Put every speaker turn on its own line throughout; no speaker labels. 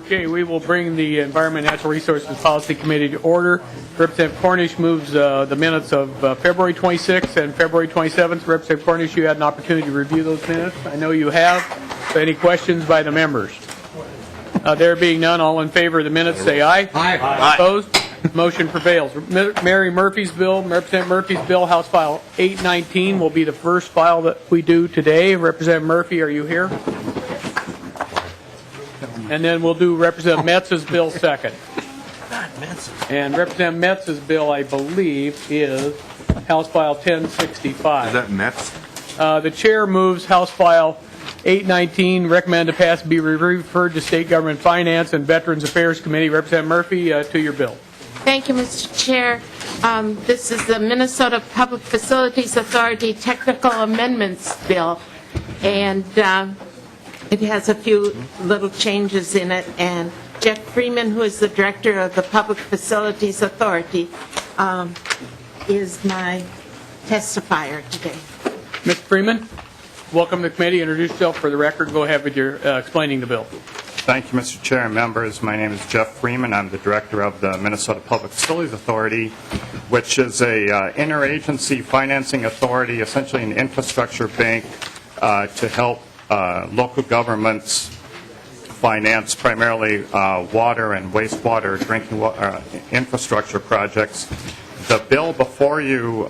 Okay, we will bring the Environment and Natural Resources Policy Committee to order. Representative Cornish moves the minutes of February 26th and February 27th. Representative Cornish, you had an opportunity to review those minutes. I know you have. So any questions by the members? There being none, all in favor of the minutes say aye.
Aye.
Opposed? Motion prevails. Mary Murphy's bill, Representative Murphy's bill, House File 819, will be the first file that we do today. Representative Murphy, are you here? And then we'll do Representative Metsa's bill second. And Representative Metsa's bill, I believe, is House File 1065.
Is that Metz?
The chair moves House File 819, recommend to pass, be referred to State Government Finance and Veterans Affairs Committee. Representative Murphy, to your bill.
Thank you, Mr. Chair. This is the Minnesota Public Facilities Authority Technical Amendments Bill, and it has a few little changes in it, and Jeff Freeman, who is the director of the Public Facilities Authority, is my testifier today.
Mr. Freeman, welcome to the committee. Introduce yourself for the record. Go ahead with your explaining the bill.
Thank you, Mr. Chair and members. My name is Jeff Freeman. I'm the director of the Minnesota Public Facilities Authority, which is a interagency financing authority, essentially an infrastructure bank to help local governments finance primarily water and wastewater drinking water infrastructure projects. The bill before you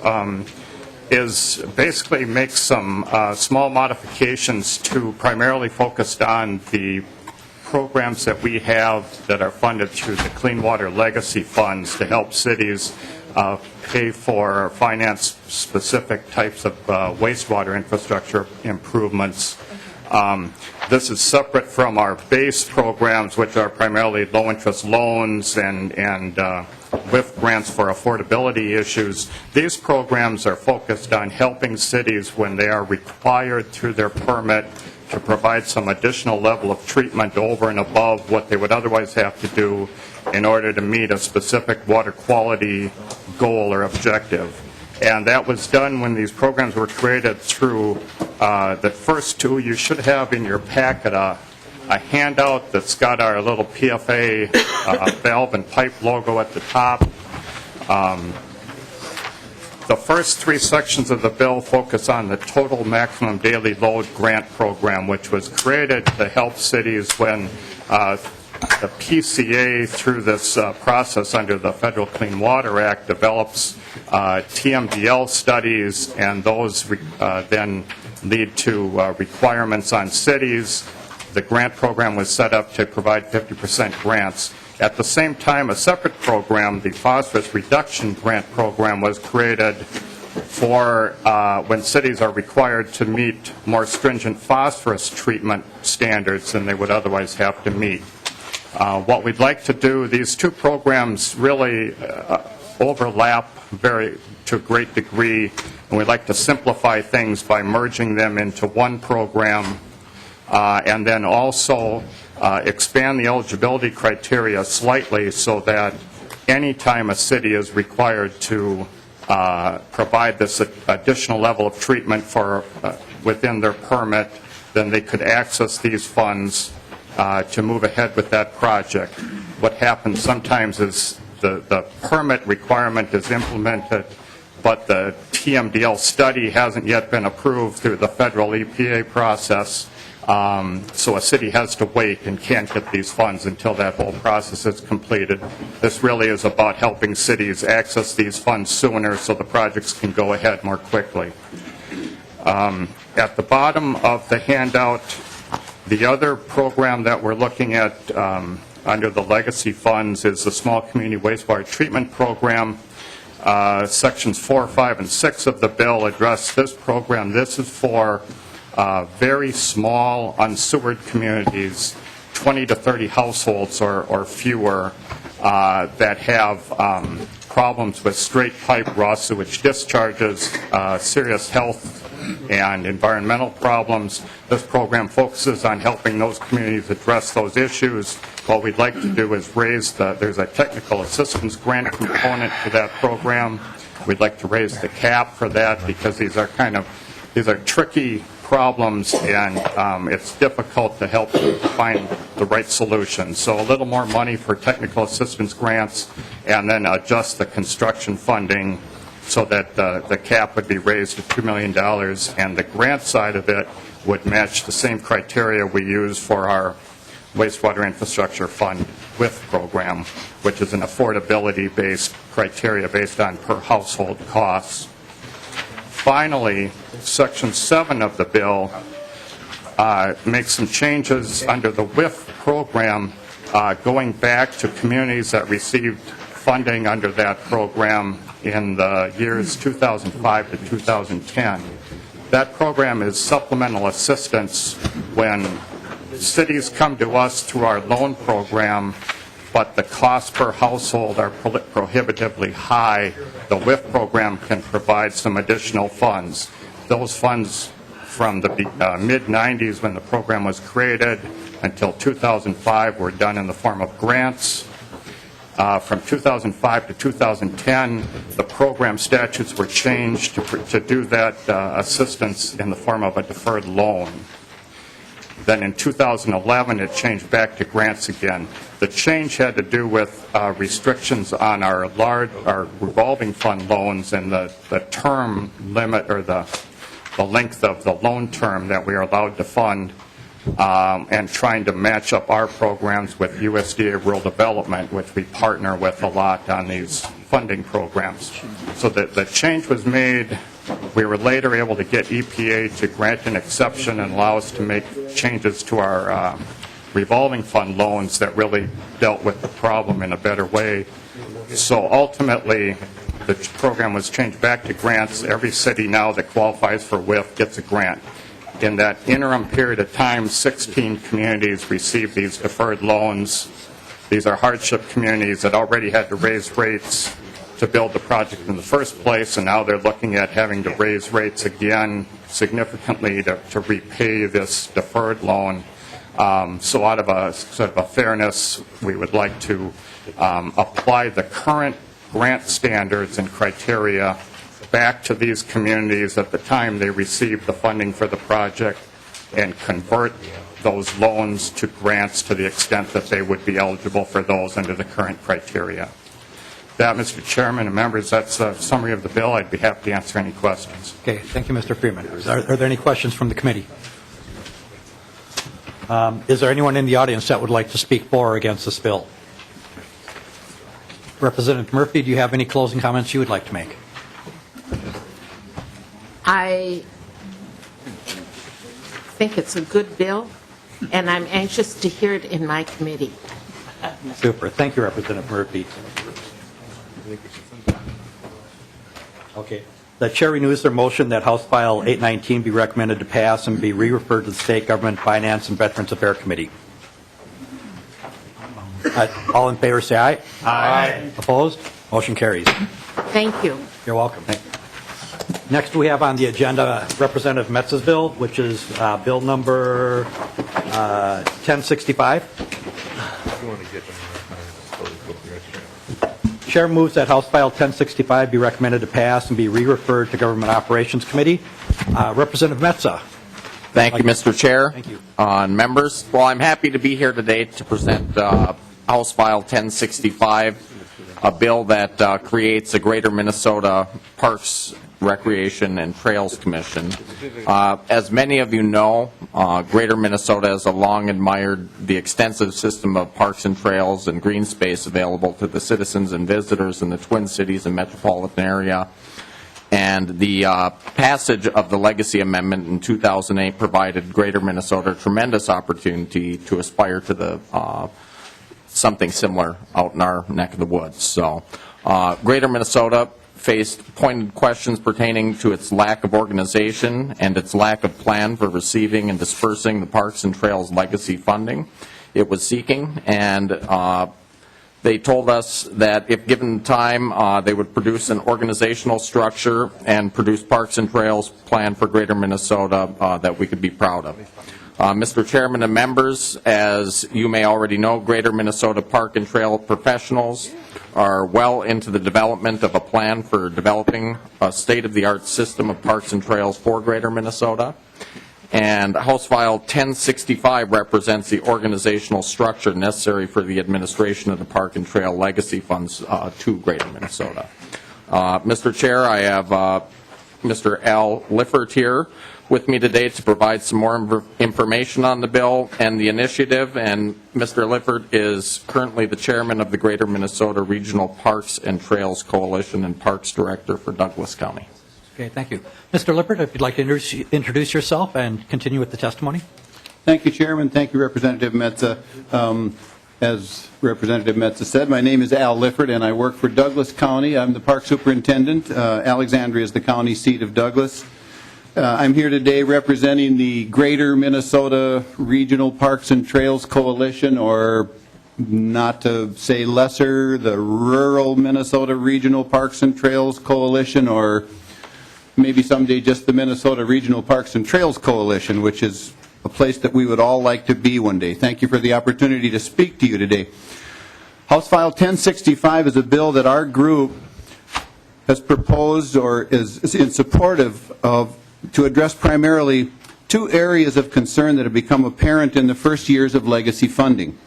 is basically makes some small modifications to primarily focused on the programs that we have that are funded through the Clean Water Legacy Funds to help cities pay for finance specific types of wastewater infrastructure improvements. This is separate from our base programs, which are primarily low-interest loans and WIF grants for affordability issues. These programs are focused on helping cities when they are required through their permit to provide some additional level of treatment over and above what they would otherwise have to do in order to meet a specific water quality goal or objective. And that was done when these programs were created through the first two. You should have in your packet a handout that's got our little PFA valve and pipe logo at the top. The first three sections of the bill focus on the total maximum daily load grant program, which was created to help cities when the PCA, through this process under the Federal Clean Water Act, develops TMDL studies, and those then lead to requirements on cities. The grant program was set up to provide 50% grants. At the same time, a separate program, the phosphorus reduction grant program, was created for when cities are required to meet more stringent phosphorus treatment standards than they would otherwise have to meet. What we'd like to do, these two programs really overlap to a great degree, and we'd like to simplify things by merging them into one program, and then also expand the eligibility criteria slightly so that any time a city is required to provide this additional level of treatment for within their permit, then they could access these funds to move ahead with that project. What happens sometimes is the permit requirement is implemented, but the TMDL study hasn't yet been approved through the federal EPA process. So a city has to wait and can't get these funds until that whole process is completed. This really is about helping cities access these funds sooner so the projects can go ahead more quickly. At the bottom of the handout, the other program that we're looking at under the legacy funds is the Small Community Wastewater Treatment Program. Sections 4, 5, and 6 of the bill address this program. This is for very small, unsewered communities, 20 to 30 households or fewer, that have problems with straight pipe raw sewage discharges, serious health and environmental problems. This program focuses on helping those communities address those issues. What we'd like to do is raise there's a technical assistance grant component to that program. We'd like to raise the cap for that because these are tricky problems, and it's difficult to help find the right solution. So a little more money for technical assistance grants, and then adjust the construction funding so that the cap would be raised to $2 million, and the grant side of it would match the same criteria we use for our wastewater infrastructure fund WIF program, which is an affordability-based criteria based on per household costs. Finally, Section 7 of the bill makes some changes under the WIF program going back to communities that received funding under that program in the years 2005 to 2010. That program is supplemental assistance when cities come to us through our loan program, but the costs per household are prohibitively high. The WIF program can provide some additional funds. Those funds from the mid-90s when the program was created until 2005 were done in the form of grants. From 2005 to 2010, the program statutes were changed to do that assistance in the form of a deferred loan. Then in 2011, it changed back to grants again. The change had to do with restrictions on our revolving fund loans and the term limit, or the length of the loan term that we are allowed to fund, and trying to match up our programs with USDA Rural Development, which we partner with a lot on these funding programs. So the change was made. We were later able to get EPA to grant an exception and allow us to make changes to our revolving fund loans that really dealt with the problem in a better way. So ultimately, the program was changed back to grants. Every city now that qualifies for WIF gets a grant. In that interim period of time, 16 communities received these deferred loans. These are hardship communities that already had to raise rates to build the project in the first place, and now they're looking at having to raise rates again significantly to repay this deferred loan. So out of a sort of a fairness, we would like to apply the current grant standards and criteria back to these communities at the time they received the funding for the project, and convert those loans to grants to the extent that they would be eligible for those under the current criteria. That, Mr. Chairman and members, that's a summary of the bill. I'd be happy to answer any questions.
Okay, thank you, Mr. Freeman. Are there any questions from the committee? Is there anyone in the audience that would like to speak for or against this bill? Representative Murphy, do you have any closing comments you would like to make?
I think it's a good bill, and I'm anxious to hear it in my committee.
Super. Thank you, Representative Murphy. Okay. The chair renews their motion that House File 819 be recommended to pass and be re-referred to the State Government Finance and Veterans Affairs Committee. All in favor say aye. Aye. Opposed? Motion carries.
Thank you.
You're welcome. Next we have on the agenda Representative Metsa's bill, which is bill number 1065. Chair moves that House File 1065 be recommended to pass and be re-referred to Government Operations Committee. Representative Metsa.
Thank you, Mr. Chair.
Thank you.
Members, well, I'm happy to be here today to present House File 1065, a bill that creates a Greater Minnesota Parks, Recreation, and Trails Commission. As many of you know, Greater Minnesota has long admired the extensive system of parks and trails and green space available to the citizens and visitors in the Twin Cities and metropolitan area. And the passage of the Legacy Amendment in 2008 provided Greater Minnesota a tremendous opportunity to aspire to the something similar out in our neck of the woods. So Greater Minnesota faced pointed questions pertaining to its lack of organization and its lack of plan for receiving and dispersing the Parks and Trails legacy funding it was seeking. And they told us that if given time, they would produce an organizational structure and produce Parks and Trails plan for Greater Minnesota that we could be proud of. Mr. Chairman and members, as you may already know, Greater Minnesota Park and Trail professionals are well into the development of a plan for developing a state-of-the-art system of parks and trails for Greater Minnesota. And House File 1065 represents the organizational structure necessary for the administration of the Park and Trail Legacy Funds to Greater Minnesota. Mr. Chair, I have Mr. Al Lifford here with me today to provide some more information on the bill and the initiative. And Mr. Lifford is currently the chairman of the Greater Minnesota Regional Parks and Trails Coalition and Parks Director for Douglas County.
Okay, thank you. Mr. Lippert, if you'd like to introduce yourself and continue with the testimony.
Thank you, Chairman. Thank you, Representative Metsa. As Representative Metsa said, my name is Al Lifford, and I work for Douglas County. I'm the Park Superintendent. Alexandria is the county seat of Douglas. I'm here today representing the Greater Minnesota Regional Parks and Trails Coalition, or not to say lesser, the Rural Minnesota Regional Parks and Trails Coalition, or maybe someday just the Minnesota Regional Parks and Trails Coalition, which is a place that we would all like to be one day. Thank you for the opportunity to speak to you today. House File 1065 is a bill that our group has proposed or is in support of to address primarily two areas of concern that have become apparent in the first years of legacy funding.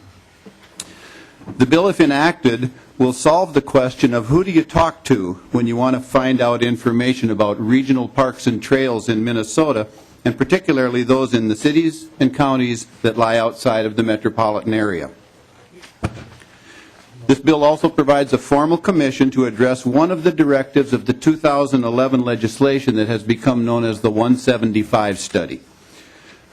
The bill, if enacted, will solve the question of who do you talk to when you want to find out information about regional parks and trails in Minnesota, and particularly those in the cities and counties that lie outside of the metropolitan area. This bill also provides a formal commission to address one of the directives of the 2011 legislation that has become known as the 175 study.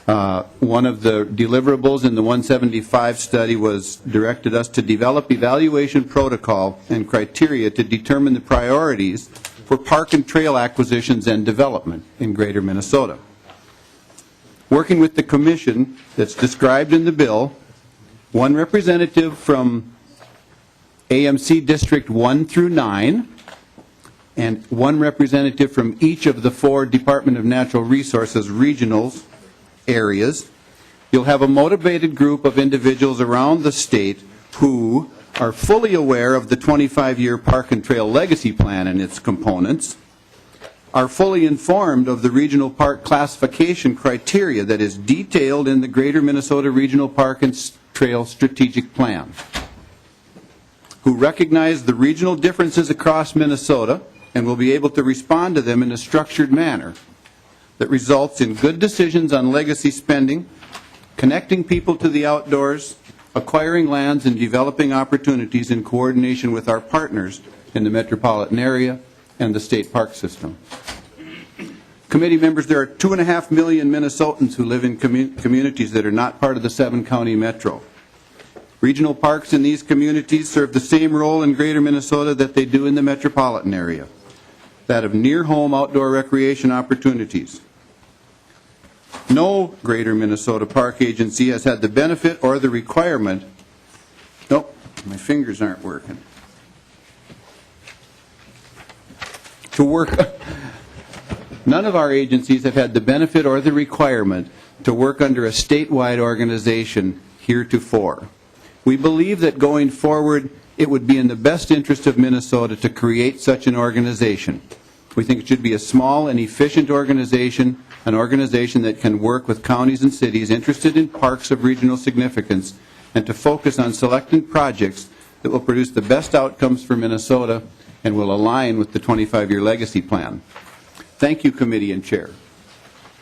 One of the deliverables in the 175 study was directed us to develop evaluation protocol and criteria to determine the priorities for park and trail acquisitions and development in Greater Minnesota. Working with the commission that's described in the bill, one representative from AMC District 1 through 9, and one representative from each of the 4 Department of Natural Resources regionals areas. You'll have a motivated group of individuals around the state who are fully aware of the 25-year Park and Trail Legacy Plan and its components, are fully informed of the regional park classification criteria that is detailed in the Greater Minnesota Regional Park and Trail Strategic Plan, who recognize the regional differences across Minnesota and will be able to respond to them in a structured manner that results in good decisions on legacy spending, connecting people to the outdoors, acquiring lands, and developing opportunities in coordination with our partners in the metropolitan area and the state park system. Committee members, there are 2.5 million Minnesotans who live in communities that are not part of the 7-county metro. Regional parks in these communities serve the same role in Greater Minnesota that they do in the metropolitan area, that of near-home outdoor recreation opportunities. No Greater Minnesota Park Agency has had the benefit or the requirement, nope, my fingers aren't working, to work, none of our agencies have had the benefit or the requirement to work under a statewide organization heretofore. We believe that going forward, it would be in the best interest of Minnesota to create such an organization. We think it should be a small and efficient organization, an organization that can work with counties and cities interested in parks of regional significance, and to focus on selecting projects that will produce the best outcomes for Minnesota and will align with the 25-year legacy plan. Thank you, committee and chair.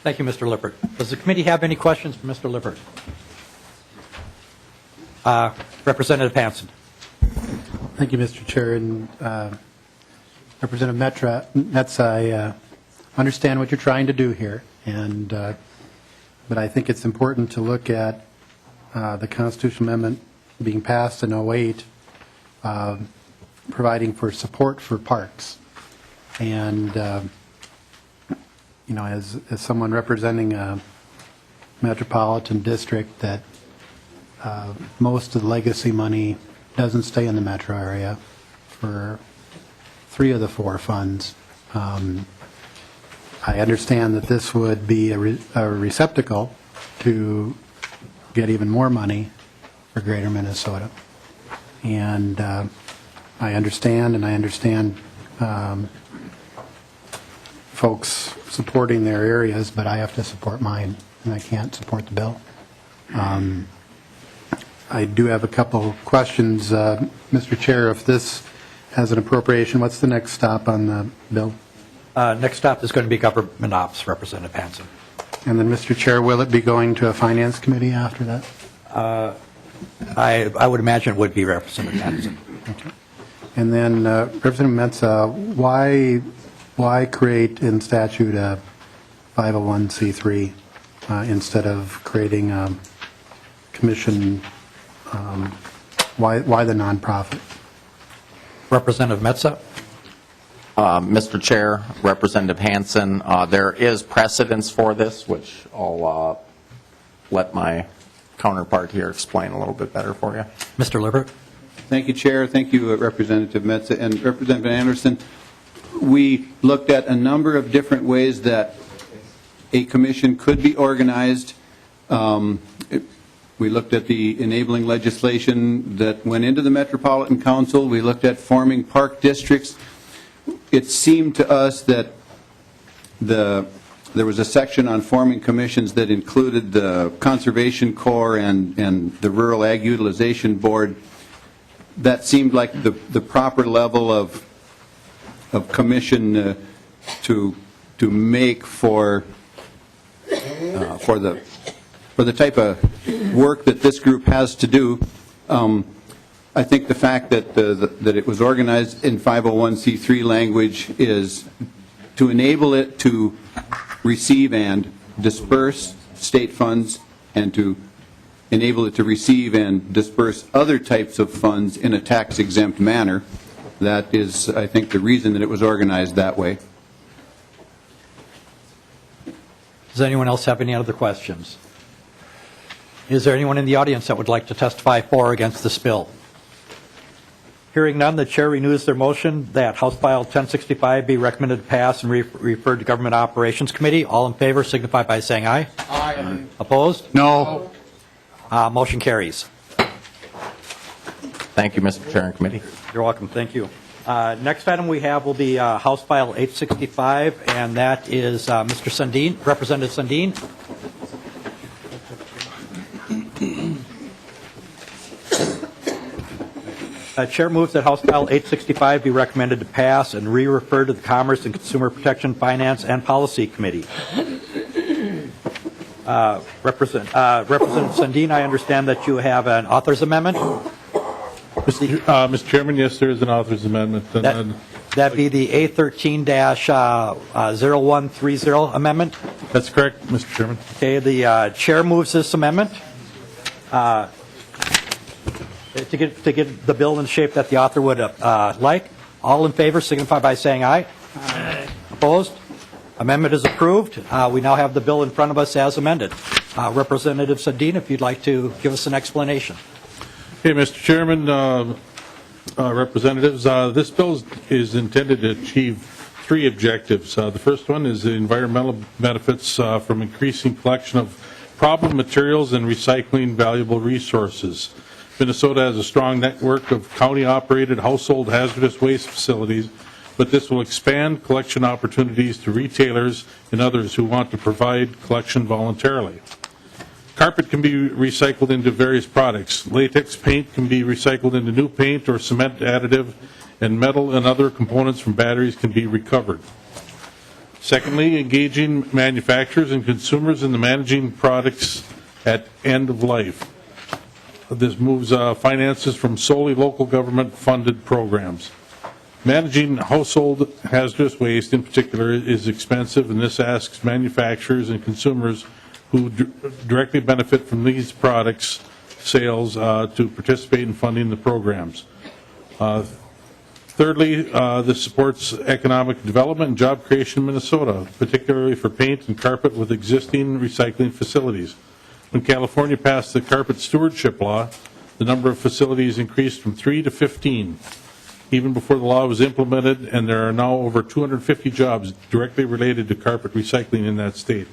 Thank you, Mr. Lippert. Does the committee have any questions for Mr. Lippert? Representative Hansen.
Thank you, Mr. Chair. And Representative Metsa, I understand what you're trying to do here, and but I think it's important to look at the constitutional amendment being passed in 08, providing for support for parks. And you know, as someone representing a metropolitan district, that most of the legacy money doesn't stay in the metro area for 3 of the 4 funds. I understand that this would be a receptacle to get even more money for Greater Minnesota. And I understand folks supporting their areas, but I have to support mine. and I can't support the bill. I do have a couple questions. Mr. Chair, if this has an appropriation, what's the next stop on the bill?
Next stop is going to be Government Ops, Representative Hansen.
And then, Mr. Chair, will it be going to a Finance Committee after that?
I would imagine it would be Representative Hansen.
Okay. And then, Representative Metsa, why create in statute a 501c3 instead of creating a commission? Why the nonprofit?
Representative Metsa?
Mr. Chair, Representative Hansen, there is precedence for this, which I'll let my counterpart here explain a little bit better for you.
Mr. Lippert?
Thank you, Chair. Thank you, Representative Metsa. And Representative Anderson, we looked at a number of different ways that a commission could be organized. We looked at the enabling legislation that went into the Metropolitan Council. We looked at forming park districts. It seemed to us that there was a section on forming commissions that included the Conservation Corps and the Rural Ag Utilization Board. That seemed like the proper level of commission to make for the type of work that this group has to do. I think the fact that it was organized in 501c3 language is to enable it to receive and disperse state funds and to enable it to receive and disperse other types of funds in a tax-exempt manner. That is, I think, the reason that it was organized that way.
Does anyone else have any other questions? Is there anyone in the audience that would like to testify for or against this bill? Hearing none, the chair renews their motion that House File 1065 be recommended to pass and referred to Government Operations Committee. All in favor signify by saying aye. Aye. Opposed?
No.
Motion carries.
Thank you, Mr. Chair and Committee.
You're welcome. Thank you. Next item we have will be House File 865, and that is Mr. Sundin, Representative Sundin. Chair moves that House File 865 be recommended to pass and re-refer to the Commerce and Consumer Protection, Finance, and Policy Committee. Representative Sundin, I understand that you have an author's amendment.
Mr. Chairman, yes, there is an author's amendment.
That'd be the A13-0130 amendment?
That's correct, Mr. Chairman.
Okay, the chair moves this amendment to get the bill in shape that the author would like. All in favor signify by saying aye. Aye. Opposed? Amendment is approved. We now have the bill in front of us as amended. Representative Sundin, if you'd like to give us an explanation.
Okay, Mr. Chairman, representatives, this bill is intended to achieve three objectives. The first one is the environmental benefits from increasing collection of problem materials and recycling valuable resources. Minnesota has a strong network of county-operated household hazardous waste facilities, but this will expand collection opportunities to retailers and others who want to provide collection voluntarily. Carpet can be recycled into various products. Latex paint can be recycled into new paint or cement additive, and metal and other components from batteries can be recovered. Secondly, engaging manufacturers and consumers in the managing products at end of life. This moves finances from solely local government-funded programs. Managing household hazardous waste in particular is expensive, and this asks manufacturers and consumers who directly benefit from these products' sales to participate in funding the programs. Thirdly, this supports economic development and job creation in Minnesota, particularly for paint and carpet with existing recycling facilities. When California passed the carpet stewardship law, the number of facilities increased from 3 to 15. Even before the law was implemented, and there are now over 250 jobs directly related to carpet recycling in that state.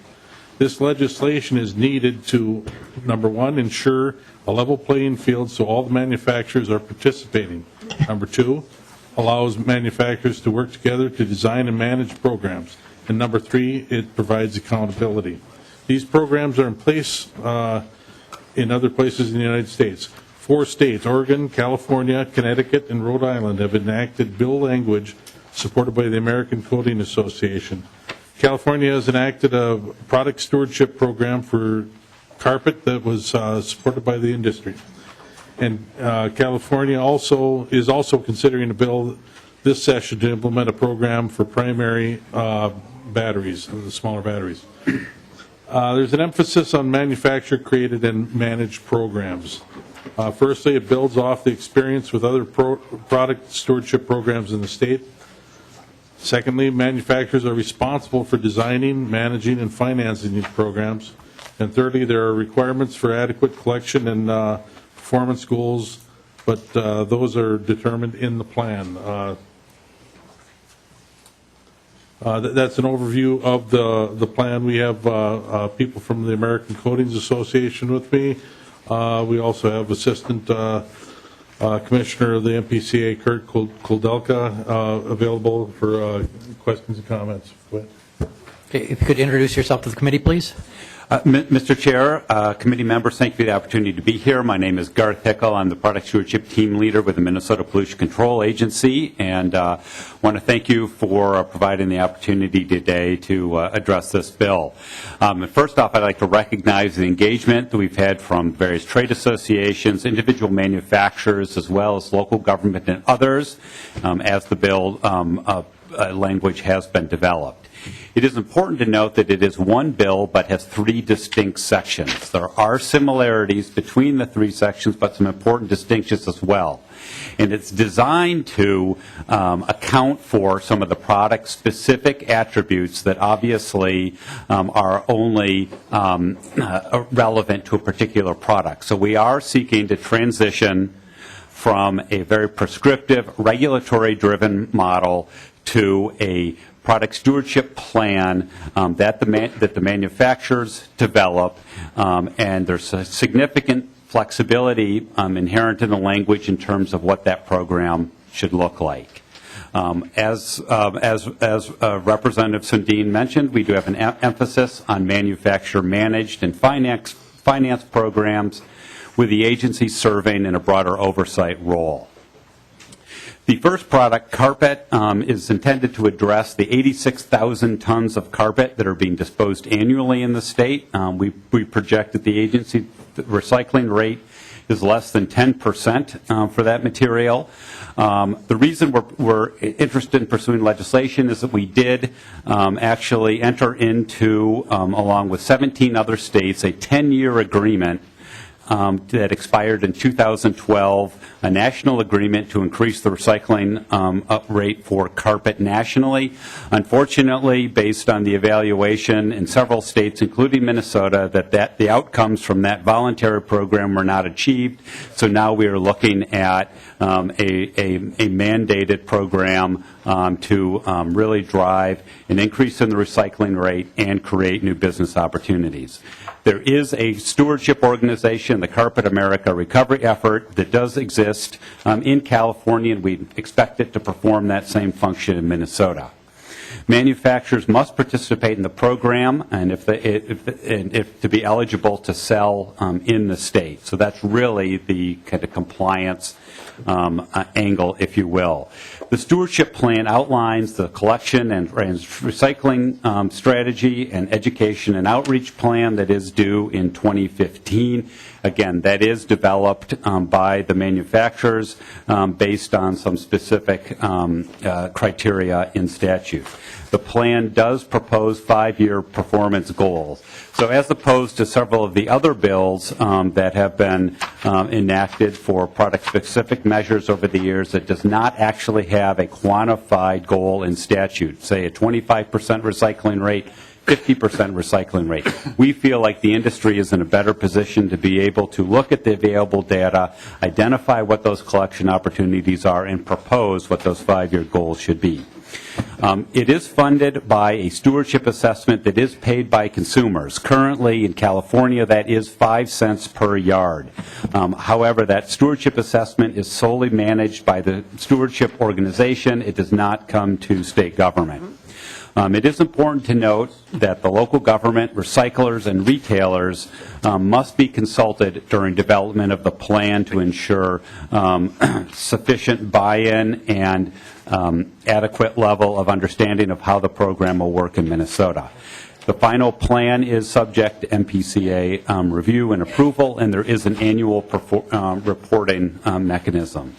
This legislation is needed to, number one, ensure a level playing field so all the manufacturers are participating. Number two, allows manufacturers to work together to design and manage programs. And number three, it provides accountability. These programs are in place in other places in the United States. 4 states, Oregon, California, Connecticut, and Rhode Island, have enacted bill language supported by the American Coating Association. California has enacted a product stewardship program for carpet that was supported by the industry. And California is also considering a bill this session to implement a program for primary batteries, the smaller batteries. There's an emphasis on manufacturer created and managed programs. Firstly, it builds off the experience with other product stewardship programs in the state. Secondly, manufacturers are responsible for designing, managing, and financing these programs. And thirdly, there are requirements for adequate collection and performance goals, but those are determined in the plan. That's an overview of the plan. We have people from the American Coatings Association with me. We also have Assistant Commissioner of the MPCA, Kurt Kuldelka, available for questions and comments.
Okay, if you could introduce yourself to the committee, please.
Mr. Chair, committee members, thank you for the opportunity to be here. My name is Garth Hickel. I'm the product stewardship team leader with the Minnesota Pollution Control Agency, and want to thank you for providing the opportunity today to address this bill. First off, I'd like to recognize the engagement that we've had from various trade associations, individual manufacturers, as well as local government and others as the bill language has been developed. It is important to note that it is one bill but has 3 distinct sections. There are similarities between the 3 sections, but some important distinctions as well. And it's designed to account for some of the product-specific attributes that obviously are only relevant to a particular product. So we are seeking to transition from a very prescriptive, regulatory-driven model to a product stewardship plan that the manufacturers develop, and there's a significant flexibility inherent in the language in terms of what that program should look like. As Representative Sundin mentioned, we do have an emphasis on manufacturer-managed and finance programs, with the agency serving in a broader oversight role. The first product, carpet, is intended to address the 86,000 tons of carpet that are being disposed annually in the state. We project that the agency recycling rate is less than 10% for that material. The reason we're interested in pursuing legislation is that we did actually enter into, along with 17 other states, a 10-year agreement that expired in 2012, a national agreement to increase the recycling rate for carpet nationally. Unfortunately, based on the evaluation in several states, including Minnesota, that the outcomes from that voluntary program were not achieved. So now we are looking at a mandated program to really drive an increase in the recycling rate and create new business opportunities. There is a stewardship organization, the Carpet America Recovery Effort, that does exist in California, and we expect it to perform that same function in Minnesota. Manufacturers must participate in the program, and if to be eligible to sell in the state. So that's really the kind of compliance angle, if you will. The stewardship plan outlines the collection and recycling strategy and education and outreach plan that is due in 2015. Again, that is developed by the manufacturers based on some specific criteria in statute. The plan does propose 5-year performance goals. So as opposed to several of the other bills that have been enacted for product-specific measures over the years, it does not actually have a quantified goal in statute, say a 25% recycling rate, 50% recycling rate. We feel like the industry is in a better position to be able to look at the available data, identify what those collection opportunities are, and propose what those 5-year goals should be. It is funded by a stewardship assessment that is paid by consumers. Currently in California, that is 5 cents per yard. However, that stewardship assessment is solely managed by the stewardship organization. It does not come to state government. It is important to note that the local government, recyclers, and retailers must be consulted during development of the plan to ensure sufficient buy-in and adequate level of understanding of how the program will work in Minnesota. The final plan is subject to MPCA review and approval, and there is an annual reporting mechanism.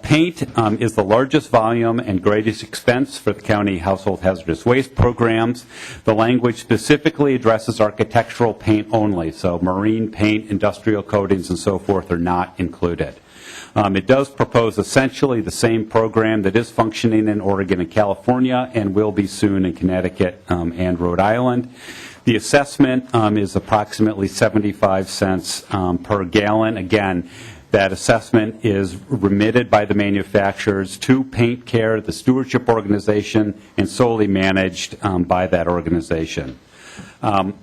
Paint is the largest volume and greatest expense for the county household hazardous waste programs. The language specifically addresses architectural paint only, so marine paint, industrial coatings, and so forth are not included. It does propose essentially the same program that is functioning in Oregon and California and will be soon in Connecticut and Rhode Island. The assessment is approximately 75 cents per gallon. Again, that assessment is remitted by the manufacturers to Paint Care, the stewardship organization, and solely managed by that organization.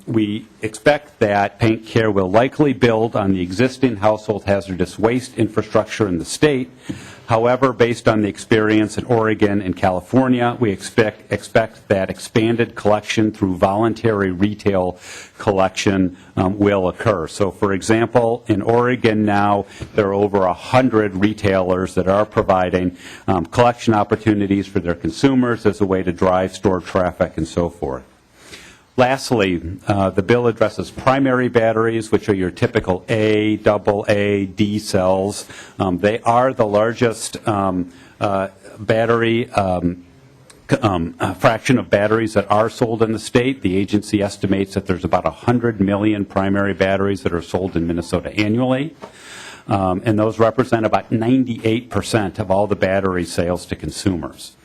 We expect that Paint Care will likely build on the existing household hazardous waste infrastructure in the state. However, based on the experience in Oregon and California, we expect that expanded collection through voluntary retail collection will occur. So, for example, in Oregon now, there are over 100 retailers that are providing collection opportunities for their consumers as a way to drive store traffic and so forth. Lastly, the bill addresses primary batteries, which are your typical A, AA, D cells. They are the largest battery fraction of batteries that are sold in the state. The agency estimates that there's about 100 million primary batteries that are sold in Minnesota annually. And those represent about 98% of all the battery sales to consumers.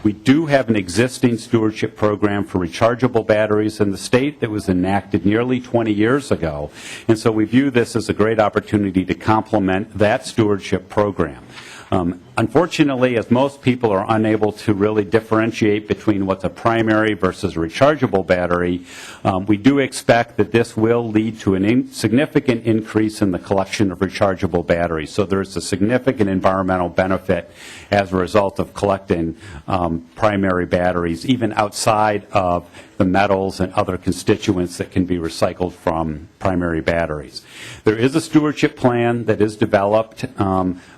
We do have an existing stewardship program for rechargeable batteries in the state that was enacted nearly 20 years ago, and so we view this as a great opportunity to complement that stewardship program. Unfortunately, as most people are unable to really differentiate between what's a primary versus a rechargeable battery, we do expect that this will lead to a significant increase in the collection of rechargeable batteries. So there is a significant environmental benefit as a result of collecting primary batteries, even outside of the metals and other constituents that can be recycled from primary batteries. There is a stewardship plan that is developed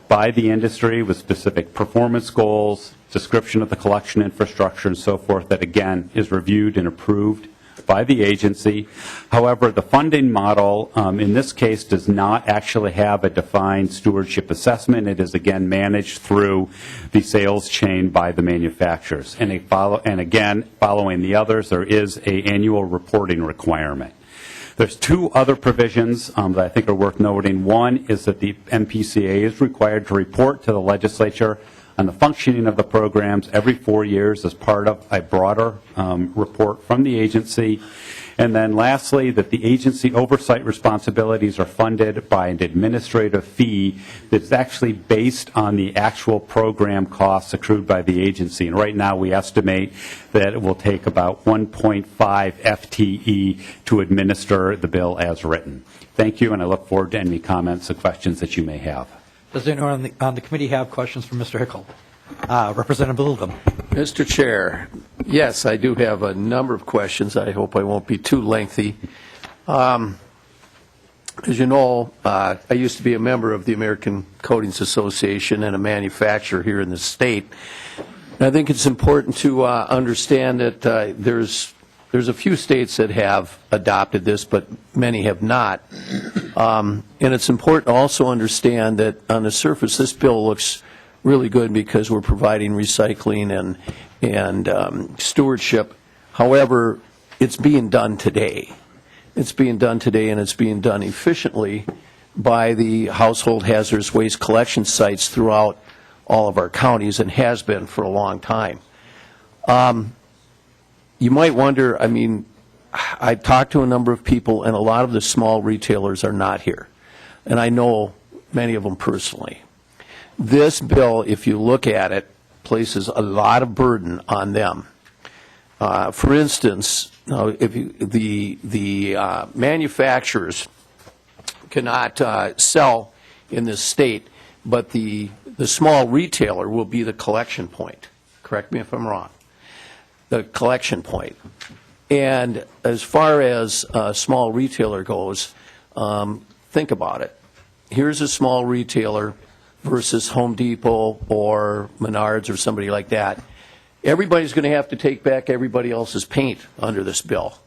by the industry with specific performance goals, description of the collection infrastructure, and so forth that, again, is reviewed and approved by the agency. However, the funding model in this case does not actually have a defined stewardship assessment. It is, again, managed through the sales chain by the manufacturers. And again, following the others, there is an annual reporting requirement. There's two other provisions that I think are worth noting. One is that the MPCA is required to report to the legislature on the functioning of the programs every 4 years as part of a broader report from the agency. And then lastly, that the agency oversight responsibilities are funded by an administrative fee that's actually based on the actual program costs accrued by the agency. And right now we estimate that it will take about 1.5 FTE to administer the bill as written. Thank you, and I look forward to any comments or questions that you may have.
Does anyone on the committee have questions for Mr. Hickel? Representative Oldham.
Mr. Chair, yes, I do have a number of questions. I hope I won't be too lengthy. As you know, I used to be a member of the American Coatings Association and a manufacturer here in the state. And I think it's important to understand that there's a few states that have adopted this, but many have not. And it's important to also understand that on the surface, this bill looks really good because we're providing recycling and stewardship. However, it's being done today. It's being done today, and it's being done efficiently by the household hazardous waste collection sites throughout all of our counties and has been for a long time. You might wonder, I mean, I talked to a number of people, and a lot of the small retailers are not here. And I know many of them personally. This bill, if you look at it, places a lot of burden on them. For instance, if the manufacturers cannot sell in this state, but the small retailer will be the collection point. Correct me if I'm wrong. the collection point. And as far as a small retailer goes, think about it. Here's a small retailer versus Home Depot or Menards or somebody like that. Everybody's going to have to take back everybody else's paint under this bill.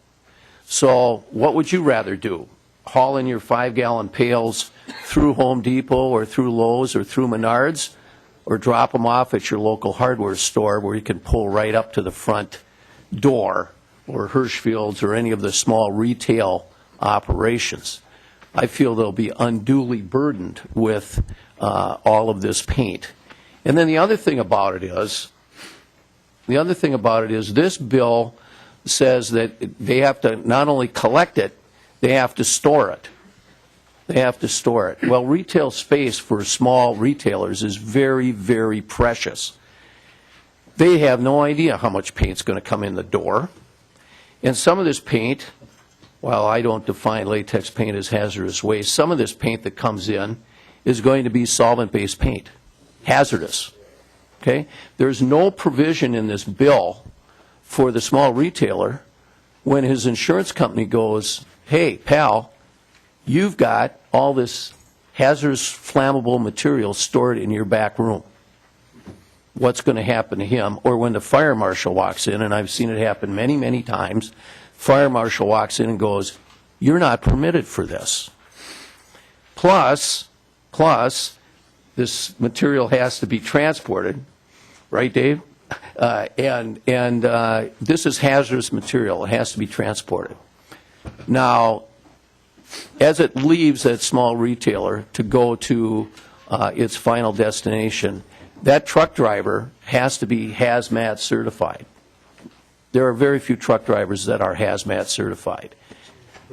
So what would you rather do? Haul in your 5-gallon pails through Home Depot or through Lowe's or through Menards, or drop them off at your local hardware store where you can pull right up to the front door, or Hirschfield's or any of the small retail operations? I feel they'll be unduly burdened with all of this paint. And then the other thing about it is this bill says that they have to not only collect it, they have to store it. They have to store it. Well, retail space for small retailers is very, very precious. They have no idea how much paint's going to come in the door. And some of this paint, while I don't define latex paint as hazardous waste, some of this paint that comes in is going to be solvent-based paint, hazardous. Okay? There's no provision in this bill for the small retailer when his insurance company goes, hey, pal, you've got all this hazardous flammable material stored in your back room. What's going to happen to him? Or when the fire marshal walks in, and I've seen it happen many, many times, fire marshal walks in and goes, you're not permitted for this. Plus, this material has to be transported, right, Dave? And this is hazardous material. It has to be transported. Now, as it leaves that small retailer to go to its final destination, that truck driver has to be hazmat certified. There are very few truck drivers that are hazmat certified.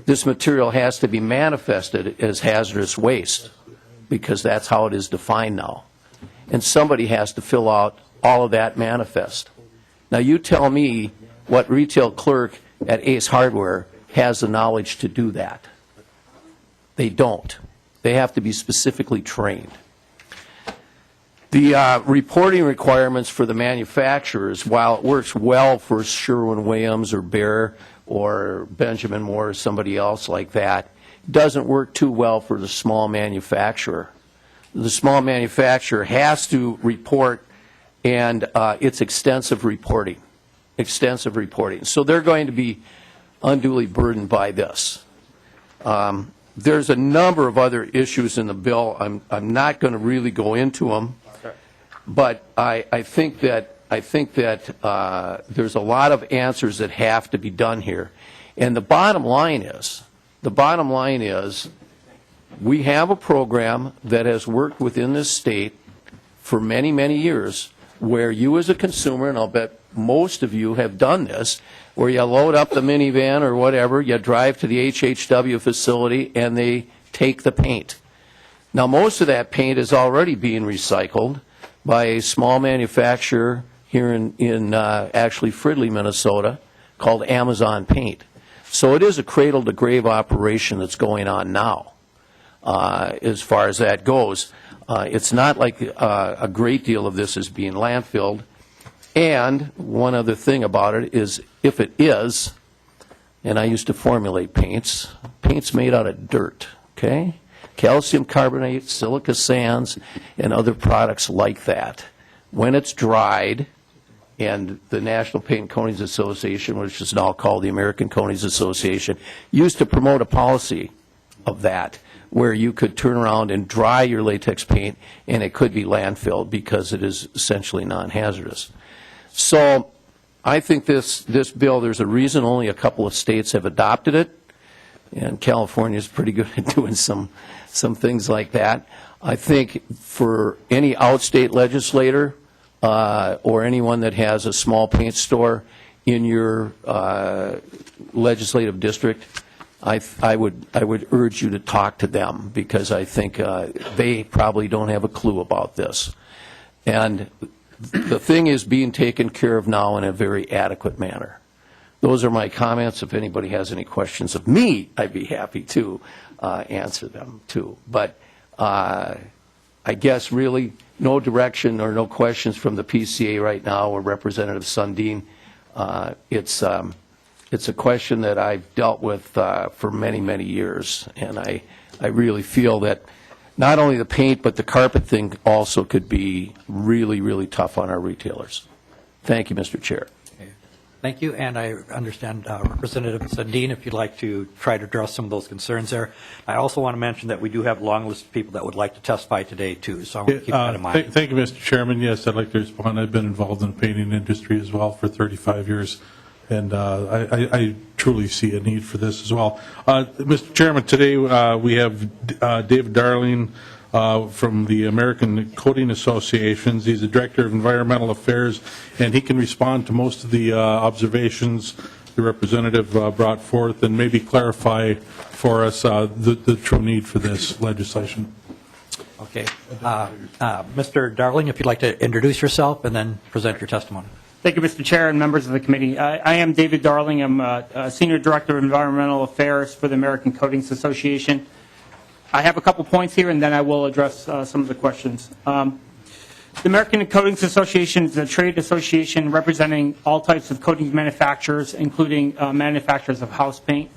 This material has to be manifested as hazardous waste because that's how it is defined now. And somebody has to fill out all of that manifest. Now you tell me what retail clerk at Ace Hardware has the knowledge to do that. They don't. They have to be specifically trained. The reporting requirements for the manufacturers, while it works well for Sherwin-Williams or Behr or Benjamin Moore or somebody else like that, doesn't work too well for the small manufacturer. The small manufacturer has to report, and it's extensive reporting. Extensive reporting. So they're going to be unduly burdened by this. There's a number of other issues in the bill. I'm not going to really go into them, but I think that there's a lot of answers that have to be done here. And the bottom line is, we have a program that has worked within this state for many, many years, where you as a consumer, and I'll bet most of you have done this, where you load up the minivan or whatever, you drive to the HHW facility, and they take the paint. Now, most of that paint is already being recycled by a small manufacturer here in actually Fridley, Minnesota, called Amazon Paint. So it is a cradle-to-grave operation that's going on now, as far as that goes. It's not like a great deal of this is being landfilled. And one other thing about it is, if it is, and I used to formulate paints made out of dirt, okay? Calcium carbonate, silica sands, and other products like that. When it's dried, and the National Paint and Coatings Association, which is now called the American Coatings Association, used to promote a policy of that, where you could turn around and dry your latex paint, and it could be landfilled because it is essentially non-hazardous. So I think this bill, there's a reason only a couple of states have adopted it, and California is pretty good at doing some things like that. I think for any outstate legislator or anyone that has a small paint store in your legislative district, I would urge you to talk to them, because I think they probably don't have a clue about this. And the thing is being taken care of now in a very adequate manner. Those are my comments. If anybody has any questions of me, I'd be happy to answer them too. But I guess really no direction or no questions from the PCA right now, or Representative Sundin. It's a question that I've dealt with for many, many years, and I really feel that not only the paint, but the carpet thing also could be really, really tough on our retailers. Thank you, Mr. Chair.
Thank you, and I understand Representative Sundin, if you'd like to try to address some of those concerns there. I also want to mention that we do have a long list of people that would like to testify today, too, so I want to keep that in mind.
Thank you, Mr. Chairman. Yes, I'd like to respond. I've been involved in the painting industry as well for 35 years, and I truly see a need for this as well. Mr. Chairman, today we have David Darling from the American Coating Associations. He's the Director of Environmental Affairs, and he can respond to most of the observations the representative brought forth and maybe clarify for us the true need for this legislation.
Okay. Mr. Darling, if you'd like to introduce yourself and then present your testimony.
Thank you, Mr. Chair and members of the committee. I am David Darling. I'm a Senior Director of Environmental Affairs for the American Coatings Association. I have a couple points here, and then I will address some of the questions. The American Coatings Association is a trade association representing all types of coatings manufacturers, including manufacturers of house paint.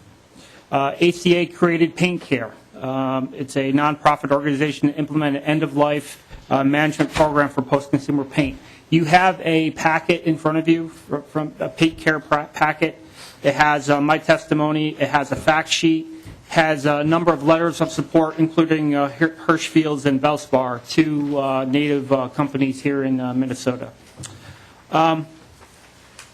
ACA created Paint Care. It's a nonprofit organization to implement an end-of-life management program for post-consumer paint. You have a packet in front of you from a Paint Care packet. It has my testimony. It has a fact sheet. Has a number of letters of support, including Hirschfield's and Valspar, two native companies here in Minnesota.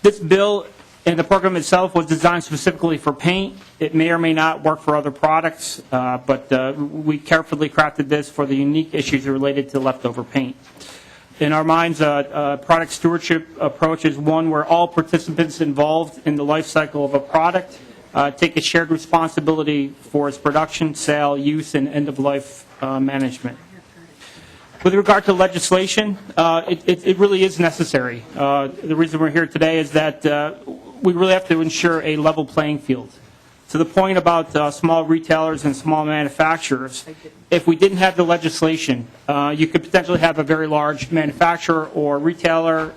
This bill and the program itself was designed specifically for paint. It may or may not work for other products, but we carefully crafted this for the unique issues related to leftover paint. In our minds, a product stewardship approach is one where all participants involved in the life cycle of a product take a shared responsibility for its production, sale, use, and end-of-life management. With regard to legislation, it really is necessary. The reason we're here today is that we really have to ensure a level playing field. To the point about small retailers and small manufacturers, if we didn't have the legislation, you could potentially have a very large manufacturer or retailer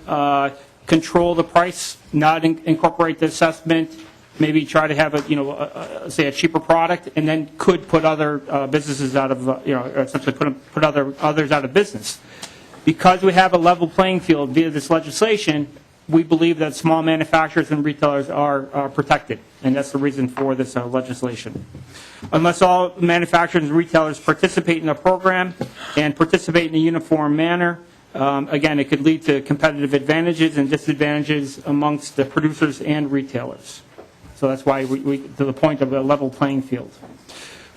control the price, not incorporate the assessment, maybe try to have say a cheaper product, and then could put other businesses out of, essentially put others out of business. Because we have a level playing field via this legislation, we believe that small manufacturers and retailers are protected, and that's the reason for this legislation. Unless all manufacturers and retailers participate in the program and participate in a uniform manner, again, it could lead to competitive advantages and disadvantages amongst the producers and retailers. So that's why we to the point of a level playing field.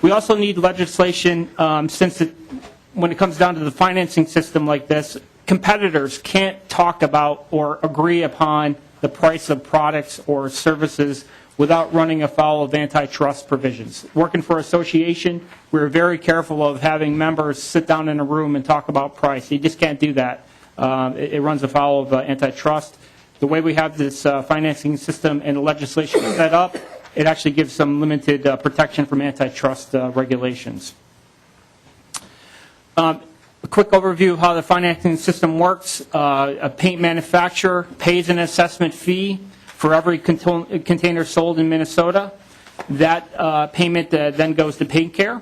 We also need legislation since when it comes down to the financing system like this, competitors can't talk about or agree upon the price of products or services without running afoul of antitrust provisions. Working for association, we're very careful of having members sit down in a room and talk about price. You just can't do that. It runs afoul of antitrust. The way we have this financing system and the legislation set up, it actually gives some limited protection from antitrust regulations. A quick overview of how the financing system works. A paint manufacturer pays an assessment fee for every container sold in Minnesota. That payment then goes to Paint Care.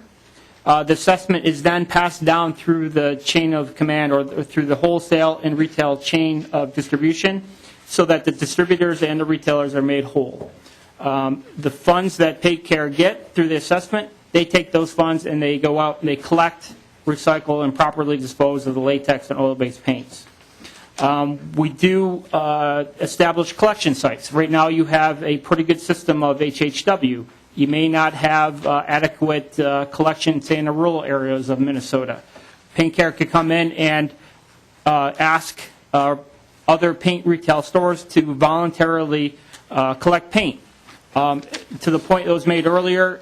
The assessment is then passed down through the chain of command or through the wholesale and retail chain of distribution so that the distributors and the retailers are made whole. The funds that Paint Care get through the assessment, they take those funds and they go out and they collect, recycle, and properly dispose of the latex and oil-based paints. We do establish collection sites. Right now you have a pretty good system of HHW. You may not have adequate collection, say, in the rural areas of Minnesota. Paint Care could come in and ask other paint retail stores to voluntarily collect paint. To the point that was made earlier,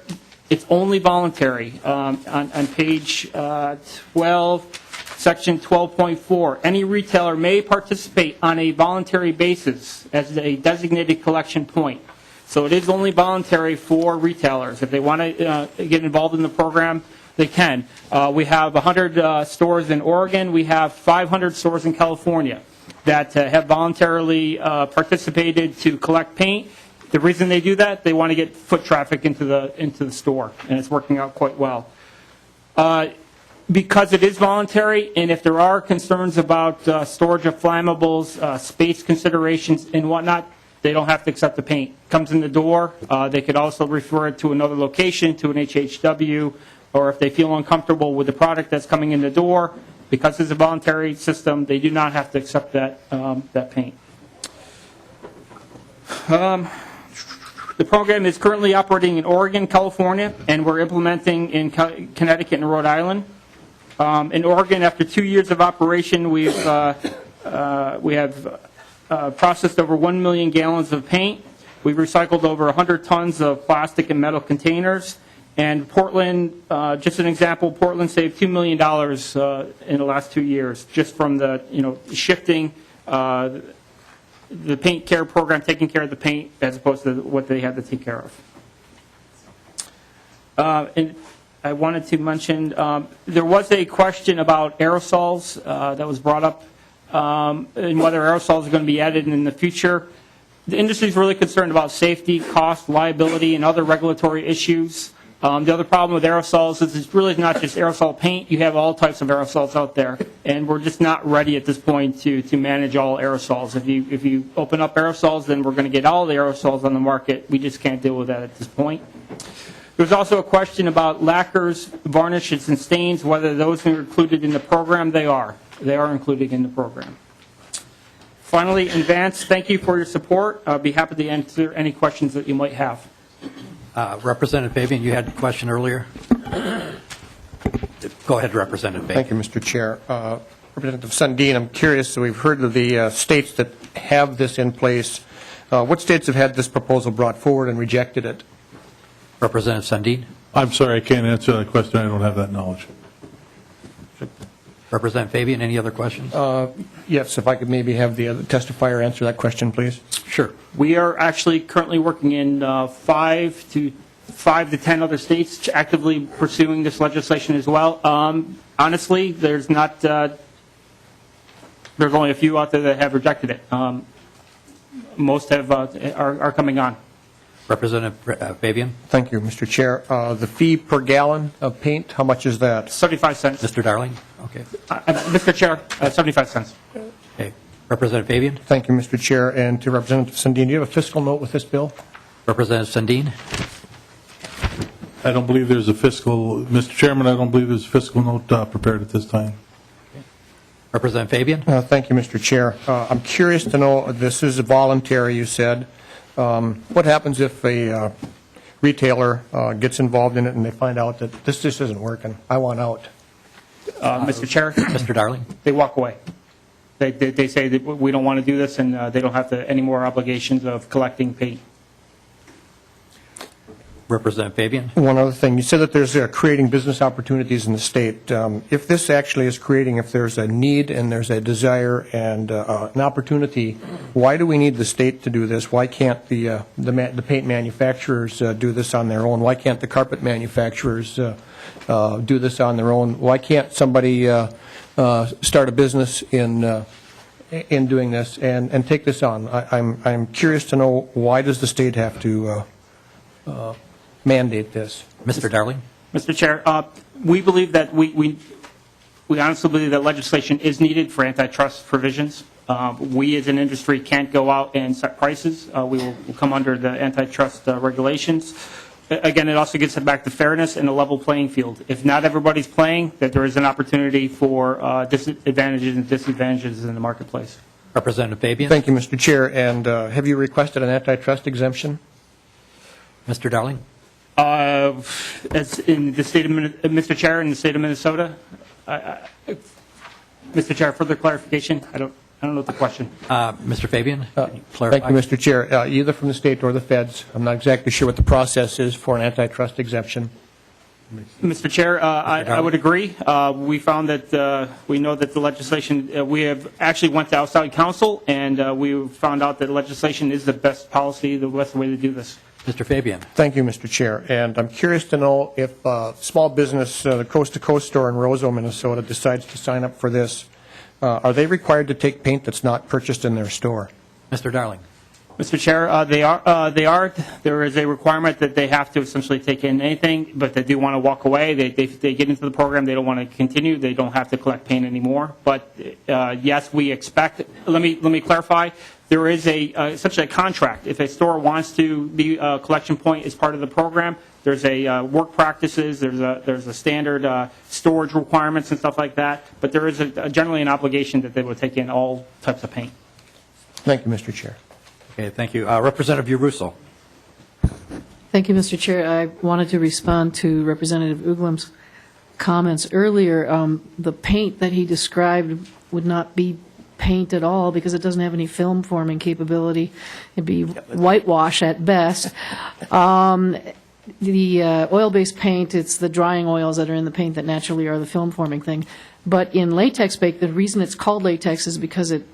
it's only voluntary. On page 12, section 12.4, any retailer may participate on a voluntary basis as a designated collection point. So it is only voluntary for retailers. If they want to get involved in the program, they can. We have 100 stores in Oregon. We have 500 stores in California. that have voluntarily participated to collect paint. The reason they do that, they want to get foot traffic into the store, and it's working out quite well. Because it is voluntary, and if there are concerns about storage of flammables, space considerations and whatnot, they don't have to accept the paint. Comes in the door. They could also refer it to another location, to an HHW, or if they feel uncomfortable with the product that's coming in the door, because it's a voluntary system, they do not have to accept that paint. The program is currently operating in Oregon, California, and we're implementing in Connecticut and Rhode Island. In Oregon, after 2 years of operation, we have processed over 1 million gallons of paint. We've recycled over 100 tons of plastic and metal containers. And Portland, just an example, Portland saved $2 million in the last 2 years just from the shifting the paint care program, taking care of the paint as opposed to what they had to take care of. And I wanted to mention there was a question about aerosols that was brought up and whether aerosols are going to be added in the future. The industry is really concerned about safety, cost, liability, and other regulatory issues. The other problem with aerosols is it's really not just aerosol paint. You have all types of aerosols out there, and we're just not ready at this point to manage all aerosols. If you open up aerosols, then we're going to get all the aerosols on the market. We just can't deal with that at this point. There's also a question about lacquers, varnishes, and stains, whether those are included in the program. They are. They are included in the program. Finally, in advance, thank you for your support. I'll be happy to answer any questions that you might have.
Representative Fabian, you had a question earlier. Go ahead, Representative Fabian.
Thank you, Mr. Chair. Representative Sundin, I'm curious, so we've heard of the states that have this in place. What states have had this proposal brought forward and rejected it?
Representative Sundin.
I'm sorry, I can't answer that question. I don't have that knowledge.
Representative Fabian, any other questions?
Yes, if I could maybe have the other testifier answer that question, please.
Sure.
We are actually currently working in 5 to 10 other states actively pursuing this legislation as well. Honestly, there's not. There's only a few out there that have rejected it. Most have are coming on.
Representative Fabian.
Thank you, Mr. Chair. The fee per gallon of paint, how much is that?
75 cents.
Mr. Darling. Okay.
Mr. Chair, 75 cents.
Okay. Representative Fabian.
Thank you, Mr. Chair. And to Representative Sundin, do you have a fiscal note with this bill?
Representative Sundin.
I don't believe there's a fiscal, Mr. Chairman, I don't believe there's a fiscal note prepared at this time.
Representative Fabian.
Thank you, Mr. Chair. I'm curious to know, this is voluntary, you said. What happens if a retailer gets involved in it and they find out that this just isn't working? I want out.
Mr. Chair.
Mr. Darling.
They walk away. They say that we don't want to do this, and they don't have any more obligations of collecting paint.
Representative Fabian.
One other thing, you said that there's creating business opportunities in the state. If this actually is creating, if there's a need and there's a desire and an opportunity, why do we need the state to do this? Why can't the paint manufacturers do this on their own? Why can't the carpet manufacturers do this on their own? Why can't somebody start a business in doing this and take this on? I'm curious to know, why does the state have to mandate this?
Mr. Darling.
Mr. Chair, we believe that we honestly believe that legislation is needed for antitrust provisions. We as an industry can't go out and set prices. We will come under the antitrust regulations. Again, it also gets back to fairness and a level playing field. If not everybody's playing, that there is an opportunity for disadvantages and disadvantages in the marketplace.
Representative Fabian.
Thank you, Mr. Chair. And have you requested an antitrust exemption?
Mr. Darling.
As in the state of Mr. Chair, in the state of Minnesota, Mr. Chair, further clarification. I don't know the question.
Mr. Fabian.
Thank you, Mr. Chair. Either from the state or the feds, I'm not exactly sure what the process is for an antitrust exemption.
Mr. Chair, I would agree. We found that we know that the legislation, we have actually went to outside counsel, and we found out that legislation is the best policy, the best way to do this.
Mr. Fabian.
Thank you, Mr. Chair. And I'm curious to know if small business, the Coast to Coast store in Roseau, Minnesota, decides to sign up for this. are they required to take paint that's not purchased in their store?
Mr. Darling.
Mr. Chair, they are. There is a requirement that they have to essentially take in anything, but they do want to walk away. They get into the program. They don't want to continue. They don't have to collect paint anymore. But yes, we expect. Let me clarify. There is essentially a contract. If a store wants to be a collection point as part of the program, there's a work practices. There's a standard storage requirements and stuff like that. But there is generally an obligation that they will take in all types of paint.
Thank you, Mr. Chair.
Okay, thank you. Representative Urusso.
Thank you, Mr. Chair. I wanted to respond to Representative Uglam's comments earlier. The paint that he described would not be paint at all because it doesn't have any film forming capability. It'd be whitewash at best. The oil-based paint, it's the drying oils that are in the paint that naturally are the film forming thing. But in latex paint, the reason it's called latex is because it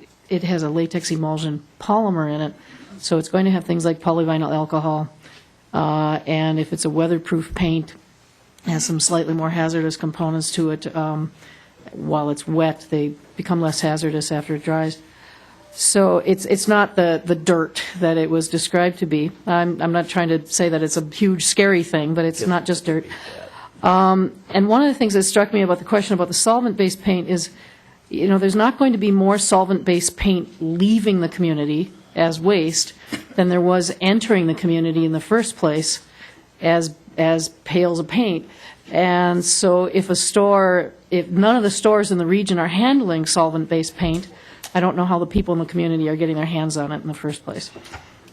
has a latex emulsion polymer in it. So it's going to have things like polyvinyl alcohol. And if it's a weatherproof paint, it has some slightly more hazardous components to it. While it's wet, they become less hazardous after it dries. So it's not the dirt that it was described to be. I'm not trying to say that it's a huge, scary thing, but it's not just dirt. And one of the things that struck me about the question about the solvent-based paint is, there's not going to be more solvent-based paint leaving the community as waste than there was entering the community in the first place as pails of paint. And so if none of the stores in the region are handling solvent-based paint, I don't know how the people in the community are getting their hands on it in the first place.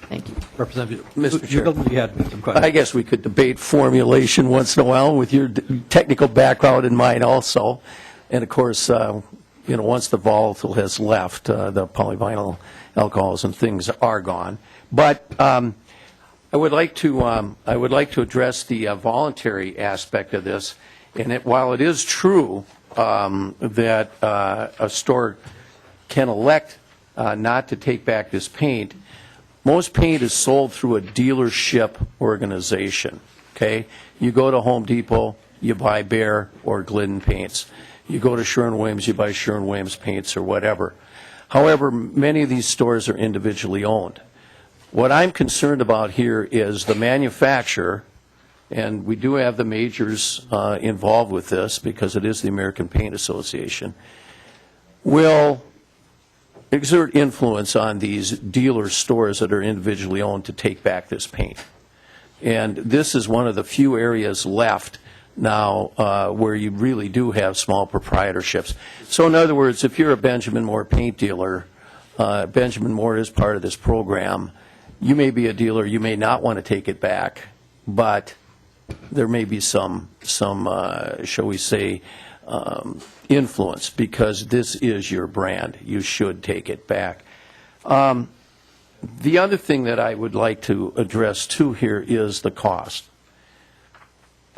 Thank you.
Representative
Mr. Chair.
You had some questions.
I guess we could debate formulation once in a while with your technical background in mine also. And of course, once the volatile has left, the polyvinyl alcohols and things are gone. But I would like to address the voluntary aspect of this. And while it is true that a store can elect not to take back this paint, most paint is sold through a dealership organization. Okay, you go to Home Depot, you buy Behr or Glidden paints. You go to Sherwin-Williams, you buy Sherwin-Williams paints or whatever. However, many of these stores are individually owned. What I'm concerned about here is the manufacturer, and we do have the majors involved with this because it is the American Paint Association, will exert influence on these dealer stores that are individually owned to take back this paint. And this is one of the few areas left now where you really do have small proprietorships. So in other words, if you're a Benjamin Moore paint dealer, Benjamin Moore is part of this program. You may be a dealer, you may not want to take it back, but there may be some shall we say, influence because this is your brand. You should take it back. The other thing that I would like to address too here is the cost.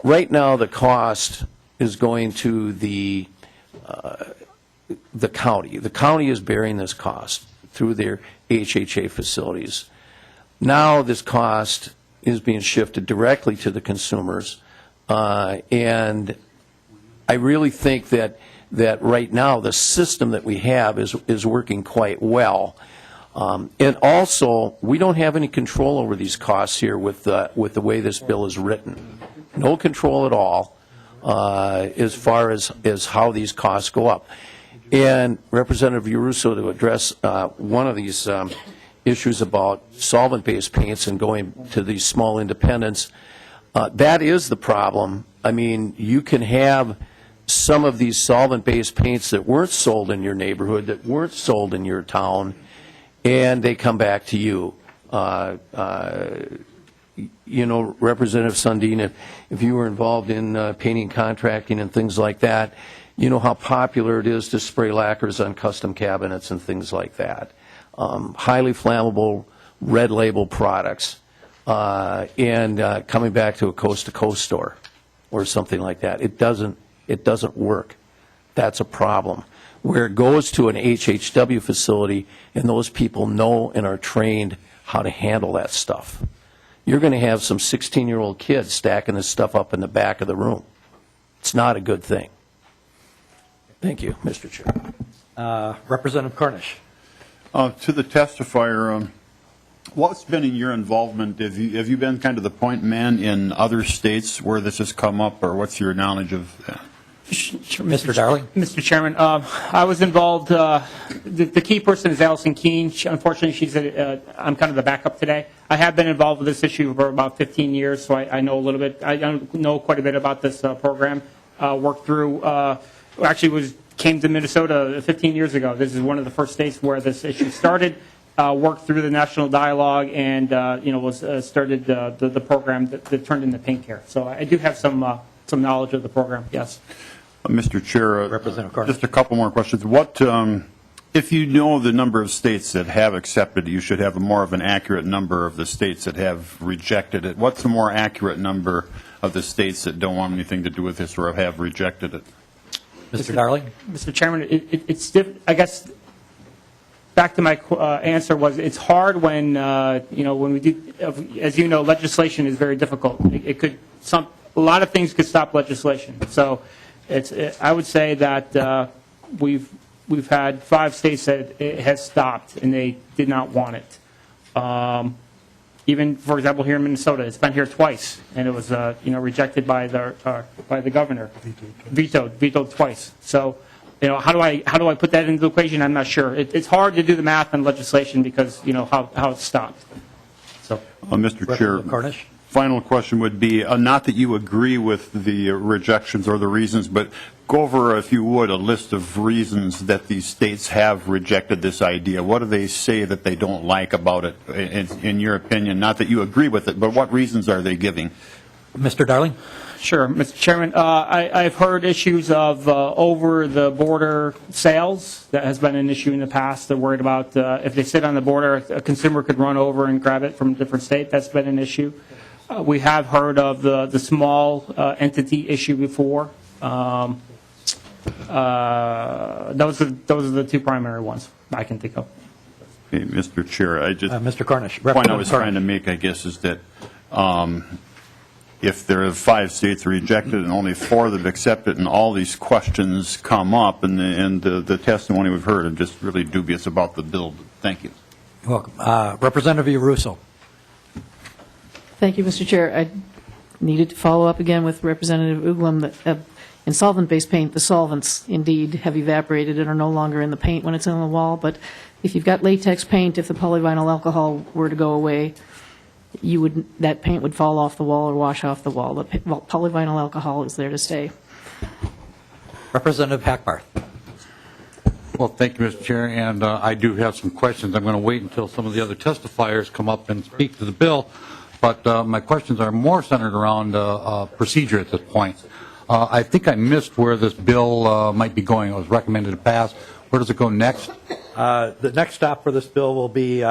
Right now, the cost is going to the county. The county is bearing this cost through their HHA facilities. Now this cost is being shifted directly to the consumers, and I really think that right now the system that we have is working quite well. And also, we don't have any control over these costs here with the way this bill is written. No control at all as far as how these costs go up. And Representative Urusso, to address one of these issues about solvent-based paints and going to these small independents, that is the problem. I mean, you can have some of these solvent-based paints that weren't sold in your neighborhood, that weren't sold in your town, and they come back to you. Representative Sundin, if you were involved in painting, contracting, and things like that, you know how popular it is to spray lacquers on custom cabinets and things like that. Highly flammable, red label products, and coming back to a coast-to-coast store or something like that. It doesn't work. That's a problem. Where it goes to an HHW facility and those people know and are trained how to handle that stuff. You're going to have some 16-year-old kids stacking this stuff up in the back of the room. It's not a good thing. Thank you, Mr. Chair.
Representative Cornish.
To the testifier, what's been in your involvement? Have you been kind of the point man in other states where this has come up, or what's your knowledge of that?
Mr. Darling.
Mr. Chairman, I was involved, the key person is Allison Keene. Unfortunately, I'm kind of the backup today. I have been involved with this issue for about 15 years, so I know a little bit. I know quite a bit about this program. Worked through, came to Minnesota 15 years ago. This is one of the first states where this issue started. Worked through the national dialogue and, started the program that turned into paint care. So I do have some knowledge of the program, yes.
Mr. Chair,
Representative Cornish.
just a couple more questions. What, if you know the number of states that have accepted it, you should have more of an accurate number of the states that have rejected it. What's the more accurate number of the states that don't want anything to do with this or have rejected it?
Mr. Darling.
Mr. Chairman, I guess back to my answer was it's hard when when we do, as you know, legislation is very difficult. A lot of things could stop legislation. So I would say that we've had 5 states that it has stopped and they did not want it. Even, for example, here in Minnesota, it's been here twice and it was rejected by the governor, vetoed twice. So how do I put that into the equation? I'm not sure. It's hard to do the math on legislation because how it's stopped. So,
Mr. Chair.
Cornish.
Final question would be, not that you agree with the rejections or the reasons, but go over, if you would, a list of reasons that these states have rejected this idea. What do they say that they don't like about it, in your opinion? Not that you agree with it, but what reasons are they giving?
Mr. Darling.
Sure, Mr. Chairman. I've heard issues of over-the-border sales. That has been an issue in the past. They're worried about if they sit on the border, a consumer could run over and grab it from a different state. That's been an issue. We have heard of the small entity issue before. Those are the 2 primary ones I can think of.
Okay, Mr. Chair,
Mr. Cornish.
The point I was trying to make, I guess, is that if there are 5 states rejected and only 4 that accept it, and all these questions come up, and the testimony we've heard, I'm just really dubious about the bill. Thank you.
You're welcome. Representative Russo.
Thank you, Mr. Chair. I needed to follow up again with Representative Uglum that in solvent-based paint, the solvents indeed have evaporated and are no longer in the paint when it's on the wall. But if you've got latex paint, if the polyvinyl alcohol were to go away, that paint would fall off the wall or wash off the wall. The polyvinyl alcohol is there to stay.
Representative Hackbarth.
Well, thank you, Mr. Chair, and I do have some questions. I'm going to wait until some of the other testifiers come up and speak to the bill, but my questions are more centered around procedure at this point. I think I missed where this bill might be going. It was recommended to pass. Where does it go next?
The next stop for this bill will be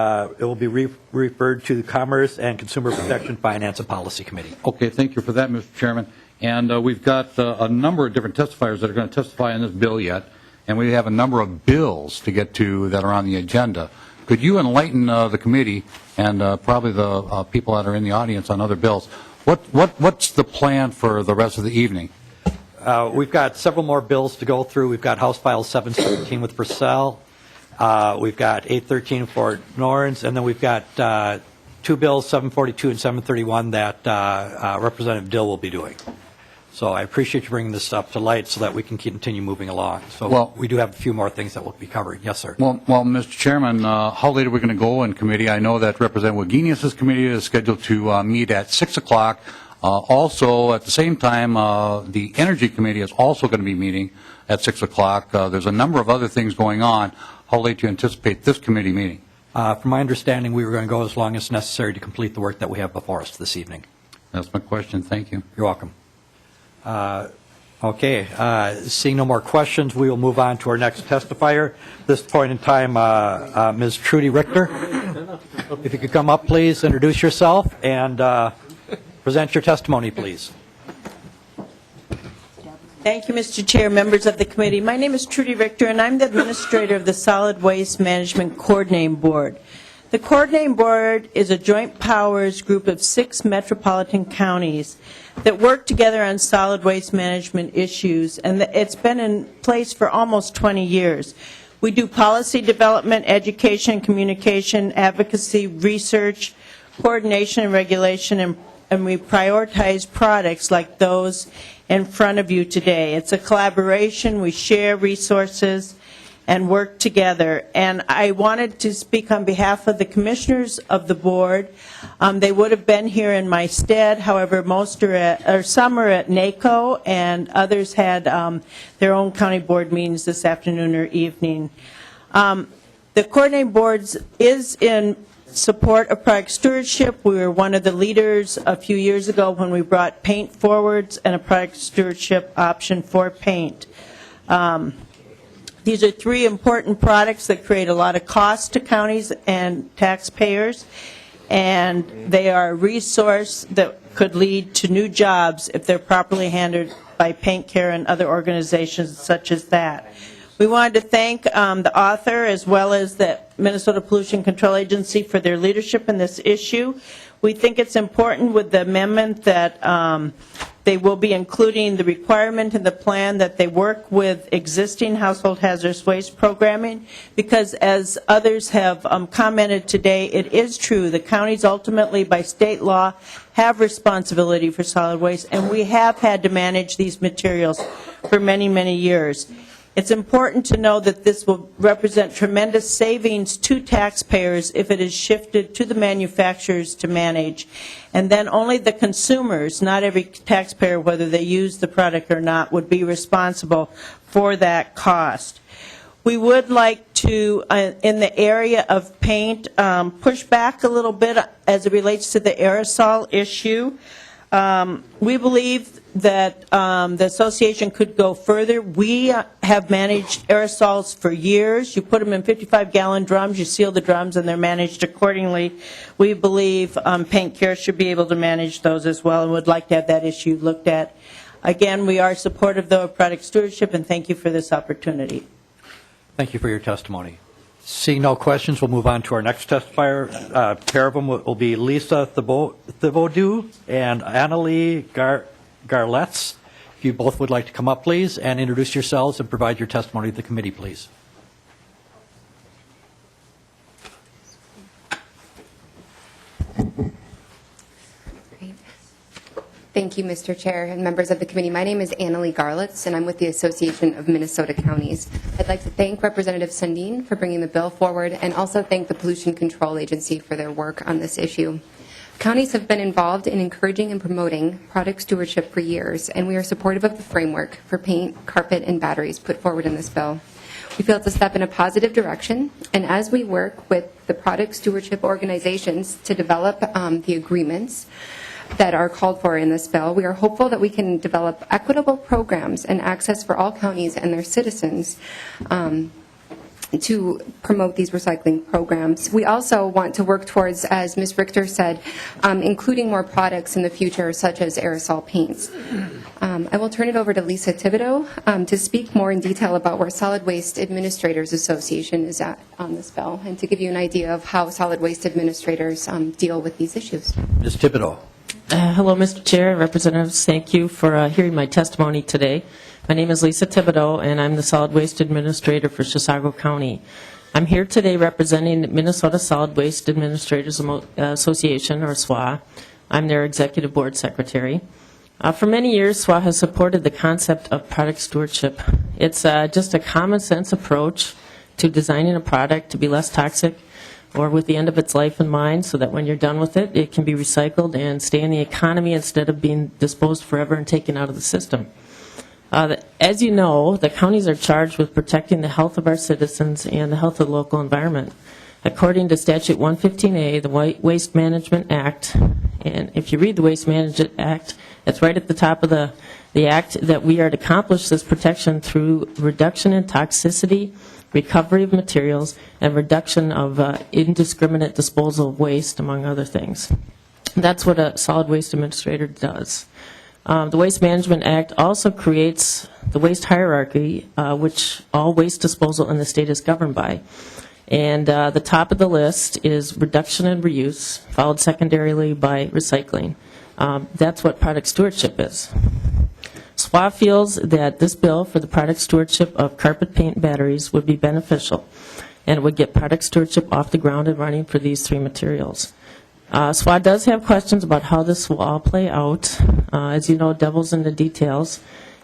referred to the Commerce and Consumer Protection Finance and Policy Committee.
Okay, thank you for that, Mr. Chairman. And we've got a number of different testifiers that are going to testify on this bill yet, and we have a number of bills to get to that are on the agenda. Could you enlighten the committee and probably the people that are in the audience on other bills? What's the plan for the rest of the evening?
We've got several more bills to go through. We've got House File 717 with Persell. We've got 813 for Nornes, and then we've got 2 bills, 742 and 731, that Representative Dill will be doing. So I appreciate you bringing this up to light so that we can continue moving along. So we do have a few more things that we'll be covering. Yes, sir.
Well, Mr. Chairman, how late are we going to go in committee? I know that Representative Wagenius' committee is scheduled to meet at 6 o'clock. Also, at the same time, the Energy Committee is also going to be meeting at 6 o'clock. There's a number of other things going on. How late do you anticipate this committee meeting?
From my understanding, we were going to go as long as necessary to complete the work that we have before us this evening.
That's my question. Thank you.
You're welcome. Okay. Seeing no more questions, we will move on to our next testifier. At this point in time, Ms. Trudy Richter, if you could come up, please, introduce yourself and present your testimony, please.
Thank you, Mr. Chair, members of the committee. My name is Trudy Richter, and I'm the administrator of the Solid Waste Management Coordinating Board. The Coordinating Board is a joint powers group of 6 metropolitan counties that work together on solid waste management issues, and it's been in place for almost 20 years. We do policy development, education, communication, advocacy, research, coordination, and regulation, and we prioritize products like those in front of you today. It's a collaboration. We share resources and work together. And I wanted to speak on behalf of the commissioners of the board. They would have been here in my stead. However, some are at NACO, and others had their own county board meetings this afternoon or evening. The coordinating boards is in support of product stewardship. We were one of the leaders a few years ago when we brought paint forwards and a product stewardship option for paint. These are three important products that create a lot of cost to counties and taxpayers, and they are a resource that could lead to new jobs if they're properly handled by Paint Care and other organizations such as that. We wanted to thank the author as well as the Minnesota Pollution Control Agency for their leadership in this issue. We think it's important with the amendment that they will be including the requirement in the plan that they work with existing household hazardous waste programming, because as others have commented today, it is true the counties ultimately by state law have responsibility for solid waste, and we have had to manage these materials for many, many years. It's important to know that this will represent tremendous savings to taxpayers if it is shifted to the manufacturers to manage. And then only the consumers, not every taxpayer, whether they use the product or not, would be responsible for that cost. We would like to, in the area of paint, push back a little bit as it relates to the aerosol issue. We believe that the association could go further. We have managed aerosols for years. You put them in 55-gallon drums, you seal the drums, and they're managed accordingly. We believe Paint Care should be able to manage those as well, and would like to have that issue looked at. Again, we are supportive of product stewardship, and thank you for this opportunity.
Thank you for your testimony. Seeing no questions, we'll move on to our next testifier. A pair of them will be Lisa Thibodeau and Annalie Garletz. If you both would like to come up, please, and introduce yourselves and provide your testimony to the committee, please.
Thank you, Mr. Chair and members of the committee. My name is Annalie Garletz, and I'm with the Association of Minnesota Counties. I'd like to thank Representative Sundin for bringing the bill forward, and also thank the Pollution Control Agency for their work on this issue. Counties have been involved in encouraging and promoting product stewardship for years, and we are supportive of the framework for paint, carpet, and batteries put forward in this bill. We feel it's a step in a positive direction, and as we work with the product stewardship organizations to develop the agreements that are called for in this bill, we are hopeful that we can develop equitable programs and access for all counties and their citizens to promote these recycling programs. We also want to work towards, as Ms. Richter said, including more products in the future, such as aerosol paints. I will turn it over to Lisa Thibodeau to speak more in detail about where Solid Waste Administrators Association is at on this bill, and to give you an idea of how solid waste administrators deal with these issues.
Ms. Thibodeau.
Hello, Mr. Chair, Representatives. Thank you for hearing my testimony today. My name is Lisa Thibodeau, and I'm the Solid Waste Administrator for Chisago County. I'm here today representing Minnesota Solid Waste Administrators Association, or SWA. I'm their Executive Board Secretary. For many years, SWA has supported the concept of product stewardship. It's just a common sense approach to designing a product to be less toxic, or with the end of its life in mind, so that when you're done with it, it can be recycled and stay in the economy instead of being disposed forever and taken out of the system. As you know, the counties are charged with protecting the health of our citizens and the health of the local environment. According to Statute 115A, the Waste Management Act, and if you read the Waste Management Act, it's right at the top of the act that we are to accomplish this protection through reduction in toxicity, recovery of materials, and reduction of indiscriminate disposal of waste, among other things. That's what a solid waste administrator does. The Waste Management Act also creates the waste hierarchy, which all waste disposal in the state is governed by. And the top of the list is reduction and reuse, followed secondarily by recycling. That's what product stewardship is. SWA feels that this bill for the product stewardship of carpet paint batteries would be beneficial, and it would get product stewardship off the ground and running for these three materials. SWA does have questions about how this will all play out. As you know, devil's in the details,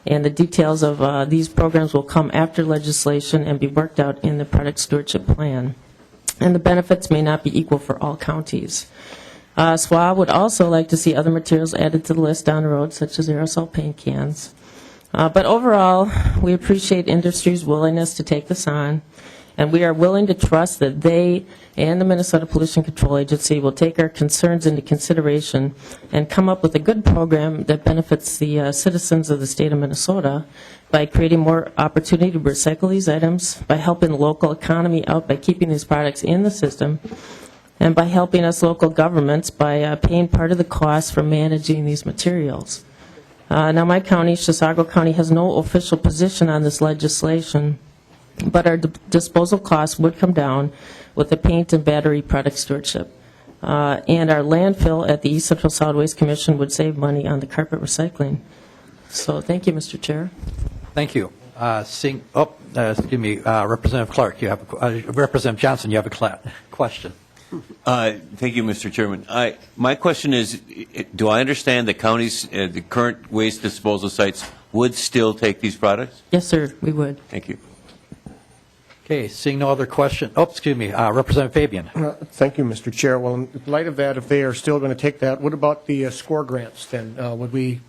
and the details of these programs will come after legislation and be worked out in the product stewardship plan. And the benefits may not be equal for all counties. SWA would also like to see other materials added to the list down the road, such as aerosol paint cans. But overall, we appreciate industry's willingness to take this on, and we are willing to trust that they and the Minnesota Pollution Control Agency will take our concerns into consideration and come up with a good program that benefits the citizens of the state of Minnesota by creating more opportunity to recycle these items, by helping the local economy out by keeping these products in the system, and by helping us local governments by paying part of the cost for managing these materials. Now, my county, Chisago County, has no official position on this legislation, but our disposal costs would come down with the paint and battery product stewardship. And our landfill at the East Central Solid Waste Commission would save money on the carpet recycling. So thank you, Mr. Chair.
Thank you. Representative Clark, you have Representative Johnson, you have a question.
Thank you, Mr. Chairman. My question is, do I understand that counties, the current waste disposal sites, would still take these products?
Yes, sir, we would.
Thank you.
Okay, seeing no other question. Representative Fabian.
Thank you, Mr. Chair. Well, in light of that, if they are still going to take that, what about the SCORE grants then? Would we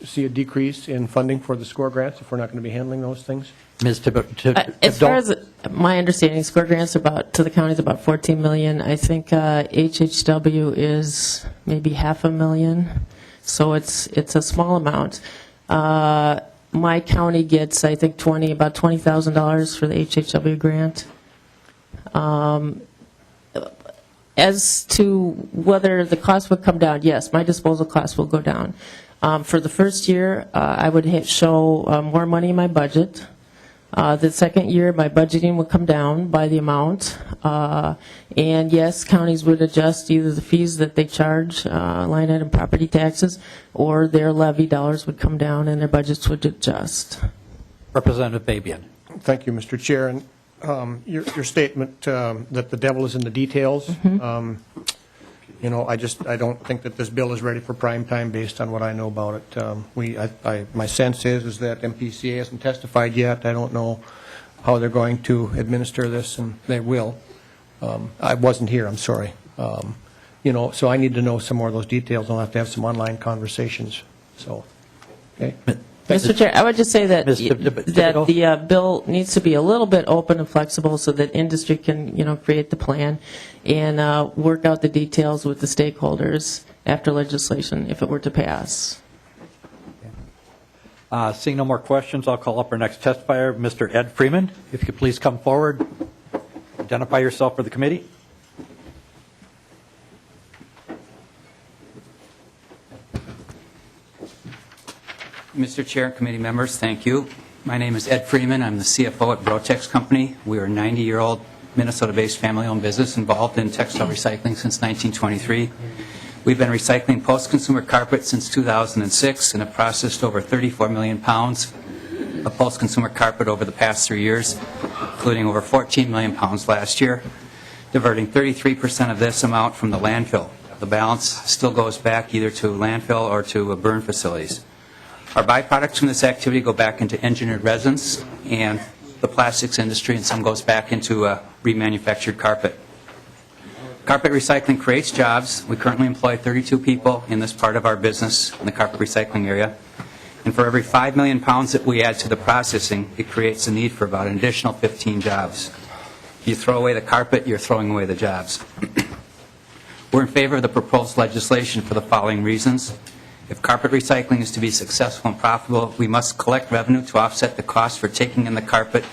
see a decrease in funding for the SCORE grants if we're not going to be handling those things?
As far as my understanding, SCORE grants to the county is about $14 million. I think HHW is maybe $500,000, so it's a small amount. My county gets, I think, about $20,000 for the HHW grant. As to whether the cost would come down, yes, my disposal costs will go down. For the first year, I would show more money in my budget. The second year, my budgeting would come down by the amount. And yes, counties would adjust either the fees that they charge, line item property taxes, or their levy dollars would come down and their budgets would adjust.
Representative Fabian.
Thank you, Mr. Chair. And your statement that the devil is in the details, I don't think that this bill is ready for prime time based on what I know about it. My sense is that MPCA hasn't testified yet. I don't know how they're going to administer this, and they will. I wasn't here, I'm sorry. So I need to know some more of those details. I'll have to have some online conversations. So, okay.
Mr. Chair, I would just say that the bill needs to be a little bit open and flexible so that industry can, create the plan and work out the details with the stakeholders after legislation, if it were to pass.
Seeing no more questions, I'll call up our next testifier, Mr. Ed Freeman. If you could please come forward, identify yourself for the committee.
Mr. Chair, committee members, thank you. My name is Ed Freeman. I'm the CFO at Brotex Company. We are a 90-year-old Minnesota-based family-owned business involved in textile recycling since 1923. We've been recycling post-consumer carpet since 2006 and have processed over 34 million pounds of post-consumer carpet over the past 3 years, including over 14 million pounds last year, diverting 33% of this amount from the landfill. The balance still goes back either to landfill or to burn facilities. Our byproducts from this activity go back into engineered resins and the plastics industry, and some goes back into remanufactured carpet. Carpet recycling creates jobs. We currently employ 32 people in this part of our business in the carpet recycling area. And for every 5 million pounds that we add to the processing, it creates a need for about an additional 15 jobs. If you throw away the carpet, you're throwing away the jobs. We're in favor of the proposed legislation for the following reasons. If carpet recycling is to be successful and profitable, we must collect revenue to offset the cost for taking in the carpet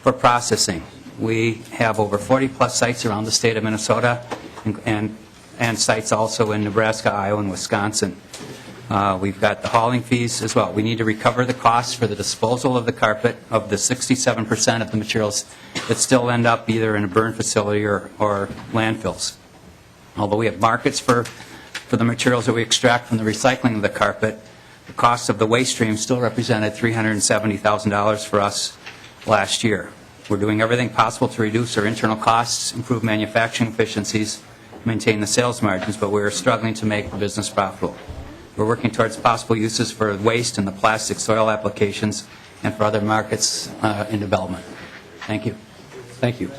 for processing. We have over 40-plus sites around the state of Minnesota and sites also in Nebraska, Iowa, and Wisconsin. We've got the hauling fees as well. We need to recover the costs for the disposal of the carpet of the 67% of the materials that still end up either in a burn facility or landfills. Although we have markets for the materials that we extract from the recycling of the carpet, The cost of the waste stream still represented $370,000 for us last year. We're doing everything possible to reduce our internal costs, improve manufacturing efficiencies, maintain the sales margins, but we're struggling to make the business profitable. We're working towards possible uses for waste and the plastic soil applications and for other markets in development. Thank you.
Thank you.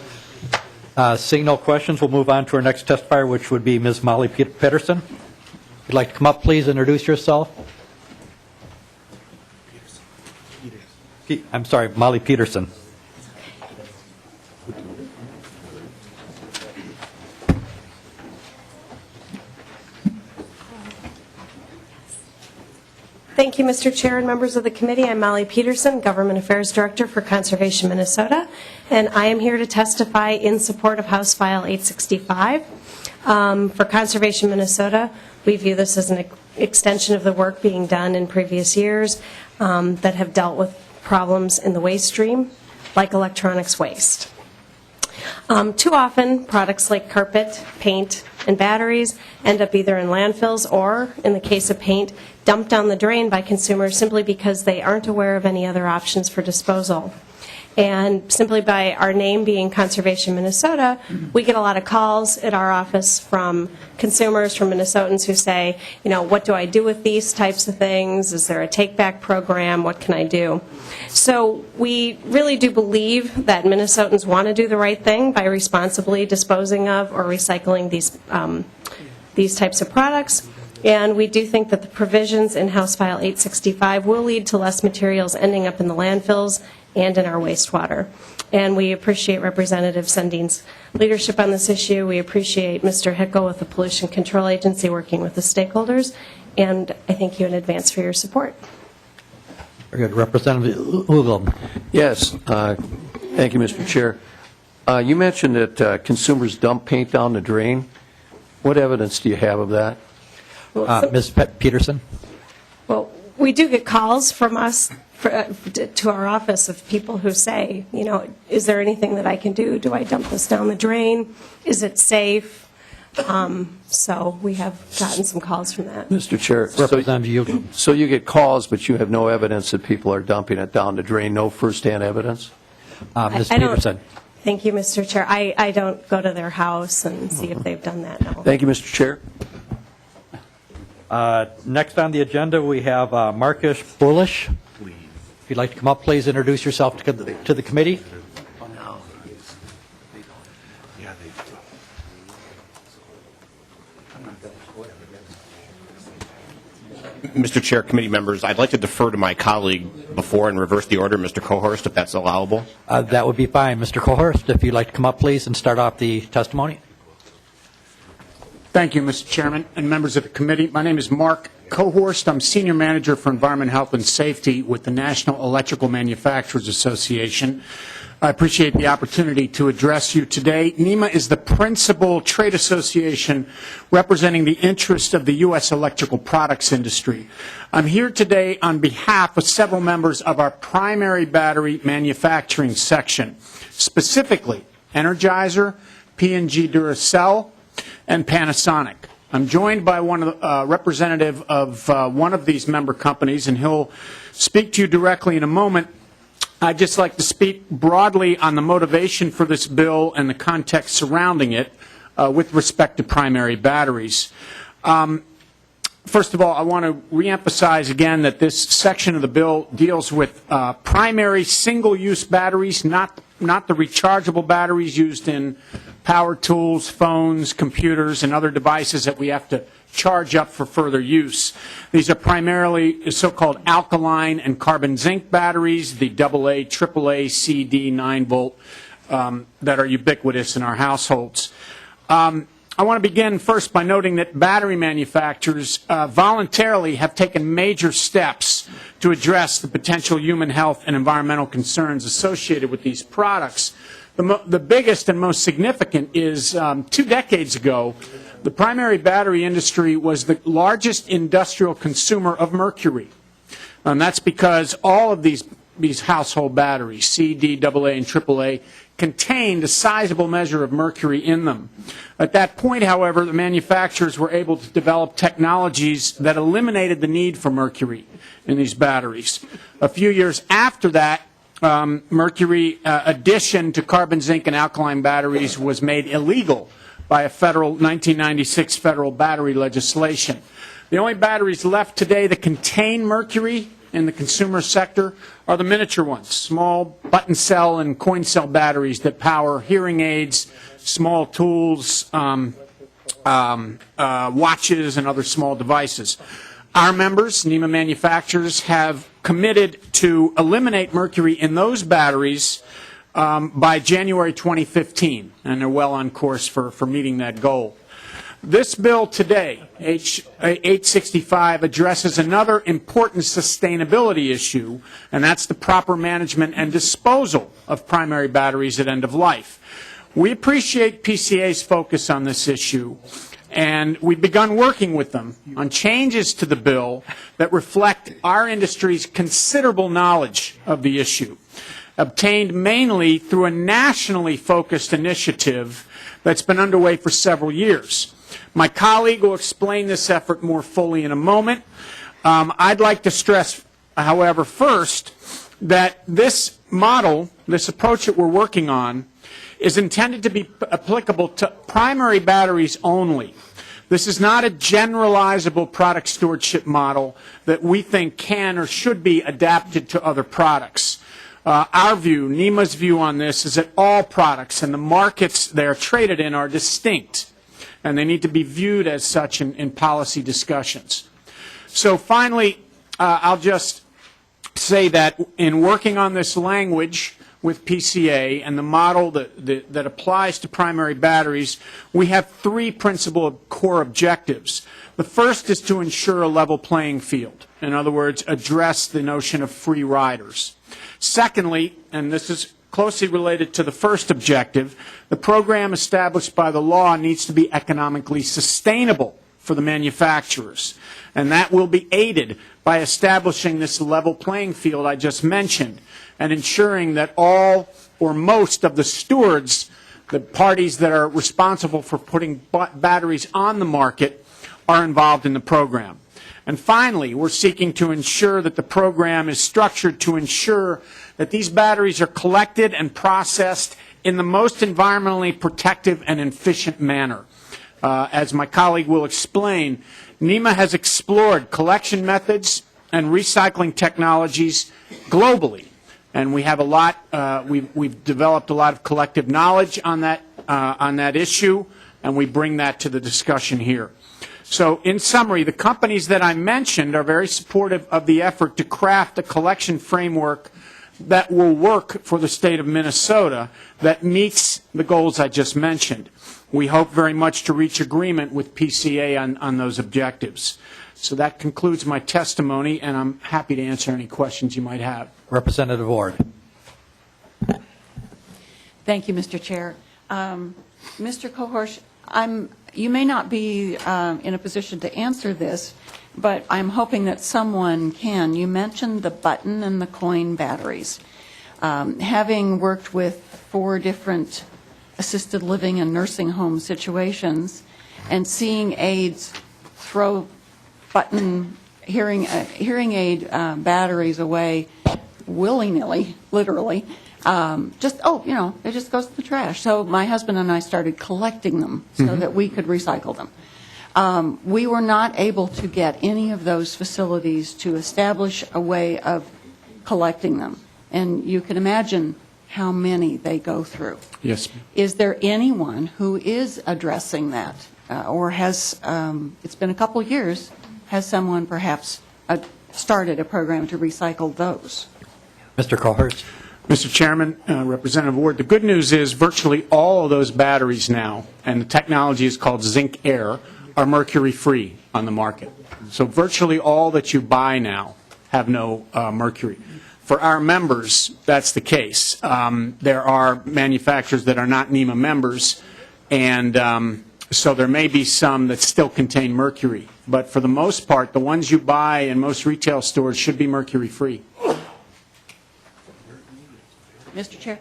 Seeing no questions, we'll move on to our next testifier, which would be Ms. Molly Peterson. If you'd like to come up, please introduce yourself. I'm sorry, Molly Peterson.
Thank you, Mr. Chair and members of the committee. I'm Molly Peterson, Government Affairs Director for Conservation Minnesota, and I am here to testify in support of House File 865. For Conservation Minnesota, we view this as an extension of the work being done in previous years that have dealt with problems in the waste stream, like electronics waste. Too often, products like carpet, paint, and batteries end up either in landfills or, in the case of paint, dumped down the drain by consumers simply because they aren't aware of any other options for disposal. And simply by our name being Conservation Minnesota, we get a lot of calls at our office from consumers, from Minnesotans who say, you know, what do I do with these types of things? Is there a take-back program? What can I do? So we really do believe that Minnesotans want to do the right thing by responsibly disposing of or recycling these types of products. And we do think that the provisions in House File 865 will lead to less materials ending up in the landfills and in our wastewater. And we appreciate Representative Sundin's leadership on this issue. We appreciate Mr. Hickel with the Pollution Control Agency working with the stakeholders. And I thank you in advance for your support.
Very good. Representative Ugel.
Yes. Thank you, Mr. Chair. You mentioned that consumers dump paint down the drain. What evidence do you have of that?
Ms. Peterson.
Well, we do get calls from us to our office of people who say, you know, is there anything that I can do? Do I dump this down the drain? Is it safe? So we have gotten some calls from that.
Mr. Chair, so you get calls, but you have no evidence that people are dumping it down the drain, no firsthand evidence?
Ms. Peterson.
Thank you, Mr. Chair. I don't go to their house and see if they've done that, no.
Thank you, Mr. Chair.
Next on the agenda, we have Marcus Bullish. If you'd like to come up, please introduce yourself to the committee.
Mr. Chair, committee members, I'd like to defer to my colleague before and reverse the order, Mr. Cohorst, if that's allowable.
That would be fine. Mr. Cohorst, if you'd like to come up, please, and start off the testimony.
Thank you, Mr. Chairman and members of the committee. My name is Mark Cohorst. I'm Senior Manager for Environment, Health, and Safety with the National Electrical Manufacturers Association. I appreciate the opportunity to address you today. NEMA is the principal trade association representing the interest of the U.S. electrical products industry. I'm here today on behalf of several members of our primary battery manufacturing section, specifically Energizer, P&G Duracell, and Panasonic. I'm joined by representative of one of these member companies, and he'll speak to you directly in a moment. I'd just like to speak broadly on the motivation for this bill and the context surrounding it with respect to primary batteries. First of all, I want to reemphasize again that this section of the bill deals with primary single-use batteries, not the rechargeable batteries used in power tools, phones, computers, and other devices that we have to charge up for further use. These are primarily so-called alkaline and carbon zinc batteries, the AA, AAA, CD, 9-volt, that are ubiquitous in our households. I want to begin first by noting that battery manufacturers voluntarily have taken major steps to address the potential human health and environmental concerns associated with these products. The biggest and most significant is 2 decades ago, the primary battery industry was the largest industrial consumer of mercury. And that's because all of these these household batteries, C, D, AA, and AAA, contained a sizable measure of mercury in them. At that point, however, the manufacturers were able to develop technologies that eliminated the need for mercury in these batteries. A few years after that, mercury addition to carbon, zinc, and alkaline batteries was made illegal by a federal 1996 federal battery legislation. The only batteries left today that contain mercury in the consumer sector are the miniature ones, small button cell and coin cell batteries that power hearing aids, small tools, watches, and other small devices. Our members, NEMA manufacturers, have committed to eliminate mercury in those batteries by January 2015, and they're well on course for meeting that goal. This bill today, H 865, addresses another important sustainability issue, and that's the proper management and disposal of primary batteries at end of life. We appreciate PCA's focus on this issue, and we've begun working with them on changes to the bill that reflect our industry's considerable knowledge of the issue, obtained mainly through a nationally focused initiative that's been underway for several years. My colleague will explain this effort more fully in a moment. I'd like to stress, however, first, that this model, this approach that we're working on, is intended to be applicable to primary batteries only. This is not a generalizable product stewardship model that we think can or should be adapted to other products. Our view, NEMA's view on this, is that all products and the markets they are traded in are distinct, and they need to be viewed as such in policy discussions. So finally, I'll just say that in working on this language with PCA and the model that applies to primary batteries, we have three principal core objectives. The first is to ensure a level playing field. In other words, address the notion of free riders. Secondly, and this is closely related to the first objective, the program established by the law needs to be economically sustainable for the manufacturers, and that will be aided by establishing this level playing field I just mentioned and ensuring that all or most of the stewards, the parties that are responsible for putting batteries on the market, are involved in the program. And finally, we're seeking to ensure that the program is structured to ensure that these batteries are collected and processed in the most environmentally protective and efficient manner. As my colleague will explain, NEMA has explored collection methods and recycling technologies globally, and we have a lot. We've developed a lot of collective knowledge on that issue, and we bring that to the discussion here. So, in summary, the companies that I mentioned are very supportive of the effort to craft a collection framework that will work for the state of Minnesota that meets the goals I just mentioned. We hope very much to reach agreement with PCA on those objectives. So that concludes my testimony, and I'm happy to answer any questions you might have.
Representative Ward.
Thank you, Mr. Chair. Mr. Kohorsch, you may not be in a position to answer this, but I'm hoping that someone can. You mentioned the button and the coin batteries. Having worked with 4 different assisted living and nursing home situations and seeing aides throw button hearing aid batteries away willy-nilly, literally, it just goes to the trash. So my husband and I started collecting them so that we could recycle them. We were not able to get any of those facilities to establish a way of collecting them. And you can imagine how many they go through.
Yes.
Is there anyone who is addressing that? Or has, it's been a couple years, has someone perhaps started a program to recycle those?
Mr. Kohorst.
Mr. Chairman, Representative Ward, the good news is virtually all of those batteries now, and the technology is called zinc air, are mercury-free on the market. So virtually all that you buy now have no mercury. For our members, that's the case. There are manufacturers that are not NEMA members, and so there may be some that still contain mercury. But for the most part, the ones you buy in most retail stores should be mercury-free.
Mr. Chair.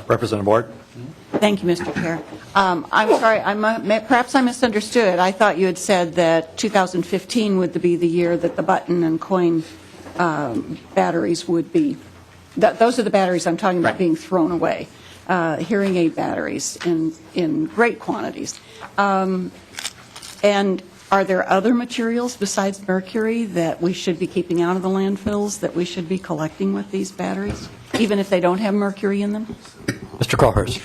Representative Ward.
Thank you, Mr. Chair. I'm sorry, perhaps I misunderstood. I thought you had said that 2015 would be the year that the button and coin batteries would be. Those are the batteries I'm talking about being thrown away. Hearing aid batteries in great quantities. And are there other materials besides mercury that we should be keeping out of the landfills that we should be collecting with these batteries, even if they don't have mercury in them?
Mr. Crowhurst.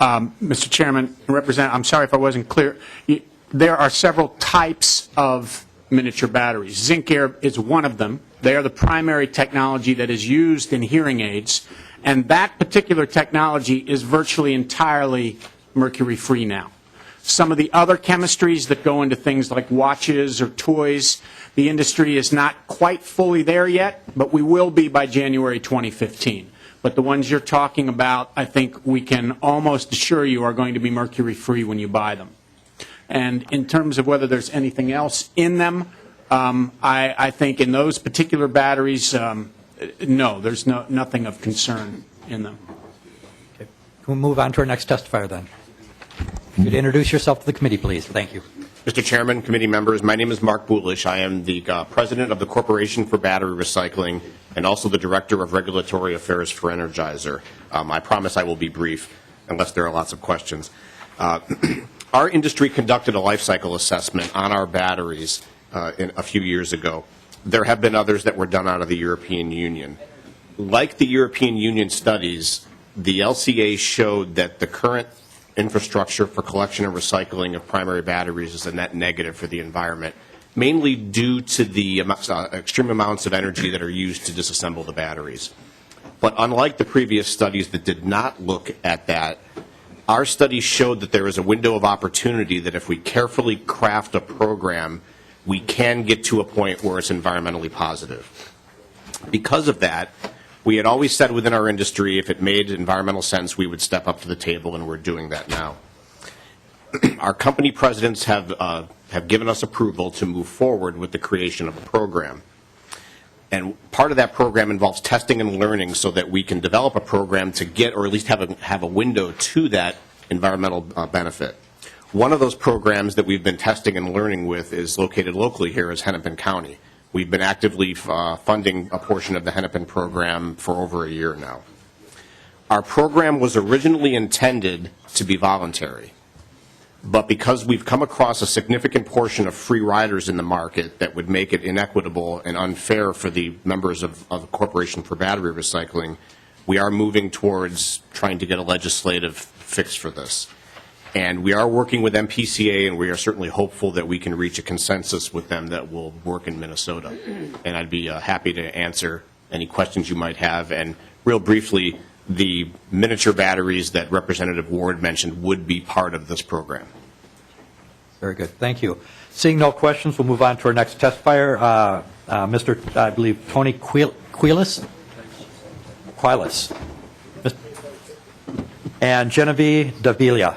Mr. Chairman, I'm sorry if I wasn't clear. There are several types of miniature batteries. Zinc air is one of them. They are the primary technology that is used in hearing aids, and that particular technology is virtually entirely mercury-free now. Some of the other chemistries that go into things like watches or toys, the industry is not quite fully there yet, but we will be by January 2015. But the ones you're talking about, I think we can almost assure you are going to be mercury-free when you buy them. And in terms of whether there's anything else in them, I think in those particular batteries, no, there's nothing of concern in them.
Okay. We'll move on to our next testifier then. If you'd introduce yourself to the committee, please. Thank you.
Mr. Chairman, committee members, my name is Mark Bulish. I am the president of the Corporation for Battery Recycling and also the director of regulatory affairs for Energizer. I promise I will be brief unless there are lots of questions. Our industry conducted a life cycle assessment on our batteries a few years ago. There have been others that were done out of the European Union. Like the European Union studies, the LCA showed that the current infrastructure for collection and recycling of primary batteries is a net negative for the environment, mainly due to the extreme amounts of energy that are used to disassemble the batteries. But unlike the previous studies that did not look at that, our study showed that there is a window of opportunity that if we carefully craft a program, we can get to a point where it's environmentally positive. Because of that, we had always said within our industry, if it made environmental sense, we would step up to the table, and we're doing that now. Our company presidents have given us approval to move forward with the creation of a program. And part of that program involves testing and learning so that we can develop a program to get, or at least have a window to that environmental benefit. One of those programs that we've been testing and learning with is located locally here is Hennepin County. We've been actively funding a portion of the Hennepin program for over a year now. Our program was originally intended to be voluntary, but because we've come across a significant portion of free riders in the market that would make it inequitable and unfair for the members of the Corporation for Battery Recycling, we are moving towards trying to get a legislative fix for this. And we are working with MPCA, and we are certainly hopeful that we can reach a consensus with them that will work in Minnesota. And I'd be happy to answer any questions you might have. And real briefly, the miniature batteries that Representative Ward mentioned would be part of this program.
Very good. Thank you. Seeing no questions, we'll move on to our next testifier, Mr. I believe Tony Quiles. And Genevieve Davila.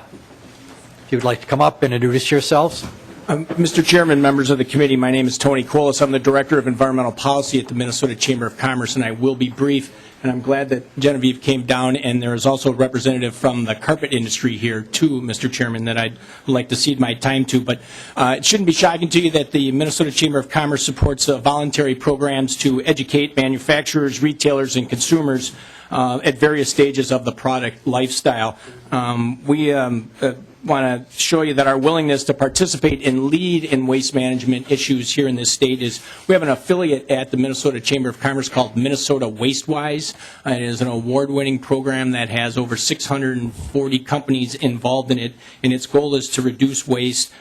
If you would like to come up and introduce yourselves.
Mr. Chairman, members of the committee, my name is Tony Quiles. I'm the Director of Environmental Policy at the Minnesota Chamber of Commerce, and I will be brief. And I'm glad that Genevieve came down, and there is also a representative from the carpet industry here, too, Mr. Chairman, that I'd like to cede my time to. But it shouldn't be shocking to you that the Minnesota Chamber of Commerce supports voluntary programs to educate manufacturers, retailers, and consumers at various stages of the product lifestyle. We want to show you that our willingness to participate and lead in waste management issues here in this state is we have an affiliate at the Minnesota Chamber of Commerce called Minnesota WasteWise. It is an award-winning program that has over 640 companies involved in it, and its goal is to reduce waste,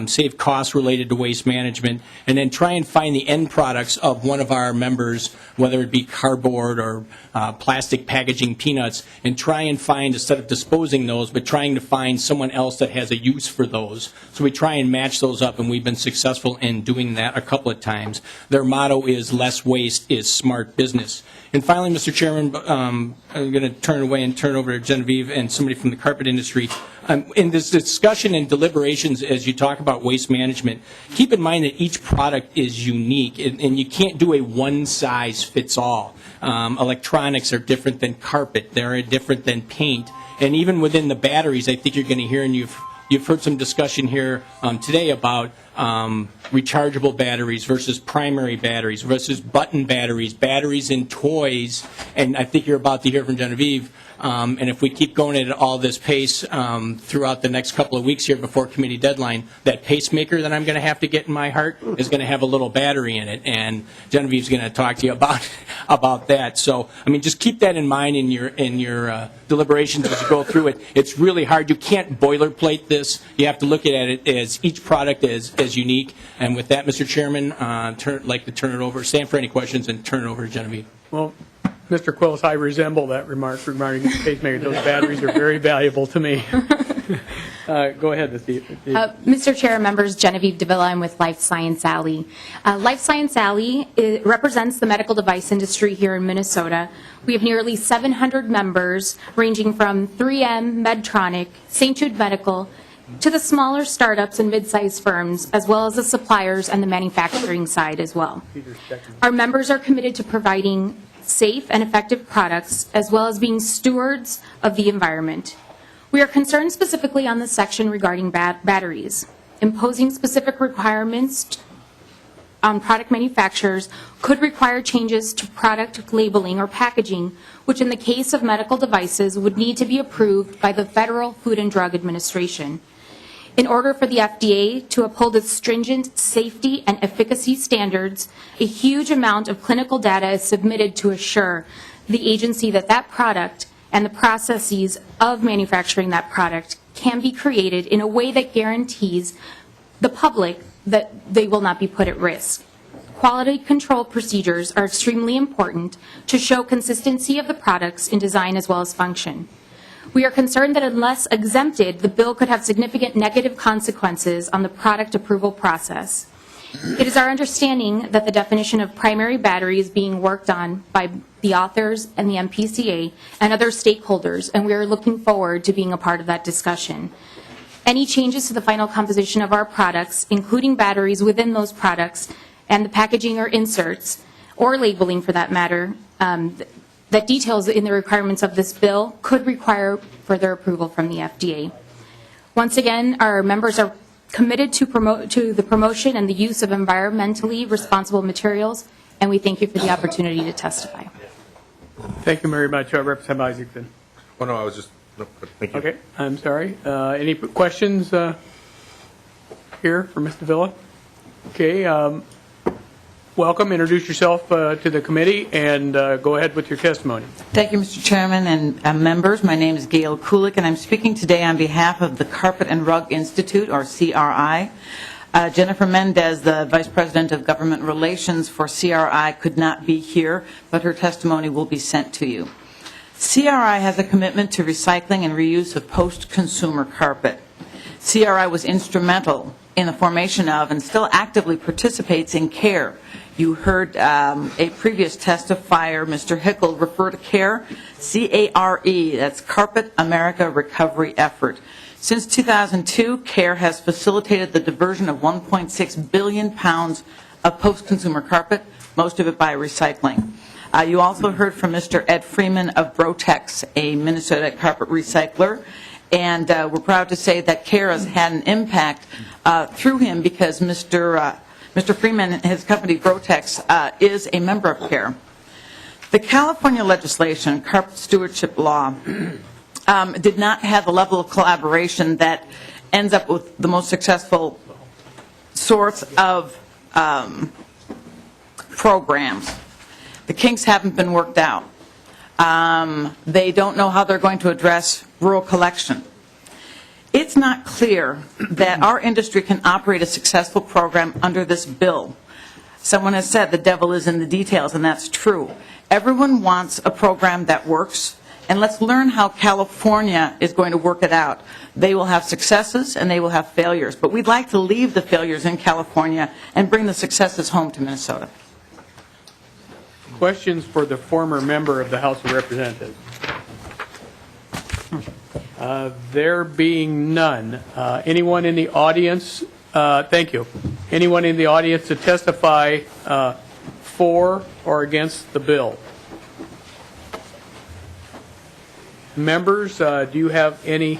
save costs related to waste management, and then try and find the end products of one of our members, whether it be cardboard or plastic packaging, peanuts, and try and find, instead of disposing those, but trying to find someone else else that has a use for those. So we try and match those up, and we've been successful in doing that a couple of times. Their motto is less waste is smart business. And finally, Mr. Chairman, I'm going to turn away and turn over to Genevieve and somebody from the carpet industry. In this discussion and deliberations, as you talk about waste management, keep in mind that each product is unique, and you can't do a one-size-fits-all. Electronics are different than carpet. They're different than paint. And even within the batteries, I think you're going to hear, and you've heard some discussion here today about rechargeable batteries versus primary batteries versus button batteries, batteries in toys, and I think you're about to hear from Genevieve. And if we keep going at all this pace throughout the next couple of weeks here before committee deadline, that pacemaker that I'm going to have to get in my heart is going to have a little battery in it, and Genevieve's going to talk to you about that. So, I mean, just keep that in mind in your deliberations as you go through it. It's really hard. You can't boilerplate this. You have to look at it as each product as unique. And with that, Mr. Chairman, I'd like to turn it over, stand for any questions, and turn it over to Genevieve.
Well, Mr. Quillis, I resemble that remark regarding pacemaker. Those batteries are very valuable to me. Go ahead,
Mr. Chair, members, Genevieve Davila, I'm with Life Science Alley. Life Science Alley represents the medical device industry here in Minnesota. We have nearly 700 members, ranging from 3M, Medtronic, St. Jude Medical, to the smaller startups and mid-sized firms, as well as the suppliers and the manufacturing side as well. Our members are committed to providing safe and effective products, as well as being stewards of the environment. We are concerned specifically on the section regarding batteries. Imposing specific requirements on product manufacturers could require changes to product labeling or packaging, which in the case of medical devices would need to be approved by the Federal Food and Drug Administration. In order for the FDA to uphold its stringent safety and efficacy standards, a huge amount of clinical data is submitted to assure the agency that that product and the processes of manufacturing that product can be created in a way that guarantees the public that they will not be put at risk. Quality control procedures are extremely important to show consistency of the products in design as well as function. We are concerned that unless exempted, the bill could have significant negative consequences on the product approval process. It is our understanding that the definition of primary battery is being worked on by the authors and the MPCA and other stakeholders, and we are looking forward to being a part of that discussion. Any changes to the final composition of our products, including batteries within those products, and the packaging or inserts, or labeling for that matter, that details in the requirements of this bill could require further approval from the FDA. Once again, our members are committed to the promotion and the use of environmentally responsible materials, and we thank you for the opportunity to testify.
Thank you very much, Representative Isaacson.
Oh, no, I was just, no, thank you.
Okay, I'm sorry. Any questions here for Ms. Davila? Okay, welcome. Introduce yourself to the committee and go ahead with your testimony.
Thank you, Mr. Chairman and members. My name is Gail Kulik, and I'm speaking today on behalf of the Carpet and Rug Institute, or CRI. Jennifer Mendez, the Vice President of Government Relations for CRI, could not be here, but her testimony will be sent to you. CRI has a commitment to recycling and reuse of post-consumer carpet. CRI was instrumental in the formation of and still actively participates in CARE. You heard a previous testifier, Mr. Hickel, refer to CARE, C-A-R-E, that's Carpet America Recovery Effort. Since 2002, CARE has facilitated the diversion of 1.6 billion pounds of post-consumer carpet, most of it by recycling. You also heard from Mr. Ed Freeman of Brotex, a Minnesota carpet recycler, and we're proud to say that CARE has had an impact through him because Mr. Freeman and his company Brotex is a member of CARE. The California legislation, carpet stewardship law, did not have the level of collaboration that ends up with the most successful sorts of programs. The kinks haven't been worked out. They don't know how they're going to address rural collection. It's not clear that our industry can operate a successful program under this bill. Someone has said the devil is in the details, and that's true. Everyone wants a program that works and let's learn how California is going to work it out. They will have successes and they will have failures, but we'd like to leave the failures in California and bring the successes home to Minnesota.
Questions for the former member of the House of Representatives? There being none, anyone in the audience, thank you. Anyone in the audience to testify for or against the bill? Members, do you have any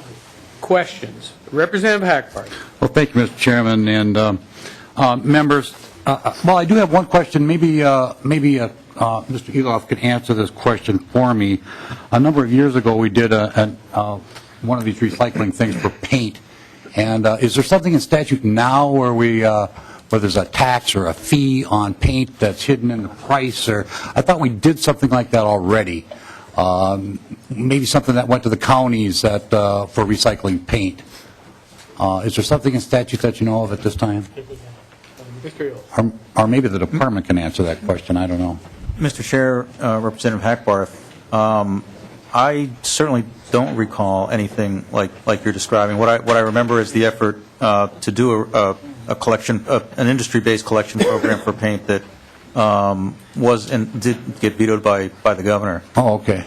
questions? Representative Hackbart.
Well, thank you, Mr. Chairman, and members. Well, I do have one question. Maybe Mr. Eloff could answer this question for me. A number of years ago, we did one of these recycling things for paint. And is there something in statute now where where there's a tax or a fee on paint that's hidden in the price? Or I thought we did something like that already. Maybe something that went to the counties for recycling paint. Is there something in statute that you know of at this time? Or maybe the department can answer that question. I don't know.
Mr. Chair, Representative Hackbarth, I certainly don't recall anything like you're describing. What I remember is the effort to do a collection, an industry-based collection program for paint that was and did get vetoed by the governor.
Oh, okay.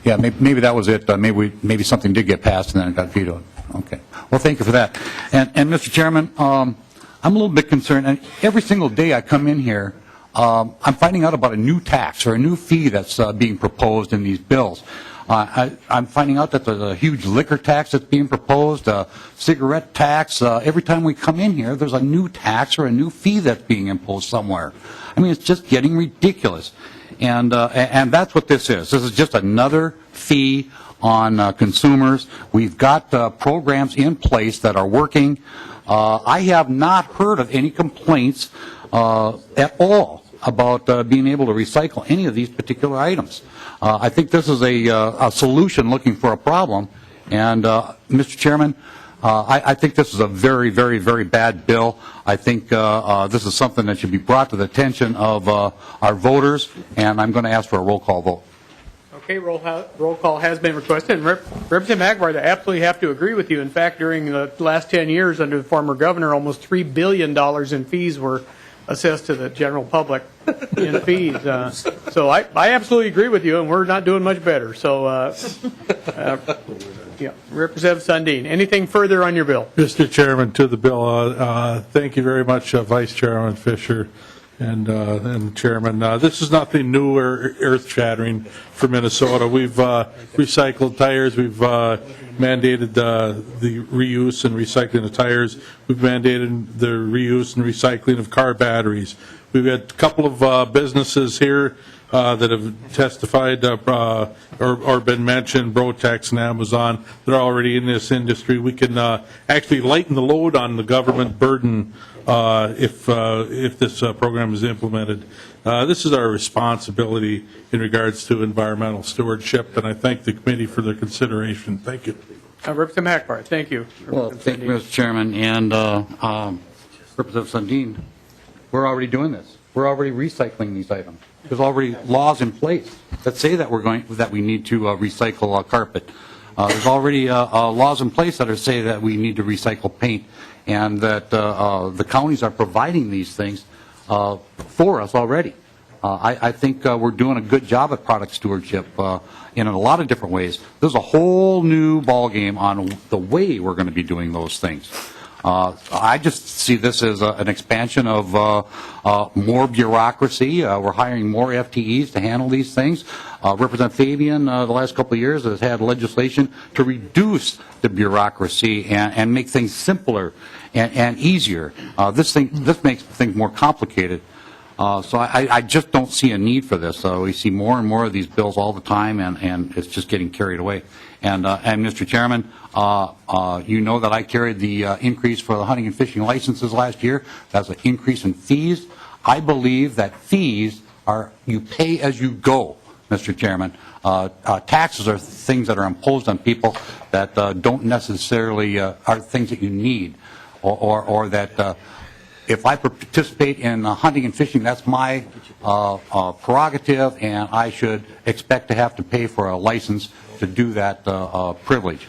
Yeah, maybe that was it. Maybe something did get passed and then it got vetoed. Okay. Well, thank you for that. And Mr. Chairman, I'm a little bit concerned. And every single day I come in here, I'm finding out about a new tax or a new fee that's being proposed in these bills. I'm finding out that there's a huge liquor tax that's being proposed, a cigarette tax. Every time we come in here, there's a new tax or a new fee that's being imposed somewhere. I mean, it's just getting ridiculous. And that's what this is. This is just another fee on consumers. We've got programs in place that are working. I have not heard of any complaints at all about being able to recycle any of these particular items. I think this is a solution looking for a problem. And, Mr. Chairman, I think this is a very, very, very bad bill. I think this is something that should be brought to the attention of our voters, and I'm going to ask for a roll call vote.
Okay, roll call has been requested. And Representative Hackbart, I absolutely have to agree with you. In fact, during the last 10 years under the former governor, almost $3 billion in fees were assessed to the general public in fees. So I absolutely agree with you, and we're not doing much better. So, yeah, Representative Sundin, anything further on your bill?
Mr. Chairman, to the bill, thank you very much, Vice Chairman Fisher and Chairman. This is nothing new or earth-shattering for Minnesota. We've recycled tires. We've mandated the reuse and recycling of tires. We've mandated the reuse and recycling of car batteries. We've had a couple of businesses here that have testified or been mentioned, Brotex and Amazon, that are already in this industry. We can actually lighten the load on the government burden if this program is implemented. This is our responsibility in regards to environmental stewardship, and I thank the committee for their consideration. Thank you.
Representative Hackbart, thank you.
Well, thank you, Mr. Chairman. And Representative Sundin, we're already doing this. We're already recycling these items. There's already laws in place that say that we need to recycle carpet. There's already laws in place that say that we need to recycle paint, and that the counties are providing these things for us already. I think we're doing a good job at product stewardship in a lot of different ways. There's a whole new ballgame on the way we're going to be doing those things. I just see this as an expansion of more bureaucracy. We're hiring more FTEs to handle these things. Representative Fabian, the last couple of years, has had legislation to reduce the bureaucracy and make things simpler and easier. This makes things more complicated. So I just don't see a need for this. We see more and more of these bills all the time, and it's just getting carried away. And Mr. Chairman, you know that I carried the increase for the hunting and fishing licenses last year. That's an increase in fees. I believe that fees are you pay as you go, Mr. Chairman. Taxes are things that are imposed on people that don't necessarily are things that you need, or that if I participate in hunting and fishing, that's my prerogative, and I should expect to have to pay for a license
to do that privilege.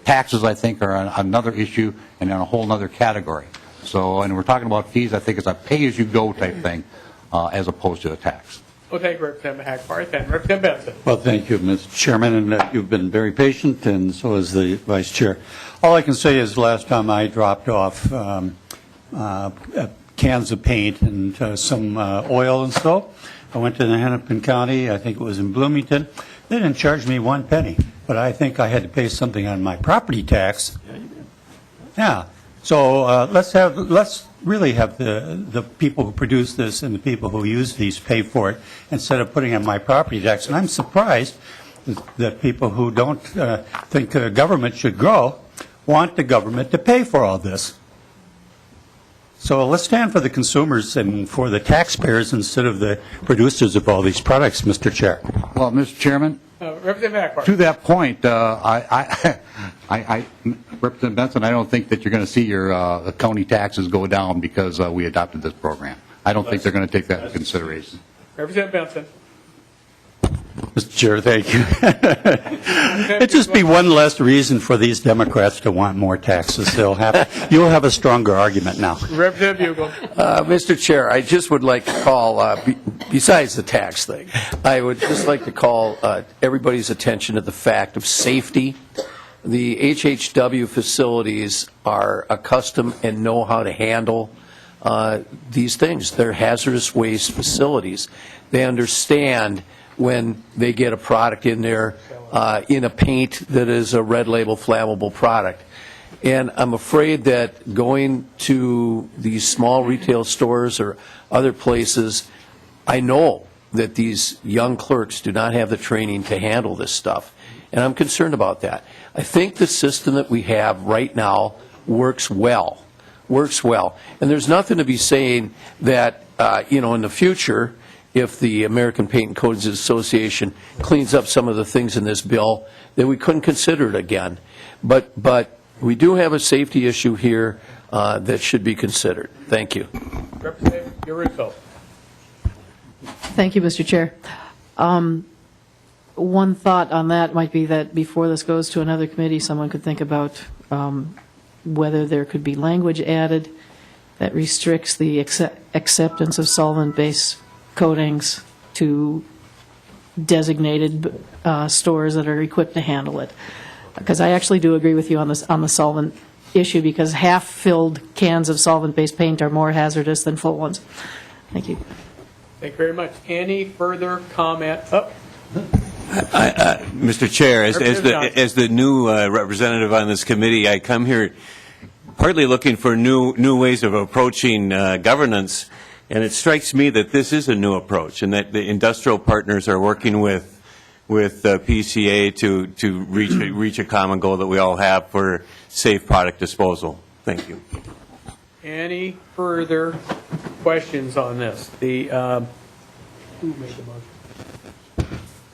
Taxes, I think, are another issue and in a whole other category. So, and we're talking about fees, I think it's a pay-as-you-go type thing as opposed to a tax.
Well, thank you, Representative Hackbarth. And Representative Benson.
Well, thank you, Mr. Chairman, and you've been very patient, and so has the Vice Chair. All I can say is last time I dropped off cans of paint and some oil and so, I went to the Hennepin County, I think it was in Bloomington. They didn't charge me 1 penny, but I think I had to pay something on my property tax. Yeah. So let's really have the people who produce this and the people who use these pay for it instead of putting on my property tax. And I'm surprised that people who don't think government should grow want the government to pay for all this. So let's stand for the consumers and for the taxpayers instead of the producers of all these products, Mr. Chair.
Well, Mr. Chairman,
Representative Hackbarth.
to that point, Representative Benson, I don't think that you're going to see your county taxes go down because we adopted this program. I don't think they're going to take that into consideration.
Representative Benson.
Mr. Chair, thank you. It'd just be one less reason for these Democrats to want more taxes. You'll have a stronger argument now.
Representative Bugle.
Mr. Chair, I just would like to call, besides the tax thing, I would just like to call everybody's attention to the fact of safety. The HHW facilities are accustomed and know how to handle these things. They're hazardous waste facilities. They understand when they get a product in there in a paint that is a red label flammable product. And I'm afraid that going to these small retail stores or other places, I know that these young clerks do not have the training to handle this stuff. And I'm concerned about that. I think the system that we have right now works well. And there's nothing to be saying that, in the future, if the American Paint and Coatings Association cleans up some of the things in this bill, that we couldn't consider it again. But we do have a safety issue here that should be considered. Thank you.
Representative Uruso.
Thank you, Mr. Chair. One thought on that might be that before this goes to another committee, someone could think about whether there could be language added that restricts the acceptance of solvent-based coatings to designated stores that are equipped to handle it. Because I actually do agree with you on the solvent issue, because half-filled cans of solvent-based paint are more hazardous than full ones. Thank you.
Thank you very much. Any further comment?
Mr. Chair, as the new representative on this committee, I come here partly looking for new ways of approaching governance, and it strikes me that this is a new approach, and that the industrial partners are working with PCA to reach a common goal that we all have for safe product disposal. Thank you.
Any further questions on this? Who made the motion?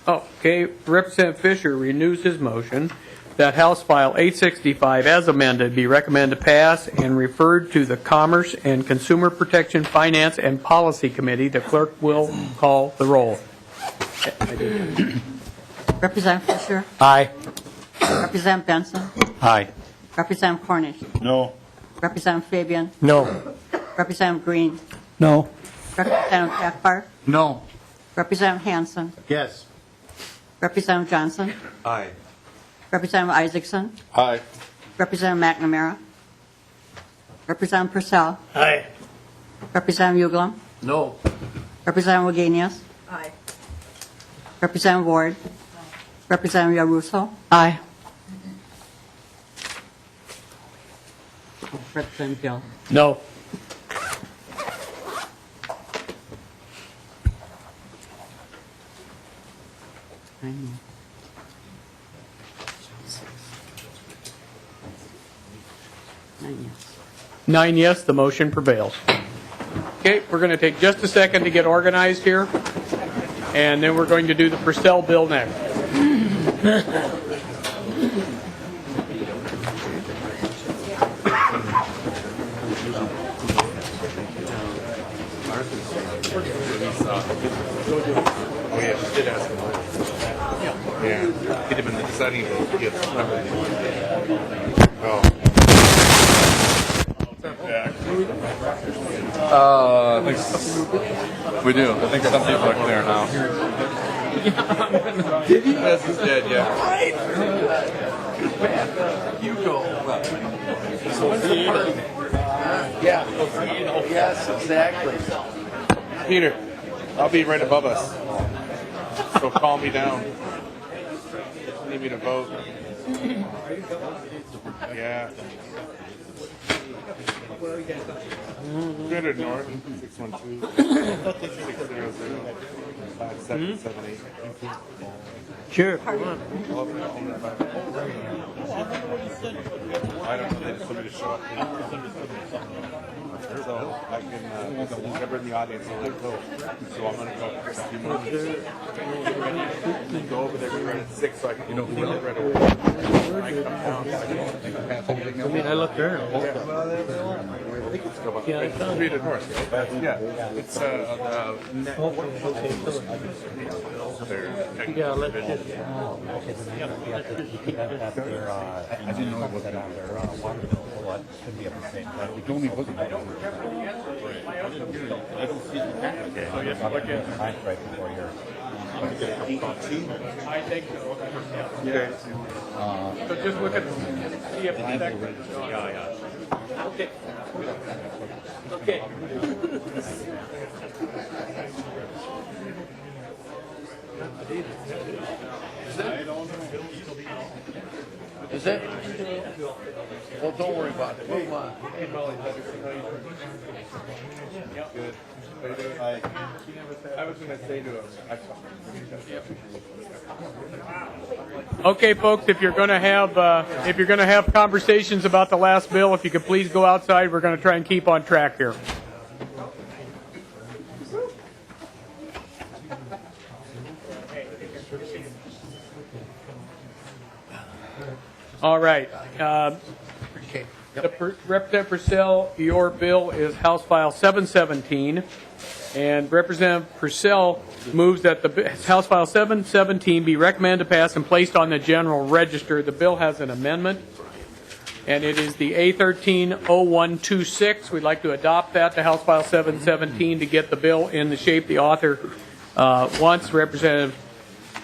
Okay, Representative Fisher renews his motion that House File 865 as amended be recommended to pass and referred to the Commerce and Consumer Protection Finance and Policy Committee. The clerk will call the roll.
Representative Fisher?
Aye.
Representative Benson?
Aye.
Representative Cornish?
No.
Representative Fabian?
No.
Representative Green?
No.
Representative Hackbarth?
No.
Representative Hansen?
Yes.
Representative Johnson?
Aye.
Representative Isaacson?
Aye.
Representative McNamara? Representative Persell?
Aye.
Representative Uglum?
No.
Representative Wagenius?
Aye.
Representative Ward? Representative Yaruso?
Aye.
Representative Dill?
No. Nine yes, the motion prevails. Okay, we're going to take just a second to get organized here, and then we're going to do the Persell bill next.
Oh, yeah, she did ask him. Yeah.
setting it gets I think we do. I think some people are clear now. This is dead, yeah. You go. Yeah. Yes, exactly. Peter, I'll be right above us. So calm me down. Need me to vote. Yeah. Good or north, 612-600-5778.
Sure.
I don't know, they just want me to show up. So I can, whoever in the audience will vote. So I'm going to go for a few more minutes. Go over there, be right at 6 so I can, feel it right away. I come down.
I mean, I looked there.
I think it's about 3 to north, right? Yeah. It's
Yeah, let's just.
I didn't know it was down there. Water bill should be at the same time. We don't even look at it. I don't see it. So you have to look at right before here.
I think so.
Yeah.
So just look at, see if it's that. Yeah. Okay. Okay.
Is that? Well, don't worry about it. Move on.
Hey, Molly, good. I was going to say to him,
Okay, folks, if you're going to have conversations about the last bill, if you could please go outside. We're going to try and keep on track here. All right. Representative Persell, your bill is House File 717, and Representative Persell moves that the House File 717 be recommended to pass and placed on the general register. The bill has an amendment, and it is the A13-0126. We'd like to adopt that to House File 717 to get the bill in the shape the author wants. Representative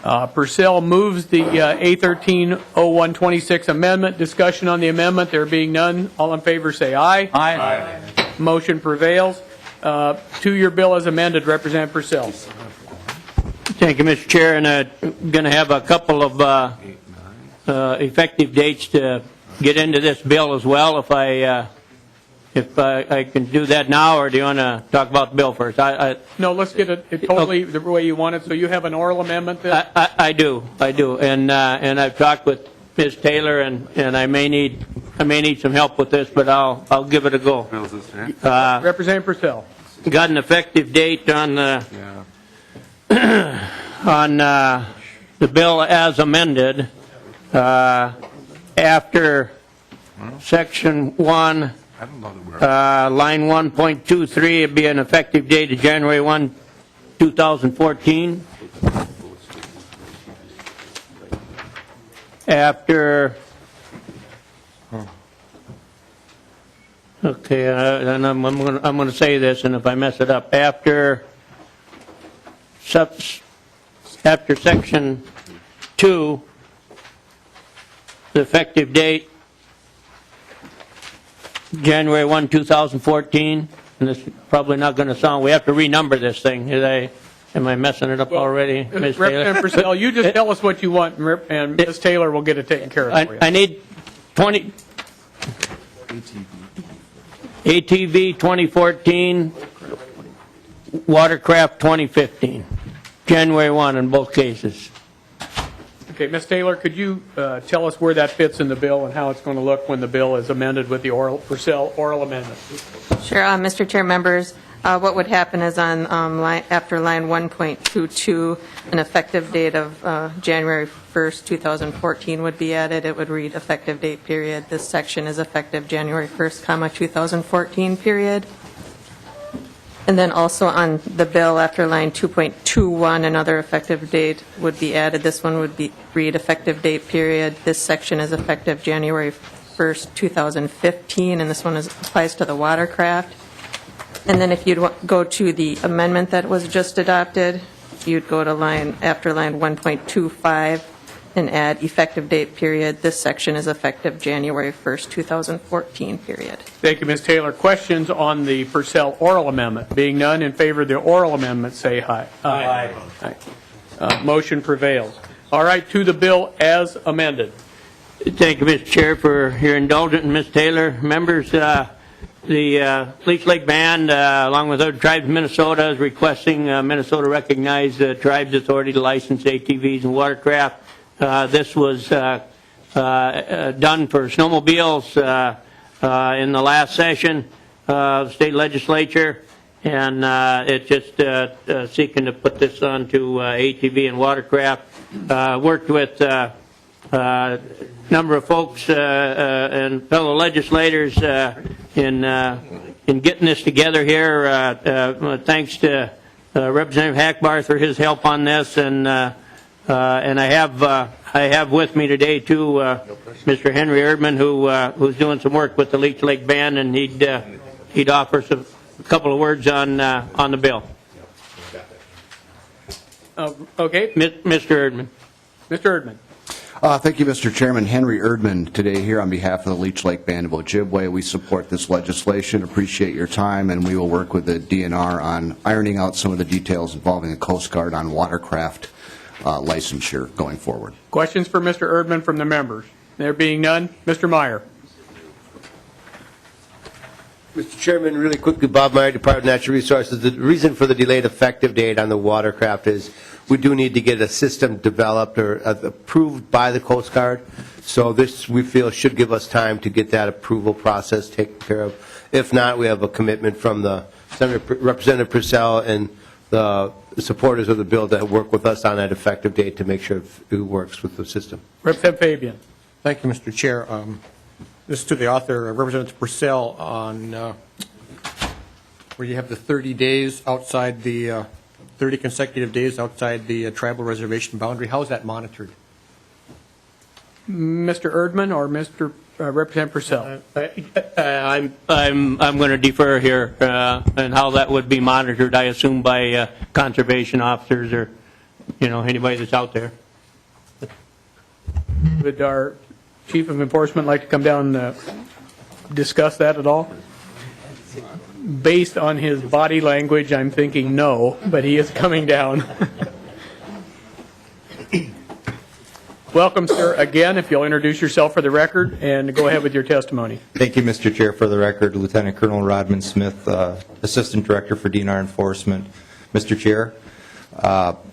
Persell moves the A13-0126 amendment. Discussion on the amendment. There being none, all in favor say aye.
Aye.
Motion prevails. To your bill as amended, Representative Persell.
Thank you, Mr. Chair, and I'm going to have a couple of effective dates to get into this bill as well. If I can do that now, or do you want to talk about the bill first?
No, let's get it totally the way you want it. So you have an oral amendment then?
I do, and I've talked with Ms. Taylor, and I may need some help with this, but I'll give it a go.
Representative Persell.
Got an effective date on the the bill as amended after Section 1. Line 1.23 would be an effective date of January 1, 2014. After, okay, and I'm going to say this, and if I mess it up, after Section 2, the effective date January 1, 2014, and this is probably not going to sound, we have to renumber this thing. Am I messing it up already, Ms. Taylor?
Representative Persell, you just tell us what you want, and Ms. Taylor will get it taken care of for you.
I need 20, ATV 2014, watercraft 2015, January 1 in both cases.
Okay, Ms. Taylor, could you tell us where that fits in the bill and how it's going to look when the bill is amended with the Persell oral amendment?
Sure, Mr. Chair, members, what would happen is on after line 1.22, an effective date of January 1st, 2014 would be added. It would read effective date period. This section is effective January 1st, 2014 period. And then also on the bill, after line 2.21, another effective date would be added. This one would be read effective date period. This section is effective January 1st, 2015, and this one applies to the watercraft. And then if you'd go to the amendment that was just adopted, you'd go to after line 1.25 and add effective date period. This section is effective January 1st, 2014 period.
Thank you, Ms. Taylor. Questions on the Persell oral amendment? Being none, in favor of the oral amendment, say aye. Aye. Aye. Motion prevails. All right, to the bill as amended.
Thank you, Mr. Chair, for your indulgence, Ms. Taylor. Members, the Leech Lake Band, along with other tribes of Minnesota, is requesting Minnesota recognize the tribe's authority to license ATVs and watercraft. This was done for snowmobiles in the last session of the state legislature, and it's just seeking to put this on to ATV and watercraft. Worked with a number of folks and fellow legislators in getting this together here. Thanks to Representative Hackbarth for his help on this, and I have with me today too Mr. Henry Erdman, who's doing some work with the Leech Lake Band, and he'd offer a couple of words on the bill.
Okay, Mr. Erdman. Mr. Erdman.
Thank you, Mr. Chairman. Henry Erdman today here on behalf of the Leech Lake Band of Ojibwe. We support this legislation, appreciate your time, and we will work with the DNR on ironing out some of the details involving the Coast Guard on watercraft licensure going forward.
Questions for Mr. Erdman from the members? There being none, Mr. Meyer.
Mr. Chairman, really quickly, Bob Meyer, Department of Natural Resources. The reason for the delayed effective date on the watercraft is we do need to get a system developed or approved by the Coast Guard. So this, we feel, should give us time to get that approval process taken care of. If not, we have a commitment from the Representative Persell and the supporters of the bill to work with us on that effective date to make sure it works with the system.
Representative Fabian.
Thank you, Mr. Chair. This is to the author, Representative Persell, on where you have the 30 days outside the 30 consecutive days outside the tribal reservation boundary. How is that monitored?
Mr. Erdman or Mr. Representative Persell?
I'm going to defer here and how that would be monitored. I assume by conservation officers or anybody that's out there.
Would our Chief of Enforcement like to come down and discuss that at all? Based on his body language, I'm thinking no, but he is coming down. Welcome, sir, again, if you'll introduce yourself for the record and go ahead with your testimony.
Thank you, Mr. Chair. For the record, Lieutenant Colonel Rodman Smith, Assistant Director for DNR Enforcement. Mr. Chair,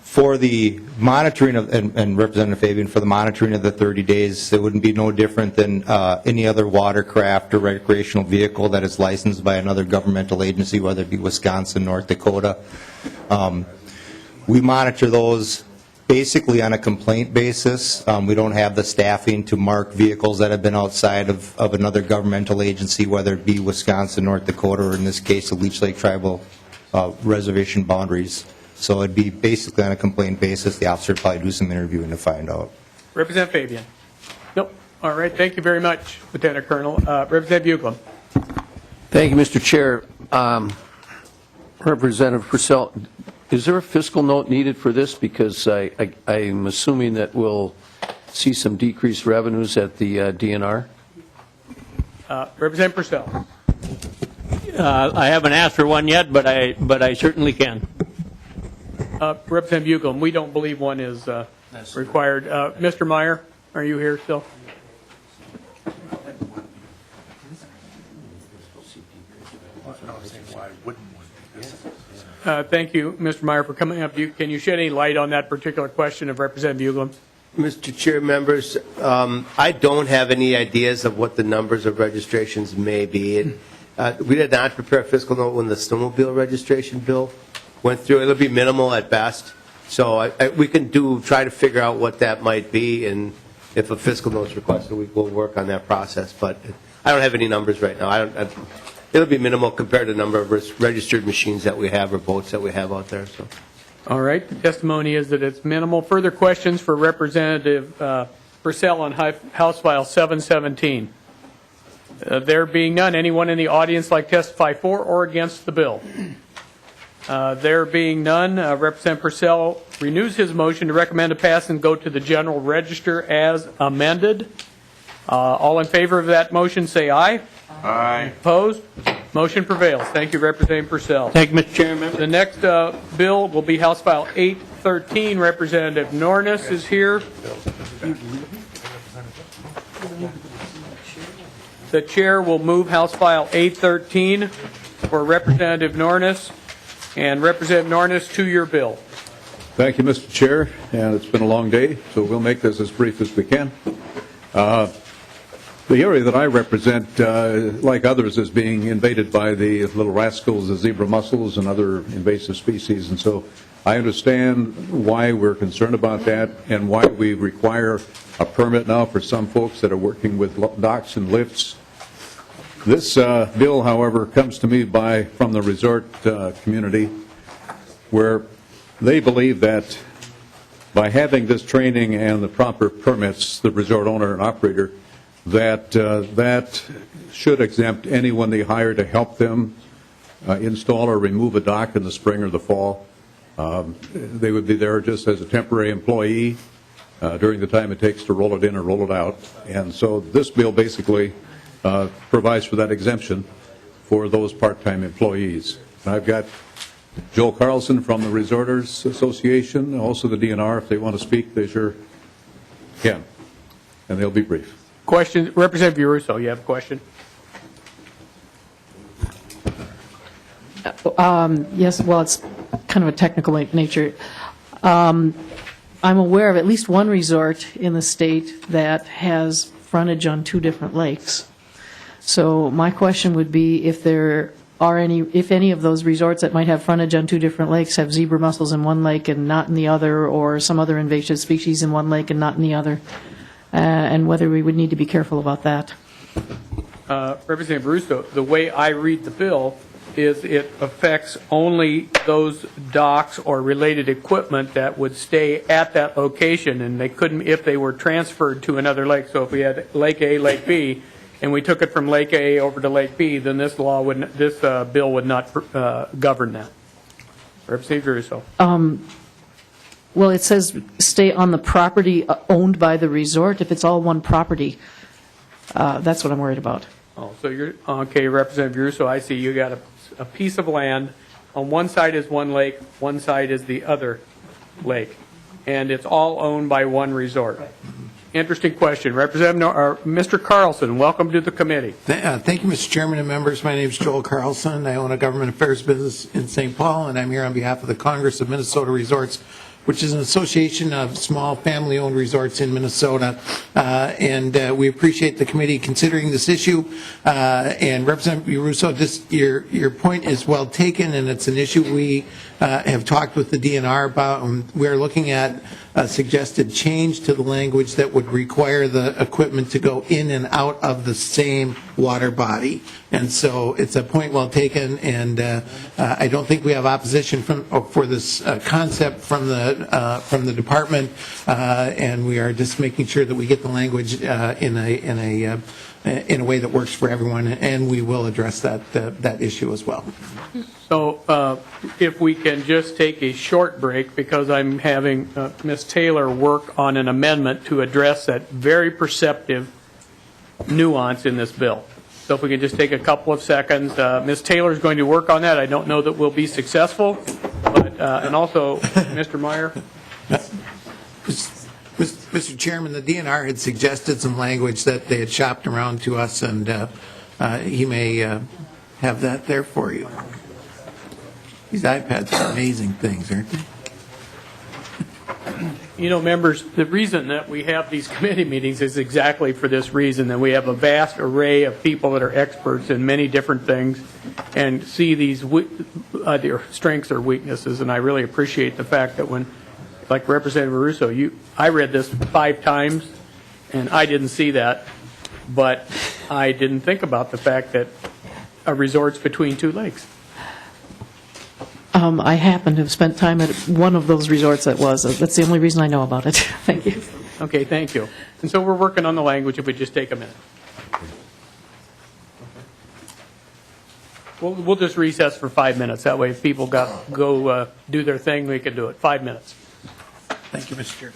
for the monitoring of, and Representative Fabian, for the monitoring of the 30 days, it wouldn't be no different than any other watercraft or recreational vehicle that is licensed by another governmental agency, whether it be Wisconsin, North Dakota. We monitor those basically on a complaint basis. We don't have the staffing to mark vehicles that have been outside of another governmental agency, whether it be Wisconsin, North Dakota, or in this case, the Leech Lake Tribal reservation boundaries. So it'd be basically on a complaint basis. The officer would probably do some interviewing to find out.
Representative Fabian. Nope. All right. Thank you very much, Lieutenant Colonel. Representative Buglin.
Thank you, Mr. Chair. Representative Persell, is there a fiscal note needed for this? Because I'm assuming that we'll see some decreased revenues at the DNR.
Representative Persell.
I haven't asked for one yet, but I certainly can.
Representative Buglin, we don't believe one is required. Mr. Meyer, are you here still? Thank you, Mr. Meyer, for coming up. Can you shed any light on that particular question of Representative Buglin?
Mr. Chair, members, I don't have any ideas of what the numbers of registrations may be. We did not prepare a fiscal note when the snowmobile registration bill went through. It'll be minimal at best. So we can try to figure out what that might be, and if a fiscal note is requested, we will work on that process. But I don't have any numbers right now. it'll be minimal compared to the number of registered machines that we have or boats that we have out there, so.
All right, the testimony is that it's minimal. Further questions for Representative Persell on House File 717? There being none, anyone in the audience like to testify for or against the bill? There being none, Representative Persell renews his motion to recommend a pass and go to the general register as amended. All in favor of that motion, say aye.
Aye.
Opposed? Motion prevails. Thank you, Representative Persell.
Thank you, Mr. Chairman.
The next bill will be House File 813. Representative Nornes is here. The chair will move House File 813 for Representative Nornes. And Representative Nornes, to your bill.
Thank you, Mr. Chair, and it's been a long day, so we'll make this as brief as we can. The area that I represent, like others, is being invaded by the little rascals, the zebra mussels and other invasive species, and so I understand why we're concerned about that and why we require a permit now for some folks that are working with docks and lifts. This bill, however, comes to me from the resort community, where they believe that by having this training and the proper permits, the resort owner and operator, that should exempt anyone they hire to help them install or remove a dock in the spring or the fall. They would be there just as a temporary employee during the time it takes to roll it in or roll it out. And so this bill basically provides for that exemption for those part-time employees. And I've got Joel Carlson from the Resorters Association, also the DNR. If they want to speak, they sure can, and they'll be brief.
Question, Representative Russo, you have a question?
Yes, well, it's kind of a technical nature. I'm aware of at least one resort in the state that has frontage on two different lakes. So my question would be if there are if any of those resorts that might have frontage on two different lakes have zebra mussels in one lake and not in the other, or some other invasive species in one lake and not in the other, and whether we would need to be careful about that.
Representative Russo, the way I read the bill is it affects only those docks or related equipment that would stay at that location, and they couldn't if they were transferred to another lake. So if we had Lake A, Lake B, and we took it from Lake A over to Lake B, then this bill would not govern that. Representative Russo.
Well, it says stay on the property owned by the resort. If it's all one property, that's what I'm worried about.
Oh, so you're okay, Representative Russo. I see you got a piece of land. On one side is one lake, one side is the other lake, and it's all owned by one resort. Interesting question. Mr. Carlson, welcome to the committee.
Thank you, Mr. Chairman and members. My name is Joel Carlson. I own a government affairs business in St. Paul, and I'm here on behalf of the Congress of Minnesota Resorts, which is an association of small family-owned resorts in Minnesota. And we appreciate the committee considering this issue. And Representative Russo, your point is well taken, and it's an issue we have talked with the DNR about. We are looking at a suggested change to the language that would require the equipment to go in and out of the same water body. And so it's a point well taken, and I don't think we have opposition for this concept from the department, and we are just making sure that we get the language in a way that works for everyone, and we will address that issue as well.
So if we can just take a short break, because I'm having Ms. Taylor work on an amendment to address that very perceptive nuance in this bill. So if we can just take a couple of seconds. Ms. Taylor is going to work on that. I don't know that we'll be successful, but and also, Mr. Meyer.
Mr. Chairman, the DNR had suggested some language that they had shopped around to us, and he may have that there for you. These iPads are amazing things, aren't they?
You know, members, the reason that we have these committee meetings is exactly for this reason, that we have a vast array of people that are experts in many different things and see these their strengths or weaknesses. And I really appreciate the fact that when, like Representative Russo, I read this 5 times and I didn't see that, but I didn't think about the fact that resorts between two lakes.
I happen to have spent time at one of those resorts that was. That's the only reason I know about it. Thank you.
Okay, thank you. And so we're working on the language, if we just take a minute. We'll just recess for 5 minutes. That way if people go do their thing, we can do it. 5 minutes.
Thank you, Mr. Chair.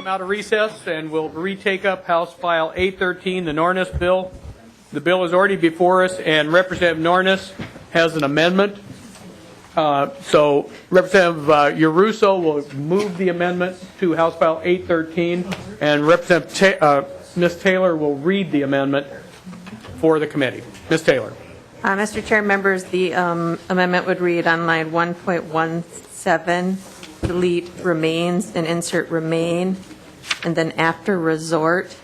come out of recess, and we'll retake up House File 813, the Nornes bill. The bill is already before us, and Representative Nornes has an amendment. So Representative Yaruso will move the amendment to House File 813, and Ms. Taylor will read the amendment for the committee. Ms. Taylor.
Mr. Chair, members, the amendment would read on line 1.17, delete remains and insert remain, and then after resort,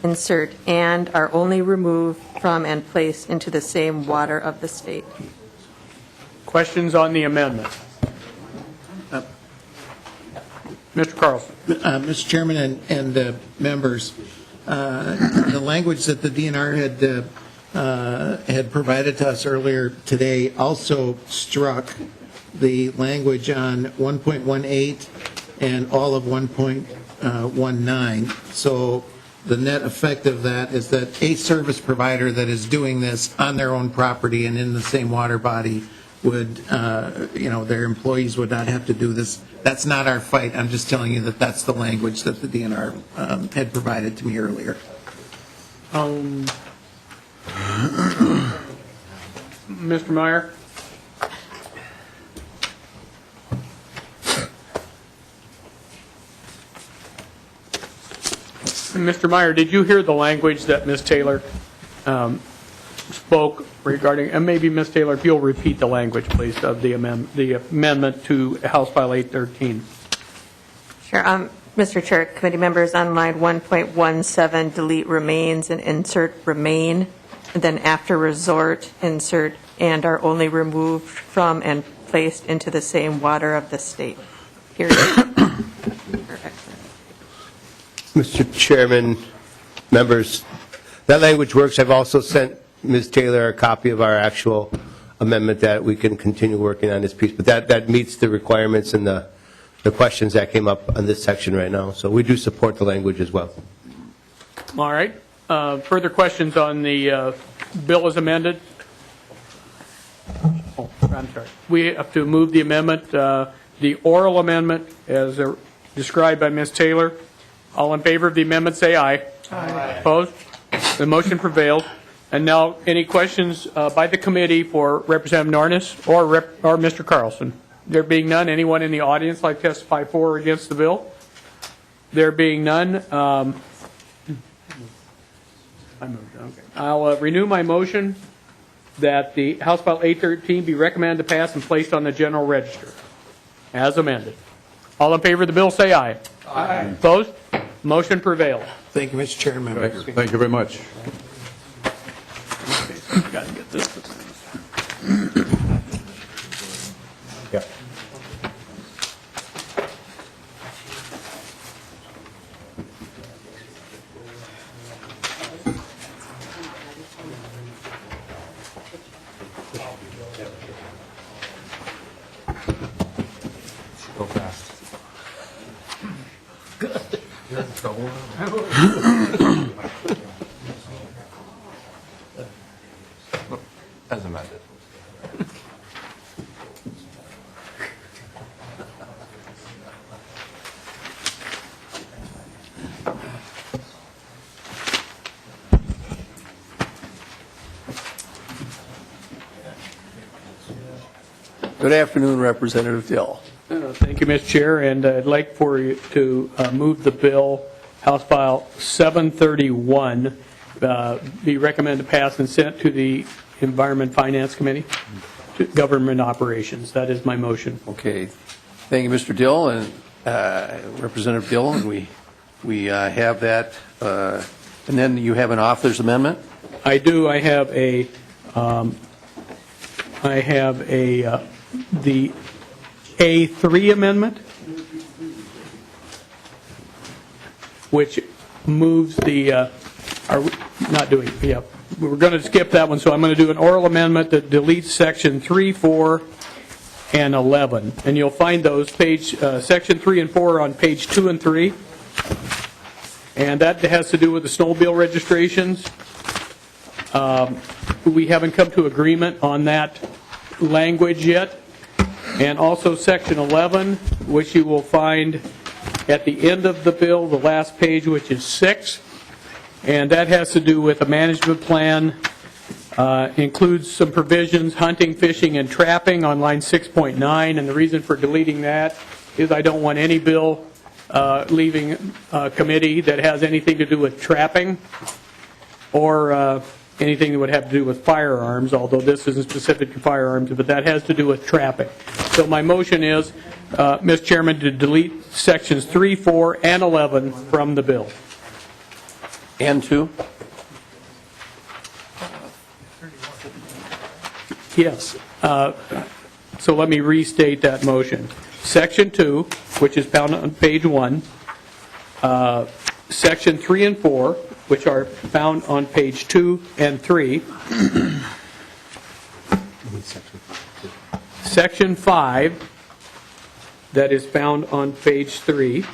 insert and are only removed from and placed into the same water of the state.
Questions on the amendment? Mr. Carlson.
Mr. Chairman and members, the language that the DNR had provided to us earlier today also struck the language on 1.18 and all of 1.19. So the net effect of that is that a service provider that is doing this on their own property and in the same water body would, their employees would not have to do this. That's not our fight. I'm just telling you that that's the language that the DNR had provided to me earlier.
Mr. Meyer? Mr. Meyer, did you hear the language that Ms. Taylor spoke regarding, and maybe Ms. Taylor, if you'll repeat the language, please, of the amendment to House File 813.
Sure. Mr. Chair, committee members, on line 1.17, delete remains and insert remain, and then after resort, insert and are only removed from and placed into the same water of the state. Period.
Mr. Chairman, members, that language works. I've also sent Ms. Taylor a copy of our actual amendment that we can continue working on this piece, but that meets the requirements and the questions that came up on this section right now. So we do support the language as well.
All right. Further questions on the bill as amended? Oh, I'm sorry. We have to move the amendment, the oral amendment as described by Ms. Taylor. All in favor of the amendment, say aye. Aye. Opposed? The motion prevailed. And now, any questions by the committee for Representative Nornes or Mr. Carlson? There being none, anyone in the audience like to testify for or against the bill? There being none, I'll renew my motion that the House File 813 be recommended to pass and placed on the general register as amended. All in favor of the bill, say aye. Aye. Opposed? Motion prevailed.
Thank you, Mr. Chairman.
Thank you very much.
Got to get this.
Yeah.
Go fast.
As amended.
Good afternoon, Representative Dill.
Thank you, Mr. Chair, and I'd like for you to move the bill, House File 731, be recommended to pass and sent to the Environment Finance Committee, to Government Operations. That is my motion.
Okay. Thank you, Mr. Dill and Representative Dill, and we have that. And then you have an author's amendment?
I do. I have the A3 amendment, which moves the, are we not doing, yeah, we're going to skip that one, so I'm going to do an oral amendment that deletes section 3, 4, and 11. And you'll find those section 3 and 4 on page 2 and 3. And that has to do with the snowmobile registrations. We haven't come to agreement on that language yet. And also section 11, which you will find at the end of the bill, the last page, which is 6, and that has to do with a management plan. Includes some provisions, hunting, fishing, and trapping on line 6.9, and the reason for deleting that is I don't want any bill leaving committee that has anything to do with trapping or anything that would have to do with firearms, although this isn't specific to firearms, but that has to do with trapping. So my motion is, Mr. Chairman, to delete sections 3, 4, and 11 from the bill.
And 2?
Yes. So let me restate that motion. Section 2, which is found on page 1, Section 3 and 4, which are found on page 2 and 3, Section 5, that is found on page 3,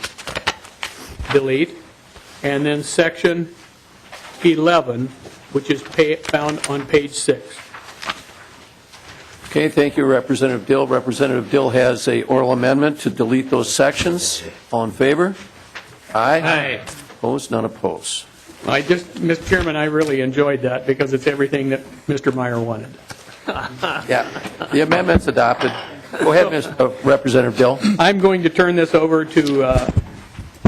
delete, and then Section 11, which is found on page 6.
Okay, thank you, Representative Dill. Representative Dill has a oral amendment to delete those sections. All in favor? Aye.
Aye.
Opposed? None opposed.
Mr. Chairman, I really enjoyed that because it's everything that Mr. Meyer wanted.
Yeah, the amendment's adopted. Go ahead, Representative Dill.
I'm going to turn this over to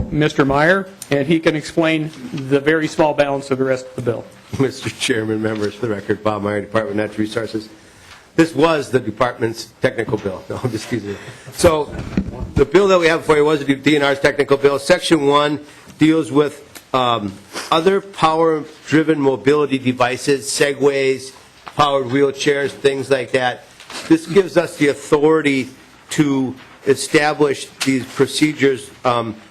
Mr. Meyer, and he can explain the very small balance of the rest of the bill.
Mr. Chairman, members, for the record, Bob Meyer, Department of Natural Resources. This was the department's technical bill. No, excuse me. So the bill that we have before you was the DNR's technical bill. Section 1 deals with other power-driven mobility devices, segways, powered wheelchairs, things like that. This gives us the authority to establish these procedures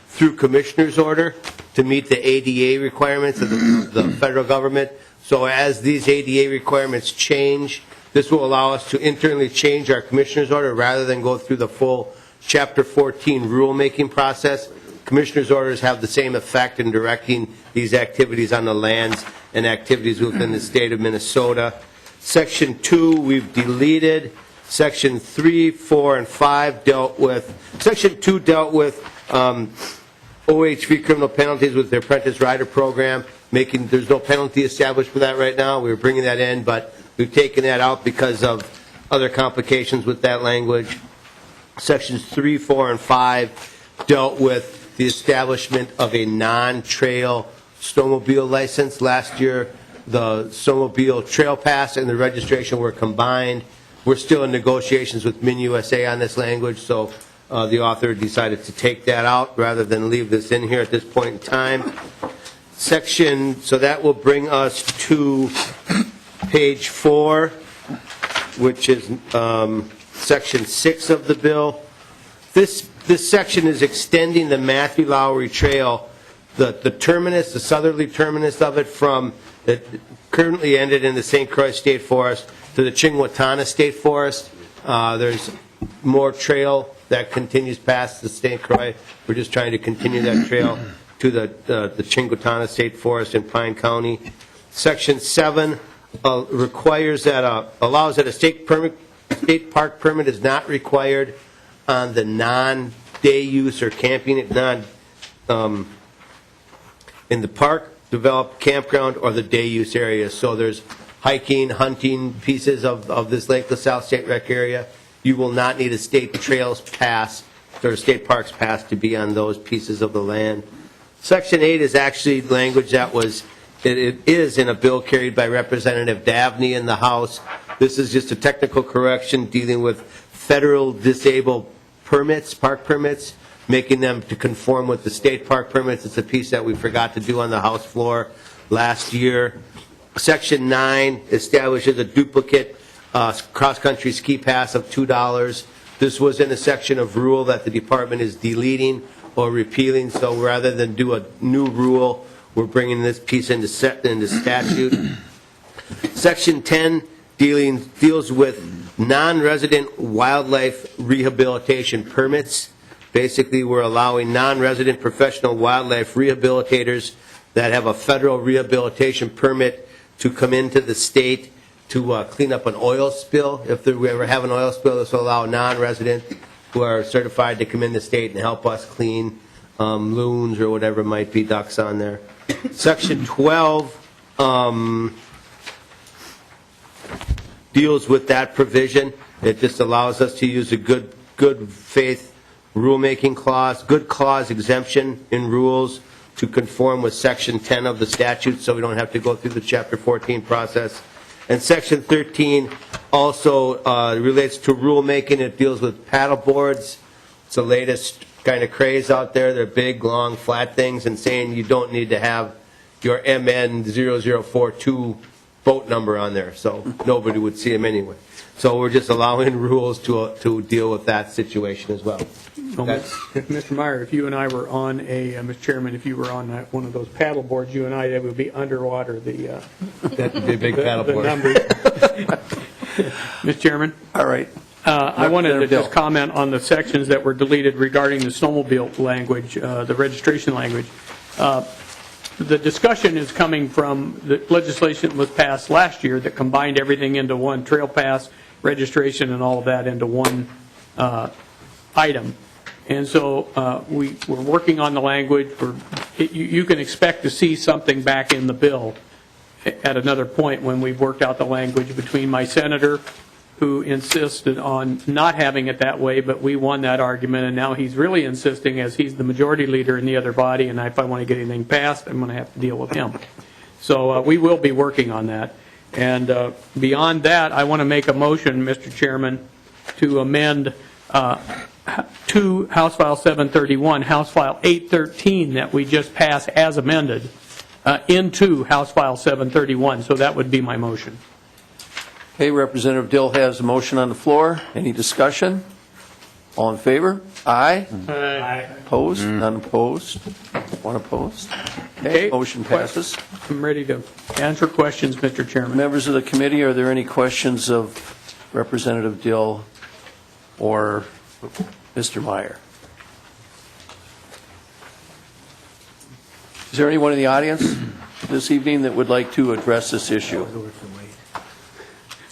through commissioner's order to meet the ADA requirements of the federal government. So as these ADA requirements change, this will allow us to internally change our commissioner's order rather than go through the full Chapter 14 rulemaking process. Commissioner's orders have the same effect in directing these activities on the lands and activities within the state of Minnesota. Section 2, we've deleted. Section 3, 4, and 5 dealt with. Section 2 dealt with OHV criminal penalties with their apprentice rider program. There's no penalty established for that right now. We were bringing that in, but we've taken that out because of other complications with that language. Sections 3, 4, and 5 dealt with the establishment of a non-trail snowmobile license. Last year, the snowmobile trail pass and the registration were combined. We're still in negotiations with MinUSA on this language, so the author decided to take that out rather than leave this in here at this point in time. So that will bring us to page 4, which is section 6 of the bill. This section is extending the Matthew Lourey Trail, the terminus, the southerly terminus of it from that currently ended in the St. Croix State Forest to the Cuyuna State Forest. There's more trail that continues past the St. Croix. We're just trying to continue that trail to the Cuyuna State Forest in Pine County. Section 7 requires that allows that a state park permit is not required on the non-day use or camping in the park, developed campground, or the day use area. So there's hiking, hunting pieces of this Lake LaSalle State Rec area. You will not need a state trails pass or a state parks pass to be on those pieces of the land. Section 8 is actually language that it is in a bill carried by Representative Davney in the House. This is just a technical correction dealing with federal disabled permits, park permits, making them to conform with the state park permits. It's a piece that we forgot to do on the House floor last year. Section 9 establishes a duplicate cross-country ski pass of $2. This was in a section of rule that the department is deleting or repealing, so rather than do a new rule, we're bringing this piece into statute. Section 10 deals with non-resident wildlife rehabilitation permits. Basically, we're allowing non-resident professional wildlife rehabilitators that have a federal rehabilitation permit to come into the state to clean up an oil spill. If we ever have an oil spill, this will allow non-residents who are certified to come in the state and help us clean loons or whatever might be, ducks on there. Section 12 deals with that provision. It just allows us to use a good faith rulemaking clause, good clause exemption in rules to conform with Section 10 of the statute, so we don't have to go through the Chapter 14 process. And Section 13 also relates to rulemaking. It deals with paddle boards. It's the latest kind of craze out there. They're big, long, flat things, and saying you don't need to have your MN0042 boat number on there, so nobody would see them anyway. So we're just allowing rules to deal with that situation as well.
So, Mr. Meyer, if you and I were on Mr. Chairman, if you were on one of those paddle boards, you and I, that would be underwater,
that'd be a big paddle board.
Numbers. Mr. Chairman?
All right.
I wanted to just comment on the sections that were deleted regarding the snowmobile language, the registration language. The discussion is coming from the legislation that was passed last year that combined everything into one, trail pass, registration, and all of that into one item. And so we're working on the language. You can expect to see something back in the bill at another point when we've worked out the language between my senator, who insisted on not having it that way, but we won that argument, and now he's really insisting, as he's the majority leader in the other body, and if I want to get anything passed, I'm going to have to deal with him. So we will be working on that. And beyond that, I want to make a motion, Mr. Chairman, to amend to House File 731, House File 813 that we just passed as amended into House File 731. So that would be my motion.
Okay, Representative Dill has a motion on the floor. Any discussion? All in favor? Aye.
Aye.
Opposed? None opposed? One opposed? Okay, motion passes.
I'm ready to answer questions, Mr. Chairman.
Members of the committee, are there any questions of Representative Dill or Mr. Meyer? Is there anyone in the audience this evening that would like to address this issue?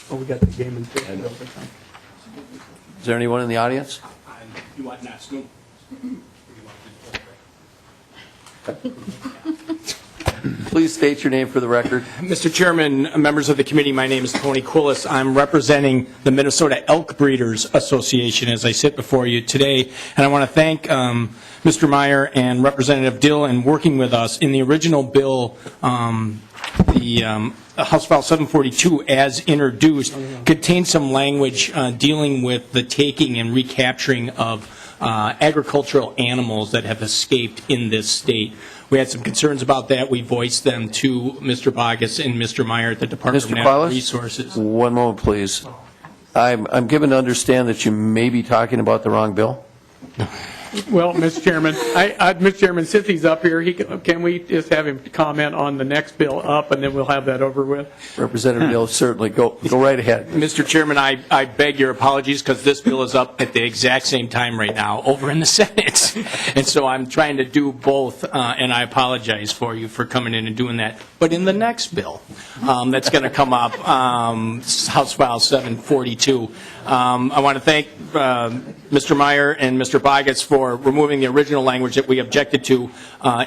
Oh, we got the game and fish.
Is there anyone in the audience?
You want not snow?
Please state your name for the record.
Mr. Chairman, members of the committee, my name is Tony Quillis. I'm representing the Minnesota Elk Breeders Association as I sit before you today. And I want to thank Mr. Meyer and Representative Dill in working with us. In the original bill, the House File 742, as introduced, contained some language dealing with the taking and recapturing of agricultural animals that have escaped in this state. We had some concerns about that. We voiced them to Mr. Bogus and Mr. Meyer at the Department of Natural Resources.
One moment, please. I'm given to understand that you may be talking about the wrong bill.
Well, Mr. Chairman, Mr. Chairman, since he's up here, can we just have him comment on the next bill up, and then we'll have that over with?
Representative Dill, certainly. Go right ahead.
Mr. Chairman, I beg your apologies because this bill is up at the exact same time right now over in the Senate. And so I'm trying to do both, and I apologize for you for coming in and doing that. But in the next bill that's going to come up, House File 742, I want to thank Mr. Meyer and Mr. Bogus for removing the original language that we objected to.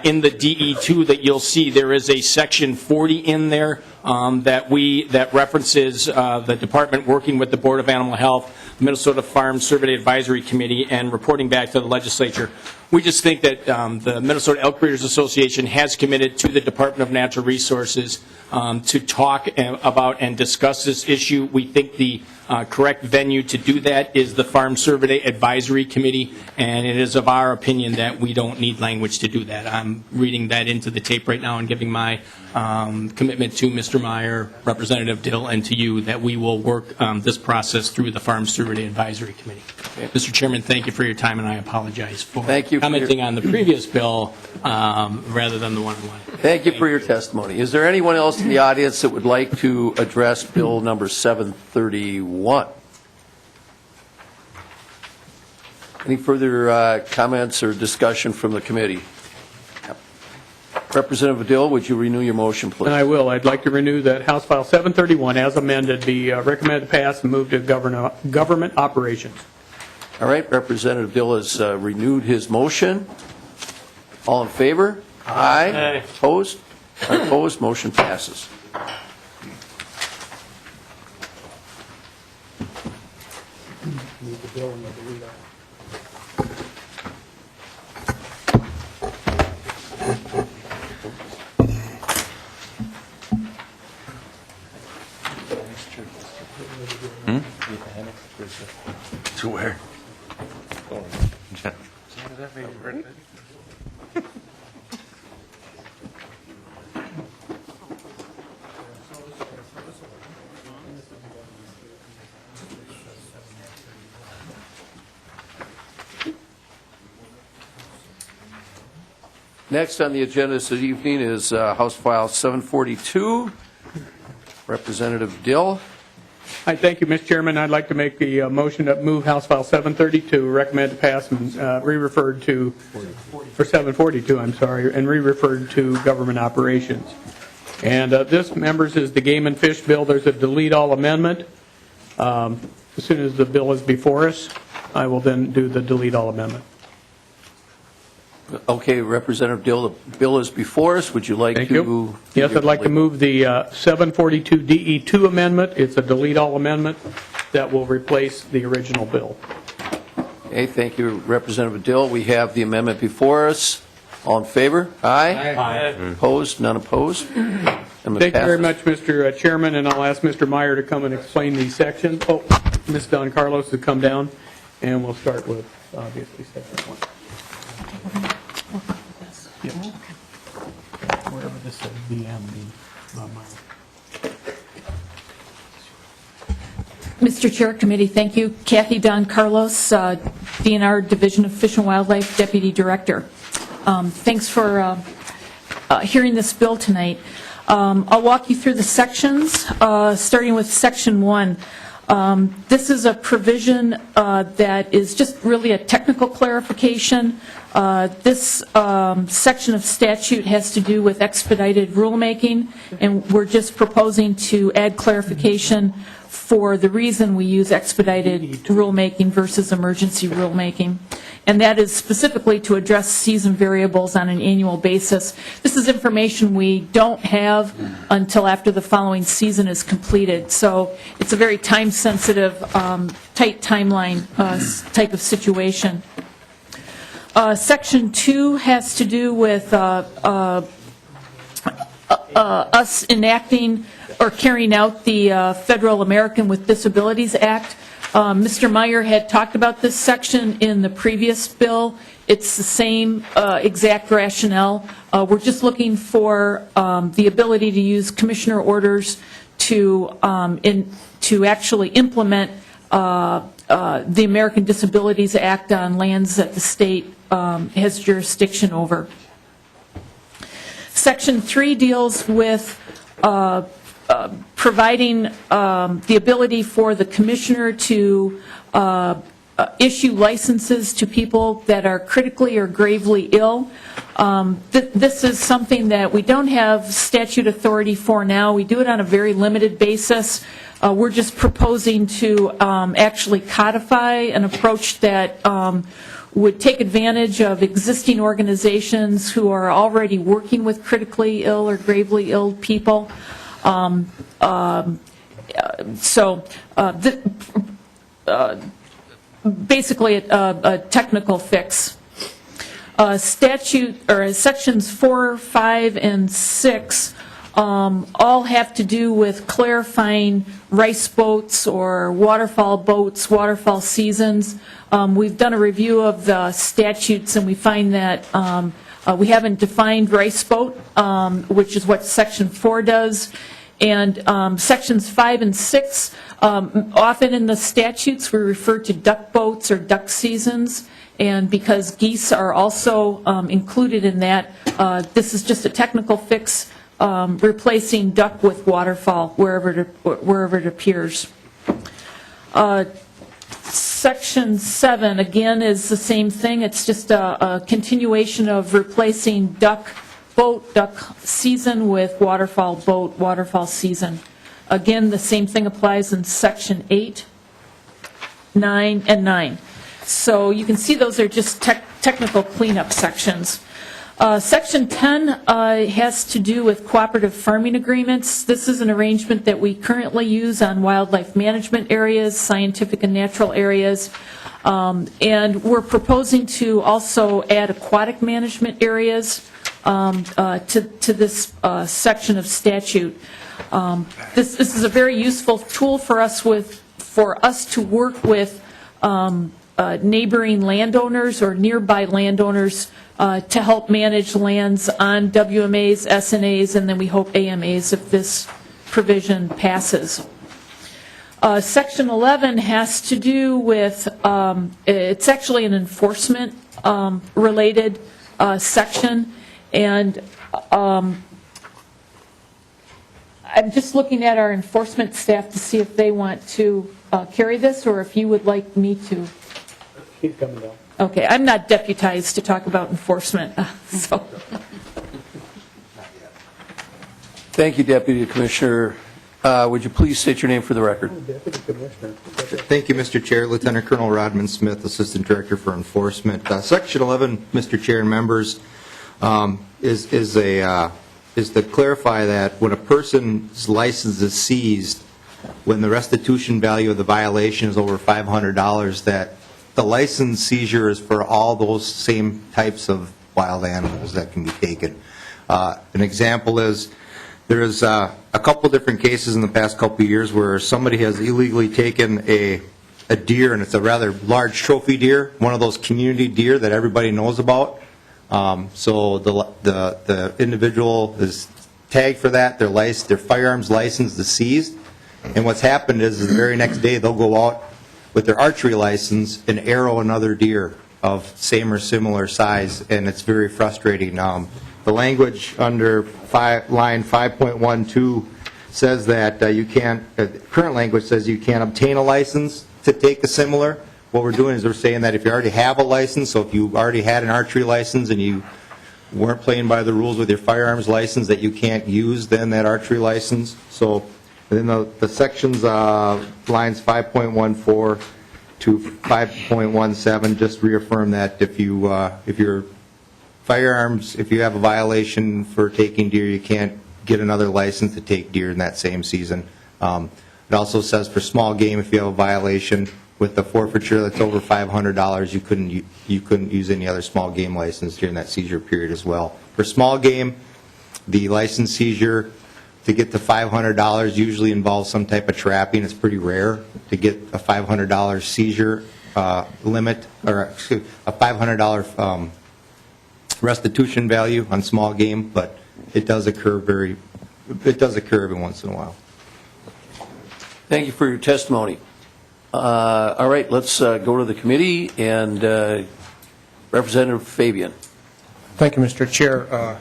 In the DE2 that you'll see, there is a section 40 in there that references the department working with the Board of Animal Health, Minnesota Farm Survey Advisory Committee, and reporting back to the legislature. We just think that the Minnesota Elk Breeders Association has committed to the Department of Natural Resources to talk about and discuss this issue. We think the correct venue to do that is the Farm Survey Advisory Committee, and it is of our opinion that we don't need language to do that. I'm reading that into the tape right now and giving my commitment to Mr. Meyer, Representative Dill, and to you that we will work this process through the Farm Survey Advisory Committee. Okay. Mr. Chairman, thank you for your time, and I apologize for commenting on the previous bill rather than the one I wanted.
Thank you for your testimony. Is there anyone else in the audience that would like to address Bill number 731? Any further comments or discussion from the committee? Representative Dill, would you renew your motion, please?
And I will. I'd like to renew that House File 731 as amended, be recommended to pass and move to government operations.
All right, Representative Dill has renewed his motion. All in favor? Aye. Opposed? None opposed, motion passes.
To where?
Next on the agenda this evening is House File 742, Representative Dill.
Hi, thank you, Mr. Chairman. I'd like to make the motion to move House File 732, recommend to pass and re-referred to, for 742, I'm sorry, and re-referred to Government Operations. And this, members, is the Game and Fish Bill. There's a delete all amendment. As soon as the bill is before us, I will then do the delete all amendment.
Okay, Representative Dill, the bill is before us. Would you like
Thank
to?
you. Yes, I'd like to move the 742 DE2 amendment. It's a delete all amendment that will replace the original bill.
Okay, thank you, Representative Dill. We have the amendment before us. All in favor? Aye.
Aye.
Opposed? None opposed?
Thank you very much, Mr. Chairman, and I'll ask Mr. Meyer to come and explain these sections. Oh, Ms. Don Carlos to come down, and we'll start with, obviously, section 1. Yep. Wherever this says BM,
Mr. Chair, Committee, thank you. Kathy Don Carlos, DNR Division of Fish and Wildlife Deputy Director. Thanks for hearing this bill tonight. I'll walk you through the sections, starting with Section 1. This is a provision that is just really a technical clarification. This section of statute has to do with expedited rulemaking, and we're just proposing to add clarification for the reason we use expedited rulemaking versus emergency rulemaking. And that is specifically to address season variables on an annual basis. This is information we don't have until after the following season is completed. So it's a very time-sensitive, tight timeline type of situation. Section 2 has to do with us enacting or carrying out the Federal American with Disabilities Act. Mr. Meyer had talked about this section in the previous bill. It's the same exact rationale. We're just looking for the ability to use commissioner orders to actually implement the American Disabilities Act on lands that the state has jurisdiction over. Section 3 deals with providing the ability for the commissioner to issue licenses to people that are critically or gravely ill. This is something that we don't have statute authority for now. We do it on a very limited basis. We're just proposing to actually codify an approach that would take advantage of existing organizations who are already working with critically ill or gravely ill people. Basically a technical fix. Statute or sections 4, 5, and 6 all have to do with clarifying rice boats or waterfall seasons. We've done a review of the statutes and we find that we haven't defined rice boat, which is what section 4 does. And sections 5 and 6, often in the statutes we refer to duck boats or duck seasons. And because geese are also included in that, this is just a technical fix, replacing duck with waterfall wherever it appears. Section 7, again, is the same thing. It's just a continuation of replacing duck boat, duck season with waterfall boat, waterfall season. Again, the same thing applies in Section 8, 9, and 9. So you can see those are just technical cleanup sections. Section 10 has to do with cooperative farming agreements. This is an arrangement that we currently use on wildlife management areas, scientific and natural areas, and we're proposing to also add aquatic management areas to this section of statute. This is a very useful tool for us to work with neighboring landowners or nearby landowners to help manage lands on WMAs, SNAs, and then we hope AMAs if this provision passes. Section 11 has to do with, it's actually an enforcement related section, and I'm just looking at our enforcement staff to see if they want to carry this or if you would like me to.
He's coming down.
Okay, I'm not deputized to talk about enforcement, so.
Thank you, Deputy Commissioner. Would you please state your name for the record?
Deputy Commissioner.
Thank you, Mr. Chair. Lieutenant Colonel Rodman Smith, Assistant Director for Enforcement. Section 11, Mr. Chair and members, is to clarify that when a person's license is seized, when the restitution value of the violation is over $500, that the license seizure is for all those same types of wild animals that can be taken. An example is there's a couple different cases in the past couple of years where somebody has illegally taken a deer, and it's a rather large trophy deer, one of those community deer that everybody knows about. So the individual is tagged for that, their firearms license is seized, and what's happened is the very next day they'll go out with their archery license and arrow another deer of same or similar size, and it's very frustrating. The language under line 5.12 says that you can't, current language says you can't obtain a license to take a similar. What we're doing is we're saying that if you already have a license, so if you already had an archery license and you weren't playing by the rules with your firearms license, that you can't use then that archery license. So then the sections, lines 5.14 to 5.17 just reaffirm that if your firearms, if you have a violation for taking deer, you can't get another license to take deer in that same season. It also says for small game, if you have a violation with the forfeiture that's over $500, you couldn't use any other small game license during that seizure period as well. For small game, the license seizure to get to $500 usually involves some type of trapping. It's pretty rare to get a $500 seizure limit, or a $500 restitution value on small game, but it does occur every once in a while.
Thank you for your testimony. All right, let's go to the committee, and Representative Fabian.
Thank you, Mr. Chair.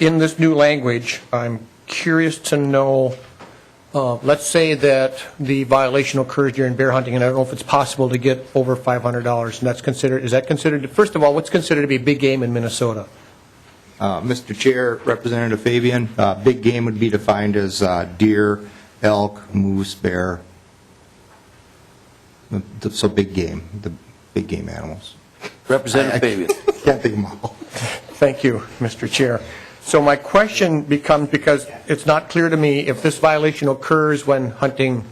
In this new language, I'm curious to know, let's say that the violation occurs during bear hunting, and I don't know if it's possible to get over $500, and that's considered, is that considered, first of all, what's considered to be big game in Minnesota?
Mr. Chair, Representative Fabian, big game would be defined as deer, elk, moose, bear, so big game, the big game animals.
Representative Fabian.
Can't think of them all.
Thank you, Mr. Chair. So my question becomes, because it's not clear to me, if this violation occurs when hunting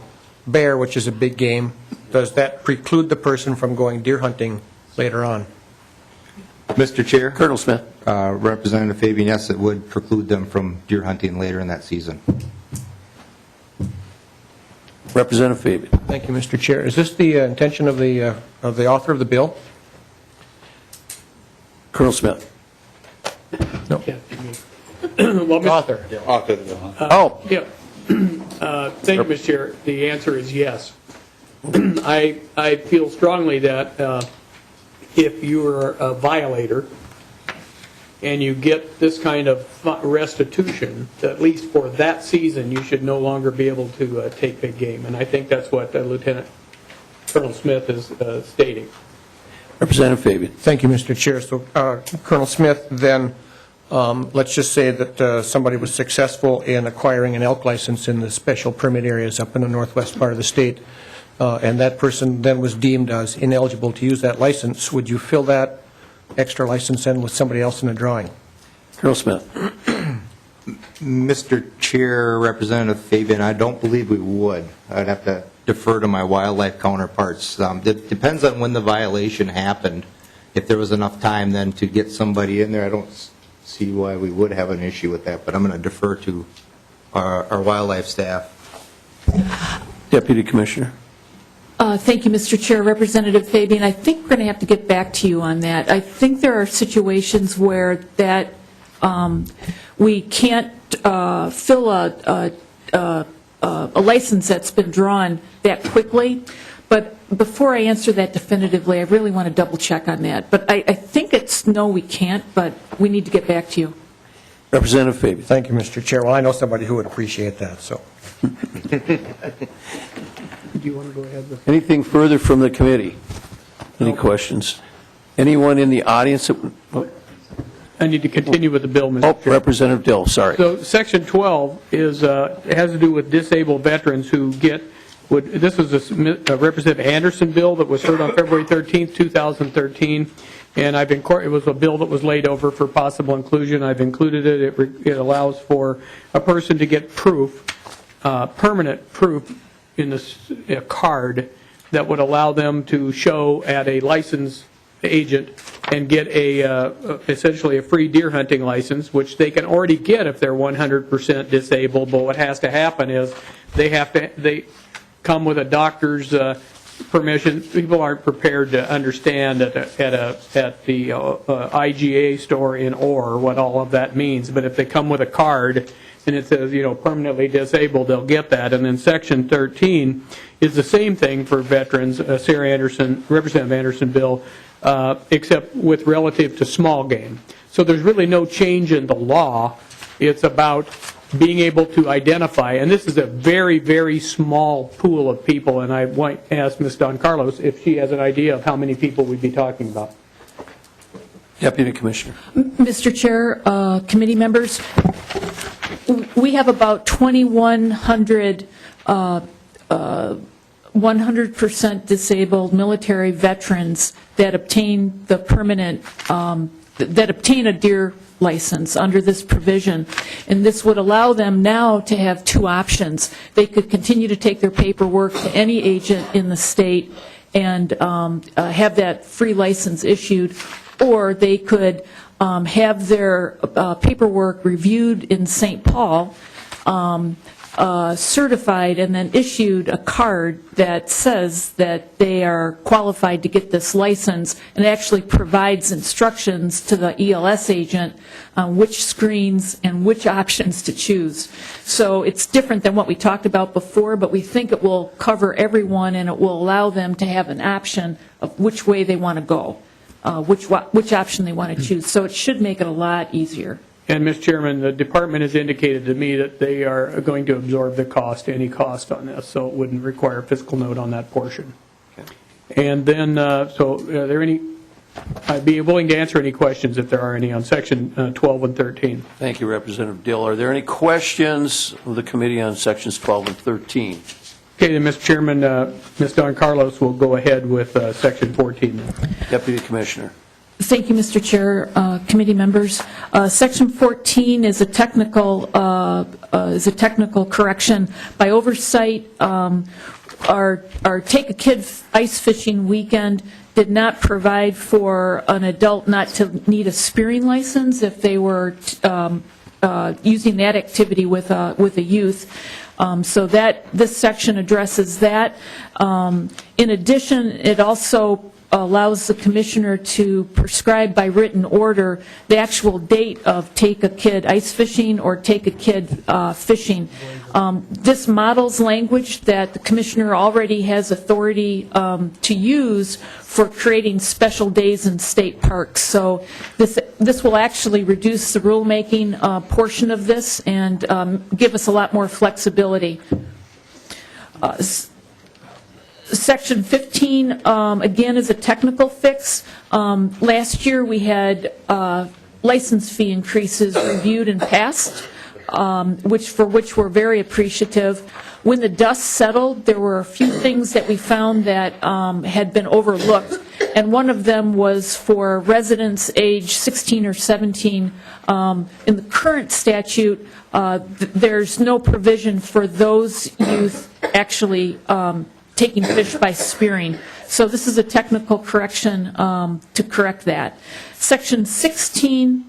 bear, which is a big game, does that preclude the person from going deer hunting later on?
Mr. Chair?
Colonel Smith.
Representative Fabian, yes, it would preclude them from deer hunting later in that season.
Representative Fabian.
Thank you, Mr. Chair. Is this the intention of the author of the bill?
Colonel Smith.
No.
Well,
Author.
Oh.
Yeah. Thank you, Mr. Chair. The answer is yes. I feel strongly that if you're a violator and you get this kind of restitution, at least for that season, you should no longer be able to take big game. And I think that's what Lieutenant Colonel Smith is stating.
Representative Fabian.
Thank you, Mr. Chair. So, Colonel Smith, then let's just say that somebody was successful in acquiring an elk license in the special permit areas up in the northwest part of the state, and that person then was deemed as ineligible to use that license. Would you fill that extra license in with somebody else in the drawing?
Colonel Smith.
Mr. Chair, Representative Fabian, I don't believe we would. I'd have to defer to my wildlife counterparts. It depends on when the violation happened. If there was enough time then to get somebody in there, I don't see why we would have an issue with that, but I'm going to defer to our wildlife staff.
Deputy Commissioner.
Thank you, Mr. Chair. Representative Fabian, I think we're going to have to get back to you on that. I think there are situations where that we can't fill a license that's been drawn that quickly. But before I answer that definitively, I really want to double check on that. But I think it's no, we can't, but we need to get back to you.
Representative Fabian.
Thank you, Mr. Chair. Well, I know somebody who would appreciate that, so.
Do you want to go ahead with?
Anything further from the committee? Any questions? Anyone in the audience?
I need to continue with the bill, Mr. Chair.
Representative Dill, sorry.
So Section 12 is, has to do with disabled veterans who get, this was a Representative Anderson bill that was heard on February 13th, 2013, and it was a bill that was laid over for possible inclusion. I've included it. It allows for a person to get proof, permanent proof in a card that would allow them to show at a licensed agent and get essentially a free deer hunting license, which they can already get if they're 100% disabled. But what has to happen is they come with a doctor's permission. People aren't prepared to understand at the IGA store in Orr what all of that means. But if they come with a card and it says, permanently disabled, they'll get that. And then Section 13 is the same thing for veterans, Representative Anderson bill, except with relative to small game. So there's really no change in the law. It's about being able to identify, and this is a very, very small pool of people, and I might ask Ms. Don Carlos if she has an idea of how many people we'd be talking about.
Deputy Commissioner.
Mr. Chair, committee members, we have about 2,100 100% disabled military veterans that obtain the permanent, that obtain a deer license under this provision. And this would allow them now to have two options. They could continue to take their paperwork to any agent in the state and have that free license issued, or they could have their paperwork reviewed in St. Paul, certified, and then issued a card that says that they are qualified to get this license, and actually provides instructions to the ELS agent on which screens and which options to choose. So it's different than what we talked about before, but we think it will cover everyone, and it will allow them to have an option of which way they want to go, which option they want to choose. So it should make it a lot easier.
And, Mr. Chairman, the department has indicated to me that they are going to absorb the cost, any cost on this, so it wouldn't require a fiscal note on that portion. Okay. And then, so are there any, I'd be willing to answer any questions if there are any on Section 12 and 13.
Thank you, Representative Dill. Are there any questions of the committee on Sections 12 and 13?
Okay, then, Mr. Chairman, Ms. Don Carlos will go ahead with Section 14.
Deputy Commissioner.
Thank you, Mr. Chair, committee members. Section 14 is a technical correction. By oversight, our Take a Kid ice fishing weekend did not provide for an adult not to need a spearing license if they were using that activity with a youth. So that this section addresses that. In addition, it also allows the commissioner to prescribe by written order the actual date of Take a Kid ice fishing or Take a Kid fishing. This models language that the commissioner already has authority to use for creating special days in state parks. So this will actually reduce the rulemaking portion of this and give us a lot more flexibility. Section 15, again, is a technical fix. Last year we had license fee increases reviewed and passed, for which we're very appreciative. When the dust settled, there were a few things that we found that had been overlooked, and one of them was for residents age 16 or 17. In the current statute, there's no provision for those youth actually taking fish by spearing. So this is a technical correction to correct that. Section 16,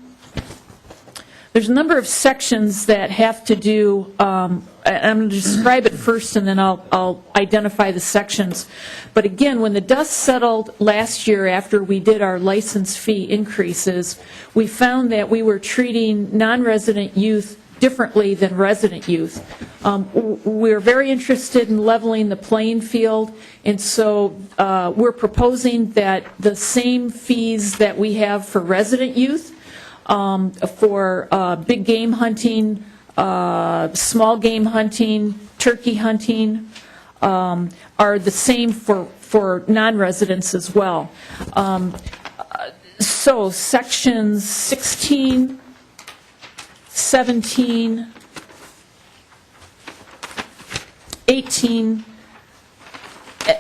there's a number of sections that have to do, I'm going to describe it first and then I'll identify the sections. But again, when the dust settled last year after we did our license fee increases, we found that we were treating non-resident youth differently than resident youth. We're very interested in leveling the playing field, and so we're proposing that the same fees that we have for resident youth, for big game hunting, small game hunting, turkey hunting, are the same for non-residents as well. So sections 16, 17, 18,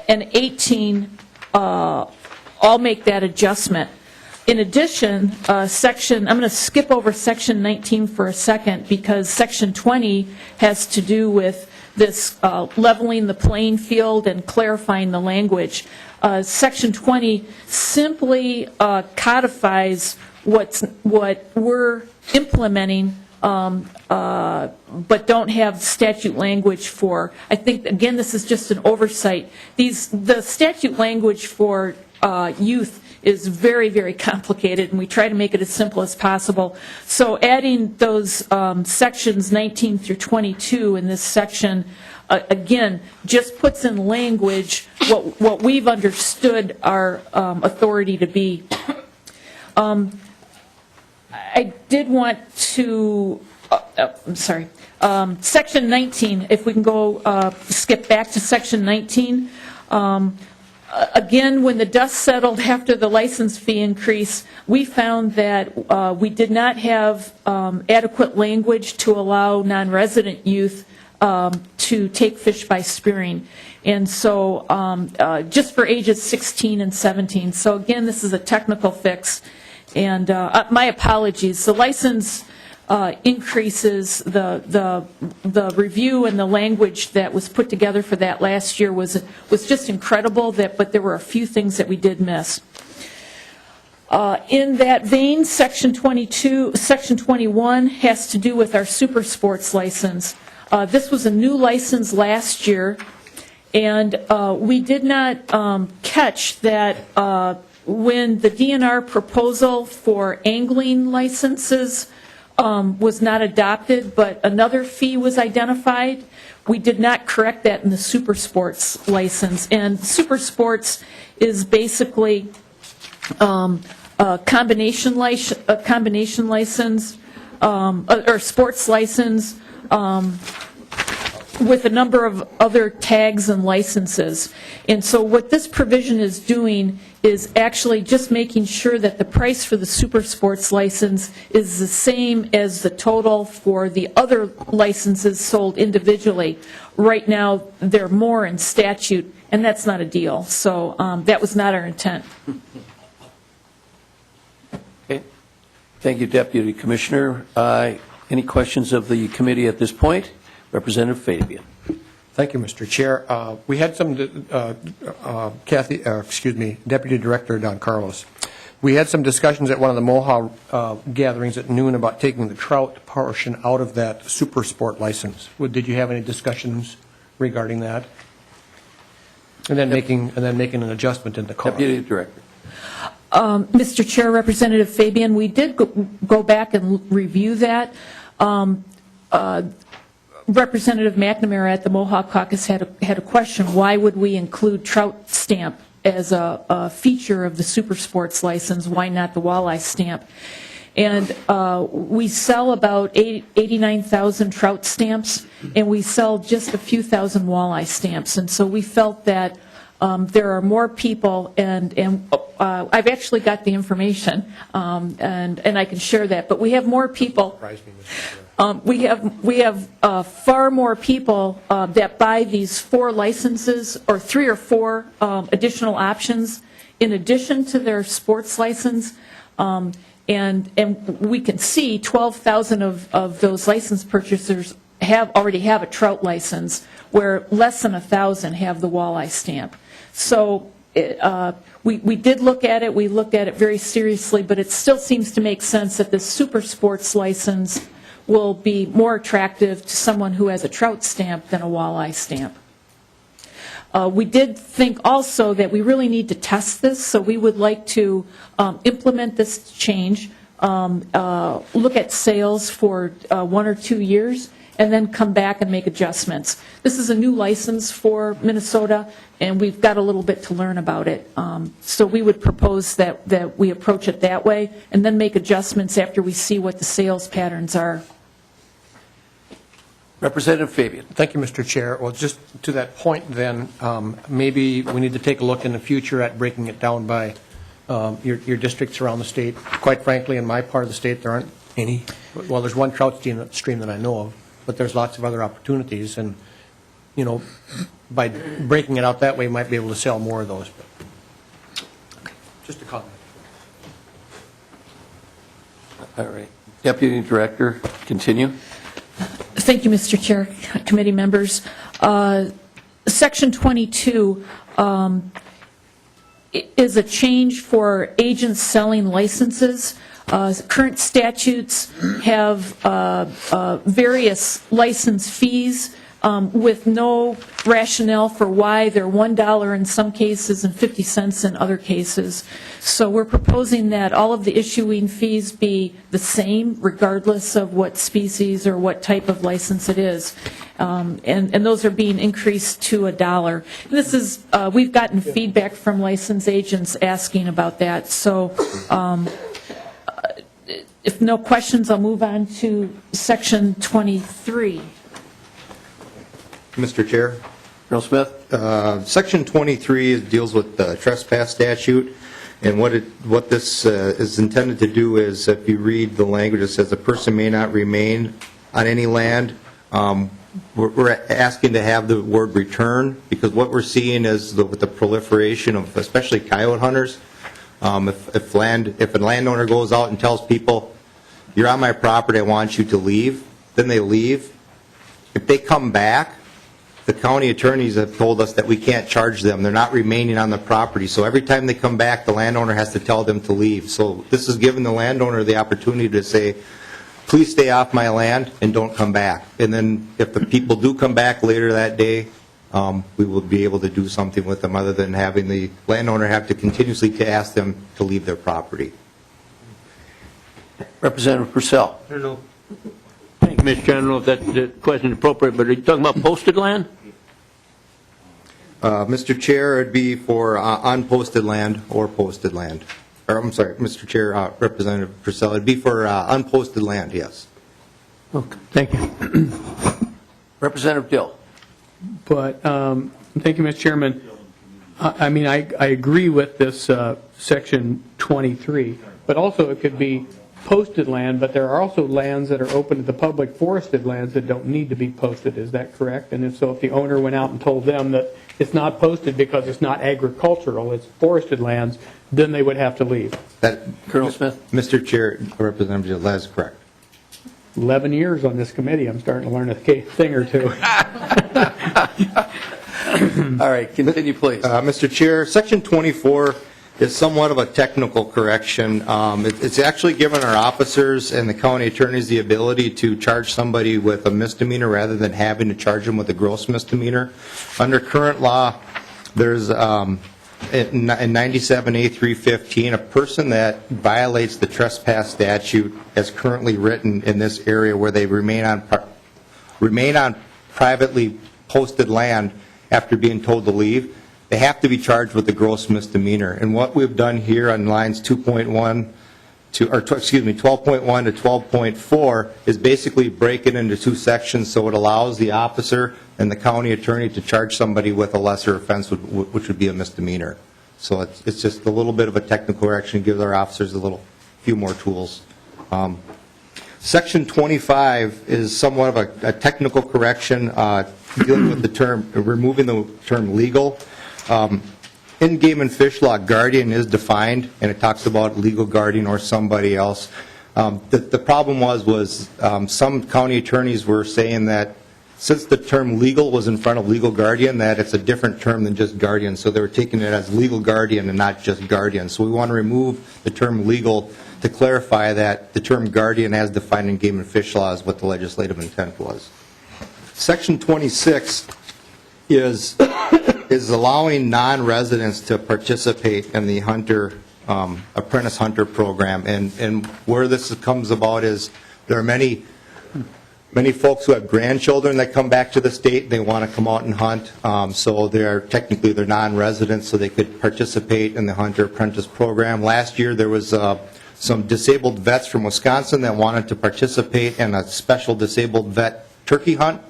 and 18 all make that adjustment. In addition, I'm going to skip over section 19 for a second because section 20 has to do with this leveling the playing field and clarifying the language. Section 20 simply codifies what we're implementing, but don't have statute language for. I think, again, this is just an oversight. The statute language for youth is very, very complicated, and we try to make it as simple as possible. So adding those sections 19 through 22 in this section, again, just puts in language what we've understood our authority to be. I did want to, I'm sorry, section 19, if we can go skip back to section 19. Again, when the dust settled after the license fee increase, we found that we did not have adequate language to allow non-resident youth to take fish by spearing. And so just for ages 16 and 17. So again, this is a technical fix. And my apologies. The license increases, the review and the language that was put together for that last year was just incredible, but there were a few things that we did miss. In that vein, section 21 has to do with our super sports license. This was a new license last year, and we did not catch that when the DNR proposal for angling licenses was not adopted, but another fee was identified. We did not correct that in the super sports license. And super sports is basically a combination license or sports license with a number of other tags and licenses. And so what this provision is doing is actually just making sure that the price for the super sports license is the same as the total for the other licenses sold individually. Right now, they're more in statute, and that's not a deal. So that was not our intent.
Okay. Thank you, Deputy Commissioner. Any questions of the committee at this point? Representative Fabian.
Thank you, Mr. Chair. We had some, Deputy Director Don Carlos. We had some discussions at one of the MOHA gatherings at noon about taking the trout portion out of that super sport license. Did you have any discussions regarding that? And then making an adjustment in the cost.
Deputy Director.
Mr. Chair, Representative Fabian, we did go back and review that. Representative McNamara at the Mohawk Caucus had a question: why would we include trout stamp as a feature of the super sports license? Why not the walleye stamp? And we sell about 89,000 trout stamps, and we sell just a few thousand walleye stamps. And so we felt that there are more people, and I've actually got the information, and I can share that. But we have more people. We have far more people that buy these 4 licenses, or 3 or 4 additional options in addition to their sports license. And we can see 12,000 of those license purchasers already have a trout license, where less than 1,000 have the walleye stamp. So we did look at it. We looked at it very seriously, but it still seems to make sense that the super sports license will be more attractive to someone who has a trout stamp than a walleye stamp. We did think also that we really need to test this, so we would like to implement this change, look at sales for 1 or 2 years, and then come back and make adjustments. This is a new license for Minnesota, and we've got a little bit to learn about it. So we would propose that we approach it that way, and then make adjustments after we see what the sales patterns are.
Representative Fabian.
Thank you, Mr. Chair. Well, just to that point then, maybe we need to take a look in the future at breaking it down by your districts around the state. Quite frankly, in my part of the state, there aren't any. Well, there's one trout stream that I know of, but there's lots of other opportunities. And, you know, by breaking it out that way, we might be able to sell more of those. Just a comment.
All right. Deputy Director, continue.
Thank you, Mr. Chair, committee members. Section 22 is a change for agents selling licenses. Current statutes have various license fees with no rationale for why they're $1 in some cases and 50 cents in other cases. So we're proposing that all of the issuing fees be the same regardless of what species or what type of license it is. And those are being increased to $1. This is, we've gotten feedback from license agents asking about that. So if no questions, I'll move on to Section 23.
Mr. Chair.
Colonel Smith.
Section 23 deals with the trespass statute, and what this is intended to do is, if you read the language, it says a person may not remain on any land. We're asking to have the word return, because what we're seeing is with the proliferation of especially coyote hunters, if a landowner goes out and tells people, you're on my property, I want you to leave, then they leave. If they come back, the county attorneys have told us that we can't charge them. They're not remaining on the property. So every time they come back, the landowner has to tell them to leave. So this is giving the landowner the opportunity to say, please stay off my land and don't come back. And then if the people do come back later that day, we will be able to do something with them other than having the landowner have to continuously to ask them to leave their property.
Representative Persell.
Thank you, Mr. General. If that question is appropriate, but are you talking about posted land?
Mr. Chair, it'd be for unposted land or posted land. Or, I'm sorry, Mr. Chair, Representative Persell, it'd be for unposted land, yes.
Okay, thank you.
Representative Dill.
But, thank you, Mr. Chairman. I mean, I agree with this Section 23, but also it could be posted land, but there are also lands that are open to the public, forested lands that don't need to be posted. Is that correct? And if so, if the owner went out and told them that it's not posted because it's not agricultural, it's forested lands, then they would have to leave.
Colonel Smith.
Mr. Chair, Representative Dill, that is correct.
11 years on this committee, I'm starting to learn a thing or two.
All right, continue, please.
Mr. Chair, Section 24 is somewhat of a technical correction. It's actually given our officers and the county attorneys the ability to charge somebody with a misdemeanor rather than having to charge them with a gross misdemeanor. Under current law, there's in 97A315, a person that violates the trespass statute as currently written in this area where they remain on privately posted land after being told to leave, they have to be charged with a gross misdemeanor. And what we've done here on lines 12.1 to 12.4 is basically break it into two sections so it allows the officer and the county attorney to charge somebody with a lesser offense, which would be a misdemeanor. So it's just a little bit of a technical correction, gives our officers a few more tools. Section 25 is somewhat of a technical correction dealing with the term, removing the term legal. In in Game and Fish Law, guardian is defined, and it talks about legal guardian or somebody else. The problem was some county attorneys were saying that since the term legal was in front of legal guardian, that it's a different term than just guardian. So they were taking it as legal guardian and not just guardian. So we want to remove the term legal to clarify that the term guardian as defined in Game and Fish Law is what the legislative intent was. Section 26 is allowing non-residents to participate in the apprentice hunter program. And where this comes about is there are many folks who have grandchildren that come back to the state. They want to come out and hunt. So they're non-residents, so they could participate in the hunter apprentice program. Last year there was some disabled vets from Wisconsin that wanted to participate in a special disabled vet turkey hunt,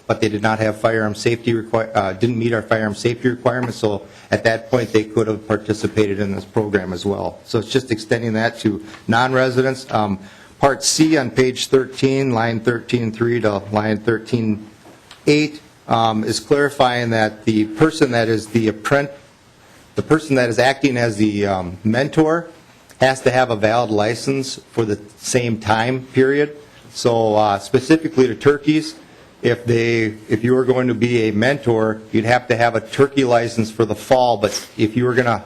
but they did not have firearm safety didn't meet our firearm safety requirements. So at that point they could have participated in this program as well. So it's just extending that to non-residents. Part C on page 13, line 13.3 to line 13.8 is clarifying that the person that is the person that is acting as the mentor has to have a valid license for the same time period. So specifically to turkeys, if you were going to be a mentor, you'd have to have a turkey license for the fall. But if you were going to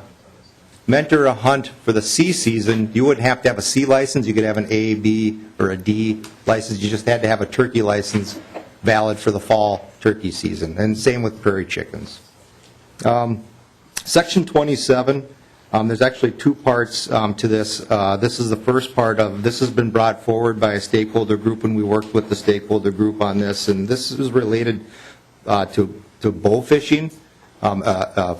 mentor a hunt for the C season, you wouldn't have to have a C license. You could have an A, B, or a D license. You just had to have a turkey license valid for the fall turkey season. And same with prairie chickens. Section 27, there's actually two parts to this. This is the first part of, this has been brought forward by a stakeholder group, and we worked with the stakeholder group on this. And this is related to bow fishing. A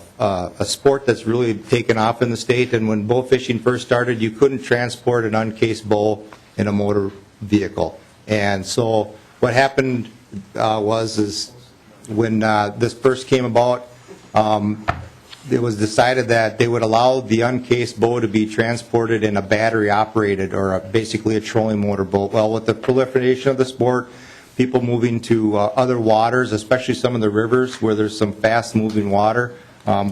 sport that's really taken off in the state. And when bow fishing first started, you couldn't transport an uncased bow in a motor vehicle. And so what happened was when this first came about, it was decided that they would allow the uncased bow to be transported in a battery operated or basically a trolling motor boat. Well, with the proliferation of the sport, people moving to other waters, especially some of the rivers where there's some fast-moving water,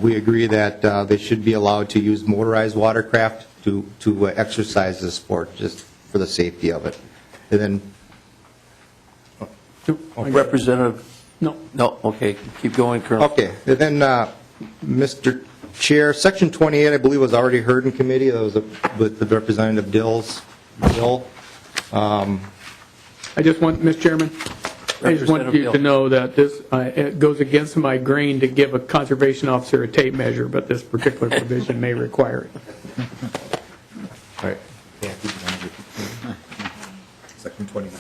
we agree that they should be allowed to use motorized watercraft to exercise this sport, just for the safety of it. And then,
Representative? No, okay, keep going, Colonel.
Okay, and then, Mr. Chair, Section 28, I believe, was already heard in committee. That was with the Representative Dill.
I just want, Mr. Chairman, I just want you to know that this it goes against my grain to give a conservation officer a tape measure, but this particular provision may require it.
All right. Section 29.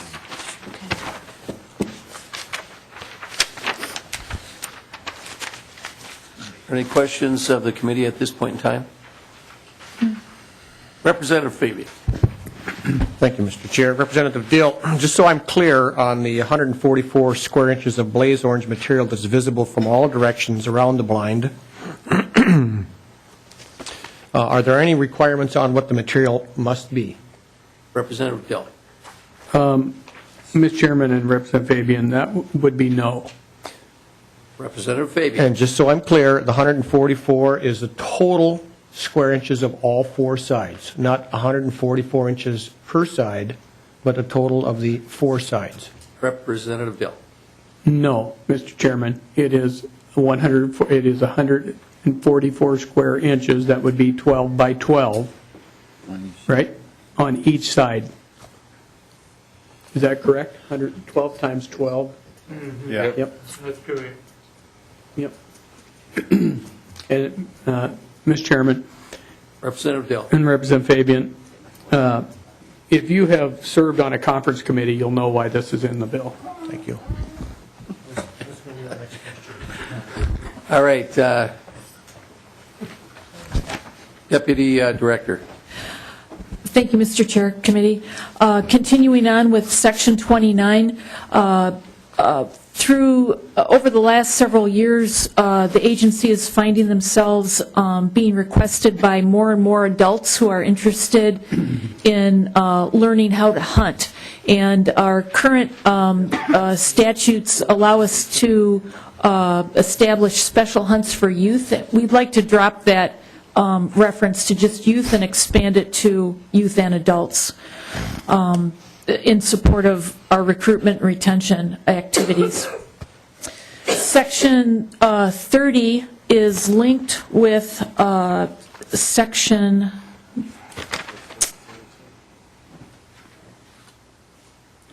Any questions of the committee at this point in time? Representative Fabian.
Thank you, Mr. Chair. Representative Dill, just so I'm clear on the 144 square inches of blaze orange material that's visible from all directions around the blind, are there any requirements on what the material must be?
Representative Dill.
Mr. Chairman and Representative Fabian, that would be no.
Representative Fabian.
And just so I'm clear, the 144 is the total square inches of all four sides, not 144 inches per side, but a total of the four sides.
Representative Dill.
No, Mr. Chairman. It is 144 square inches. That would be 12 by 12, right, on each side. Is that correct? 112 times 12?
Mm-hmm. Yeah.
Yep.
That's correct.
Yep. And, Mr. Chairman.
Representative Dill.
And Representative Fabian, if you have served on a conference committee, you'll know why this is in the bill.
Thank you.
All right. Deputy Director.
Thank you, Mr. Chair, Committee. Continuing on with Section 29, Over the last several years, the agency is finding themselves being requested by more and more adults who are interested in learning how to hunt. And our current statutes allow us to establish special hunts for youth. We'd like to drop that reference to just youth and expand it to youth and adults in support of our recruitment and retention activities. Section 30 is linked with section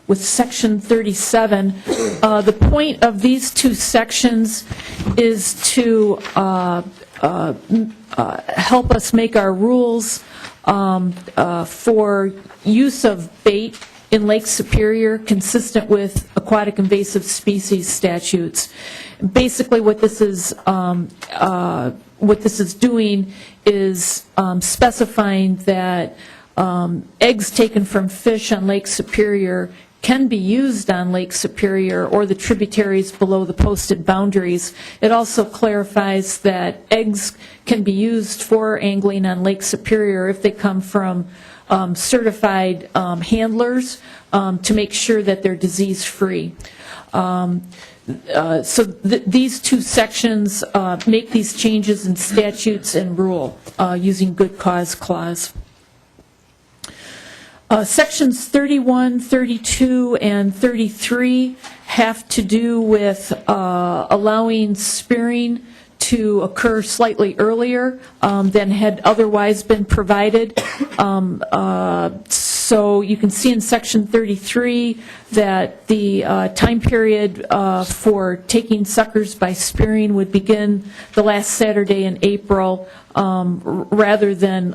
37. The point of these two sections is to help us make our rules for use of bait in Lake Superior consistent with aquatic invasive species statutes. Basically, what this is doing is specifying that eggs taken from fish on Lake Superior can be used on Lake Superior or the tributaries below the posted boundaries. It also clarifies that eggs can be used for angling on Lake Superior if they come from certified handlers to make sure that they're disease-free. So these two sections make these changes in statutes and rule using good cause clause. Sections 31, 32, and 33 have to do with allowing spearing to occur slightly earlier than had otherwise been provided. So you can see in Section 33 that the time period for taking suckers by spearing would begin the last Saturday in April rather than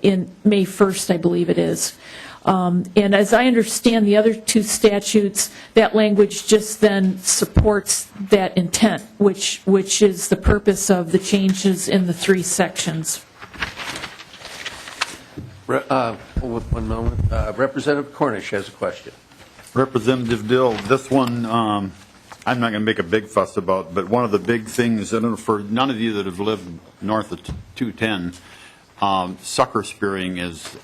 in May 1st, I believe it is. And as I understand the other two statutes, that language just then supports that intent, which is the purpose of the changes in the three sections.
One moment. Representative Cornish has a question.
Representative Dill, this one I'm not going to make a big fuss about, but one of the big things, I don't know, for none of you that have lived north of 210, sucker spearing is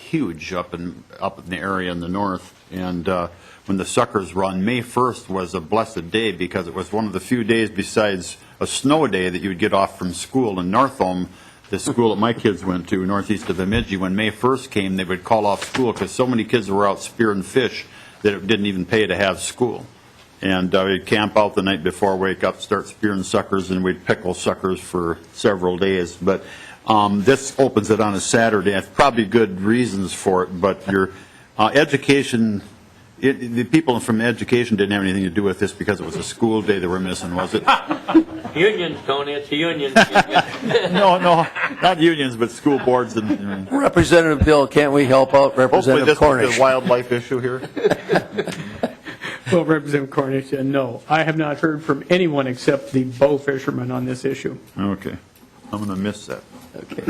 huge up in the area in the north. And when the suckers run, May 1st was a blessed day because it was one of the few days besides a snow day that you would get off from school in Northome, the school that my kids went to, northeast of Bemidji. When May 1st came, they would call off school because so many kids were out spearing fish that it didn't even pay to have school. And we'd camp out the night before, wake up, start spearing suckers, and we'd pickle suckers for several days. But this opens it on a Saturday. It's probably good reasons for it, but your education, the people from education didn't have anything to do with this because it was a school day they were missing, was it?
Unions, Tony, it's the unions.
No, not unions, but school boards. And
Representative Dill, can't we help out Representative
Hopefully
Cornish?
this is a wildlife issue here.
Well, Representative Cornish, no. I have not heard from anyone except the bow fishermen on this issue.
Okay. I'm going to miss that.
Okay.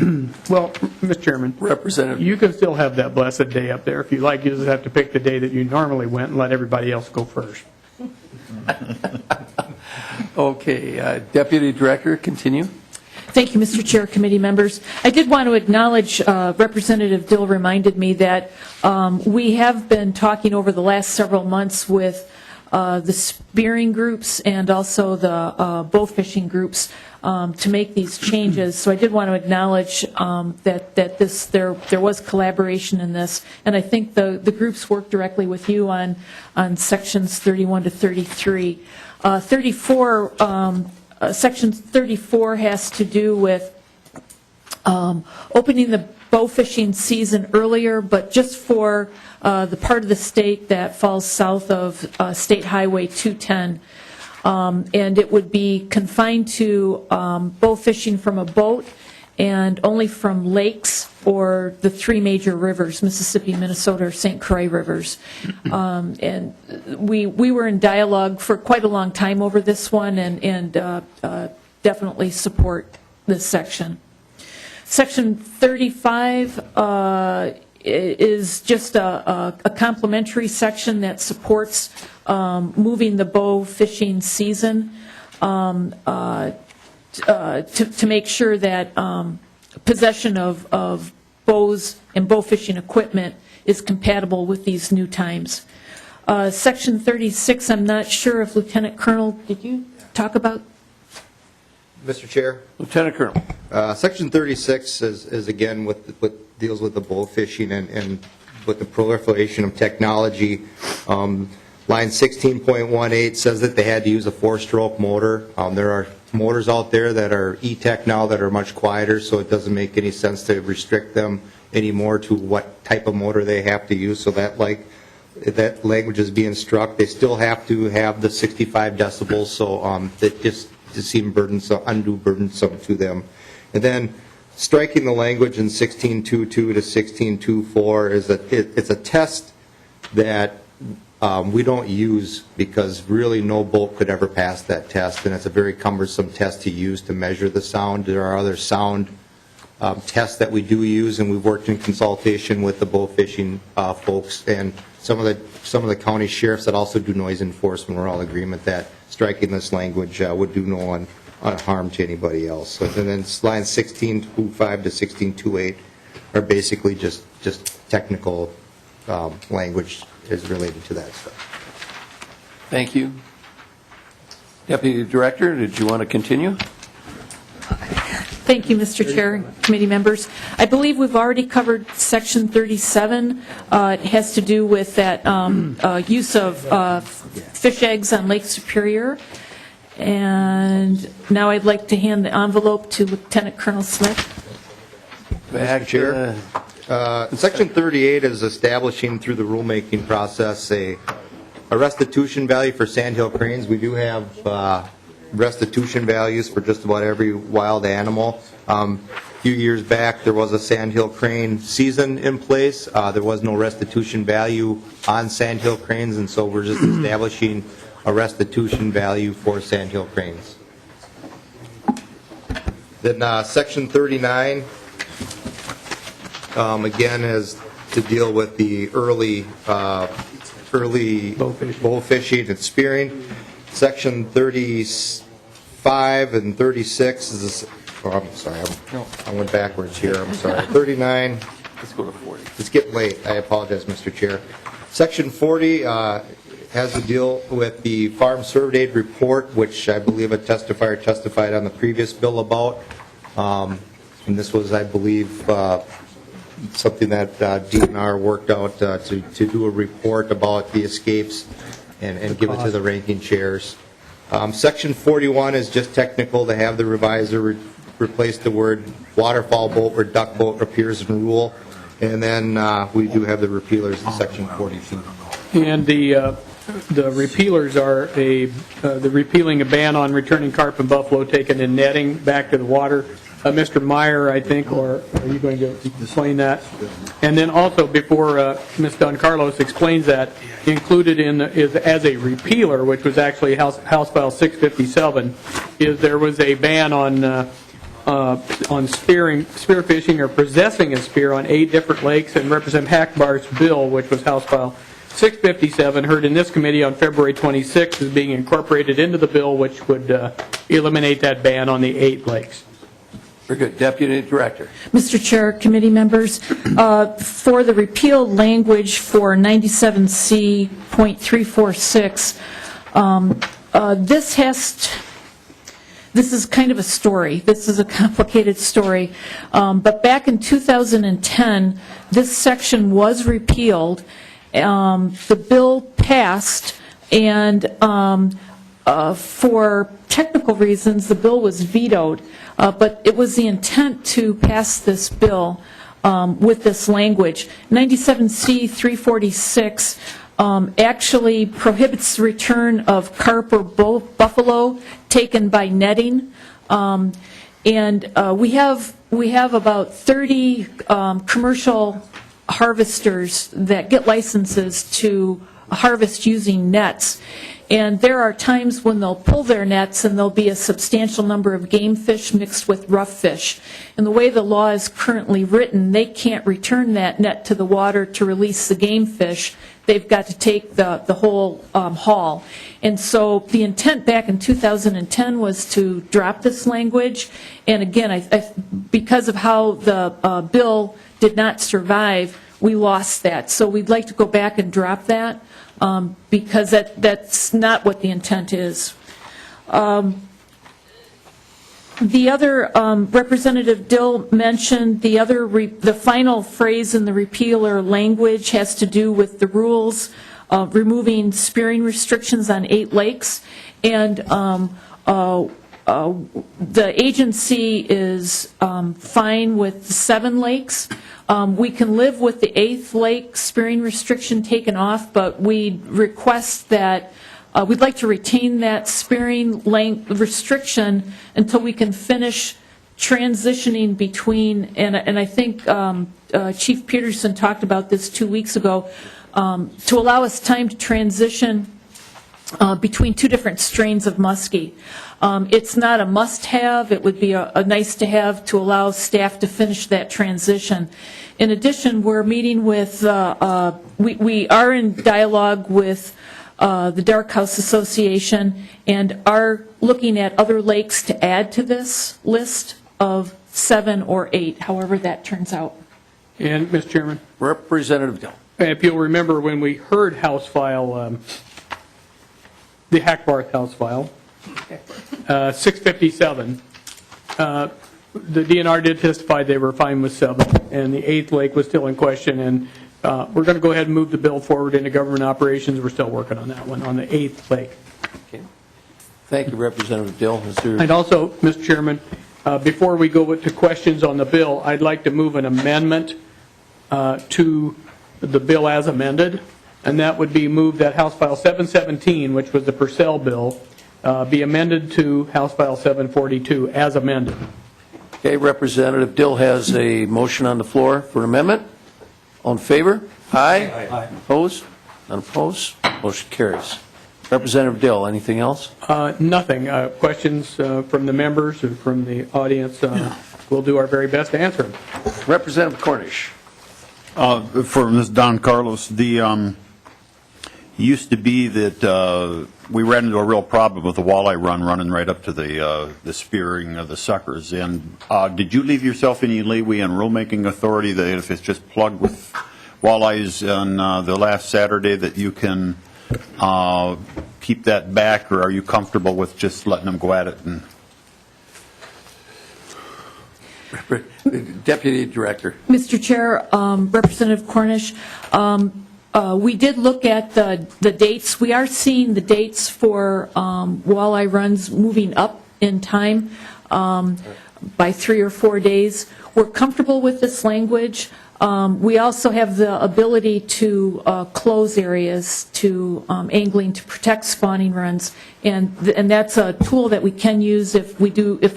Well, Mr. Chairman,
Representative,
you can still have that blessed day up there. If you like, you just have to pick the day that you normally went and let everybody else go first.
Okay, Deputy Director, continue.
Thank you, Mr. Chair, committee members. I did want to acknowledge, Representative Dill reminded me that we have been talking over the last several months with the spearing groups and also the bow fishing groups to make these changes. So I did want to acknowledge that there was collaboration in this, and I think the groups worked directly with you on sections 31 to 33. Section 34 has to do with opening the bow fishing season earlier, but just for the part of the state that falls south of State Highway 210. And it would be confined to bow fishing from a boat and only from lakes or the three major rivers, Mississippi, Minnesota, or St. Croix rivers. And we were in dialogue for quite a long time over this one and definitely support this section. Section 35 is just a complementary section that supports moving the bow fishing season to make sure that possession of bows and bow fishing equipment is compatible with these new times. Section 36, I'm not sure if Lieutenant Colonel, did you talk about?
Mr. Chair?
Lieutenant Colonel.
Section 36 is again what deals with the bow fishing and with the proliferation of technology. Line 16.18 says that they had to use a 4-stroke motor. There are motors out there that are E-Tech now that are much quieter, so it doesn't make any sense to restrict them anymore to what type of motor they have to use. So that language is being struck. They still have to have the 65 decibels, so that just seemed undue burdensome to them. And then striking the language in 16.22 to 16.24 is it's a test that we don't use because really no boat could ever pass that test, and it's a very cumbersome test to use to measure the sound. There are other sound tests that we do use, and we've worked in consultation with the bow fishing folks and some of the county sheriffs that also do noise enforcement. We're all in agreement that striking this language would do no harm to anybody else. So, and then lines 16.25 to 16.28 are basically just technical language is related to that stuff.
Thank you. Deputy Director, did you want to continue?
Thank you, Mr. Chair, committee members. I believe we've already covered Section 37. It has to do with that use of fish eggs on Lake Superior. And now I'd like to hand the envelope to Lieutenant Colonel Smith.
Mr. Chair, Section 38 is establishing through the rulemaking process a restitution value for sandhill cranes. We do have restitution values for just about every wild animal. A few years back, there was a sandhill crane season in place. There was no restitution value on sandhill cranes, and so we're just establishing a restitution value for sandhill cranes. Then Section 39, again, is to deal with the early bow fishing and spearing. Section 35 and 36 is, I'm sorry, I went backwards here, I'm sorry. 39.
Let's go to 40.
It's getting late, I apologize, Mr. Chair. Section 40 has to deal with the farm surveyed report, which I believe a testifier testified on the previous bill about. And this was, I believe, something that DNR worked out to do a report about the escapes and give it to the ranking chairs. Section 41 is just technical to have the revisor replace the word waterfowl boat or duck boat appears in rule. And then we do have the repealers in Section 42.
And the repealers are the repealing a ban on returning carp and buffalo taken in netting back to the water. Mr. Meyer, I think, or are you going to explain that? And then also, before Ms. Don Carlos explains that, included in is as a repealer, which was actually House File 657, is there was a ban on spear fishing or possessing a spear on 8 different lakes, and Representative Hackbar's bill, which was House File 657, heard in this committee on February 26th, is being incorporated into the bill, which would eliminate that ban on the 8 lakes.
Very good. Deputy Director.
Mr. Chair, committee members, for the repeal language for 97C.346, this is kind of a story. This is a complicated story. But back in 2010, this section was repealed. The bill passed, and for technical reasons, the bill was vetoed. But it was the intent to pass this bill with this language. 97C.346 actually prohibits the return of carp or buffalo taken by netting. And we have about 30 commercial harvesters that get licenses to harvest using nets. And there are times when they'll pull their nets and there'll be a substantial number of game fish mixed with rough fish. And the way the law is currently written, they can't return that net to the water to release the game fish. They've got to take the whole haul. And so the intent back in 2010 was to drop this language. And again, because of how the bill did not survive, we lost that. So we'd like to go back and drop that because that's not what the intent is. The other Representative Dill mentioned the final phrase in the repealer language has to do with the rules removing spearing restrictions on 8 lakes, and the agency is fine with the 7 lakes. We can live with the 8th lake spearing restriction taken off, but we request that we'd like to retain that spearing length restriction until we can finish transitioning between, and I think Chief Peterson talked about this 2 weeks ago, to allow us time to transition between 2 different strains of muskie. It's not a must-have. It would be a nice-to-have to allow staff to finish that transition. In addition, we're meeting with, we are in dialogue with the Dark House Association and are looking at other lakes to add to this list of 7 or 8, however that turns out.
And, Mr. Chairman?
Representative Dill.
If you'll remember when we heard House File, the Hackbarth House File, 657, the DNR did testify they were fine with 7, and the 8th lake was still in question, and we're going to go ahead and move the bill forward into government operations. We're still working on that one, on the 8th lake.
Okay. Thank you, Representative Dill.
And also, Mr. Chairman, before we go to questions on the bill, I'd like to move an amendment to the bill as amended, and that would be move that House File 717, which was the Persell bill, be amended to House File 742 as amended.
Okay, Representative Dill has a motion on the floor for an amendment. All in favor? Aye. Aye. Opposed? None opposed? Motion carries. Representative Dill, anything else?
Nothing. Questions from the members or from the audience? We'll do our very best to answer them.
Representative Cornish.
For Ms. Don Carlos, the used to be that we ran into a real problem with the walleye run running right up to the spearing of the suckers. And did you leave yourself any leeway in rulemaking authority that if it's just plugged with walleyes on the last Saturday that you can keep that back, or are you comfortable with just letting them go at it? And
Deputy Director.
Mr. Chair, Representative Cornish, we did look at the dates. We are seeing the dates for walleye runs moving up in time by 3 or 4 days. We're comfortable with this language. We also have the ability to close areas to angling to protect spawning runs, and that's a tool that we can use if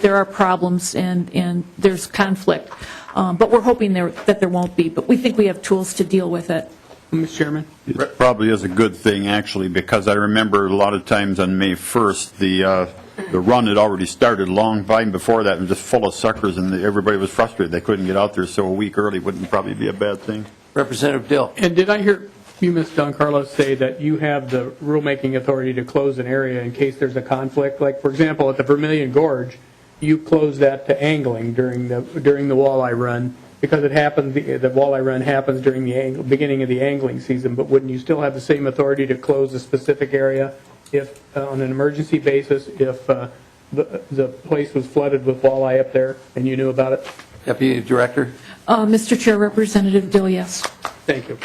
there are problems and there's conflict. But we're hoping that there won't be. But we think we have tools to deal with it.
Mr. Chairman?
it probably is a good thing, actually, because I remember a lot of times on May 1st, the run had already started long time before that and just full of suckers, and everybody was frustrated. They couldn't get out there, so a week early wouldn't probably be a bad thing.
Representative Dill.
And did I hear you, Ms. Don Carlos, say that you have the rulemaking authority to close an area in case there's a conflict? Like, for example, at the Vermilion Gorge, you close that to angling during the walleye run, because it happens, the walleye run happens during the beginning of the angling season, but wouldn't you still have the same authority to close a specific area if, on an emergency basis, if the place was flooded with walleye up there and you knew about it?
Deputy Director.
Mr. Chair, Representative Dill, yes.
Thank you.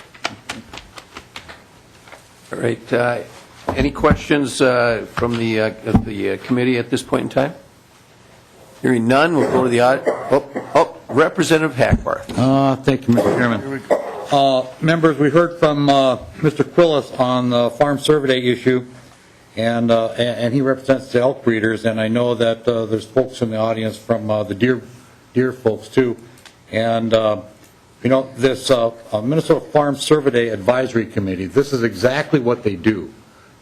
All right. Any questions from the committee at this point in time? Hearing none, we'll go to the Representative Hackbarth.
Thank you, Mr. Chairman. Members, we heard from Mr. Quillis on the farm survey issue, and he represents the elk breeders, and I know that there's folks in the audience from the deer folks too. And this Minnesota Farm Survey Advisory Committee, this is exactly what they do.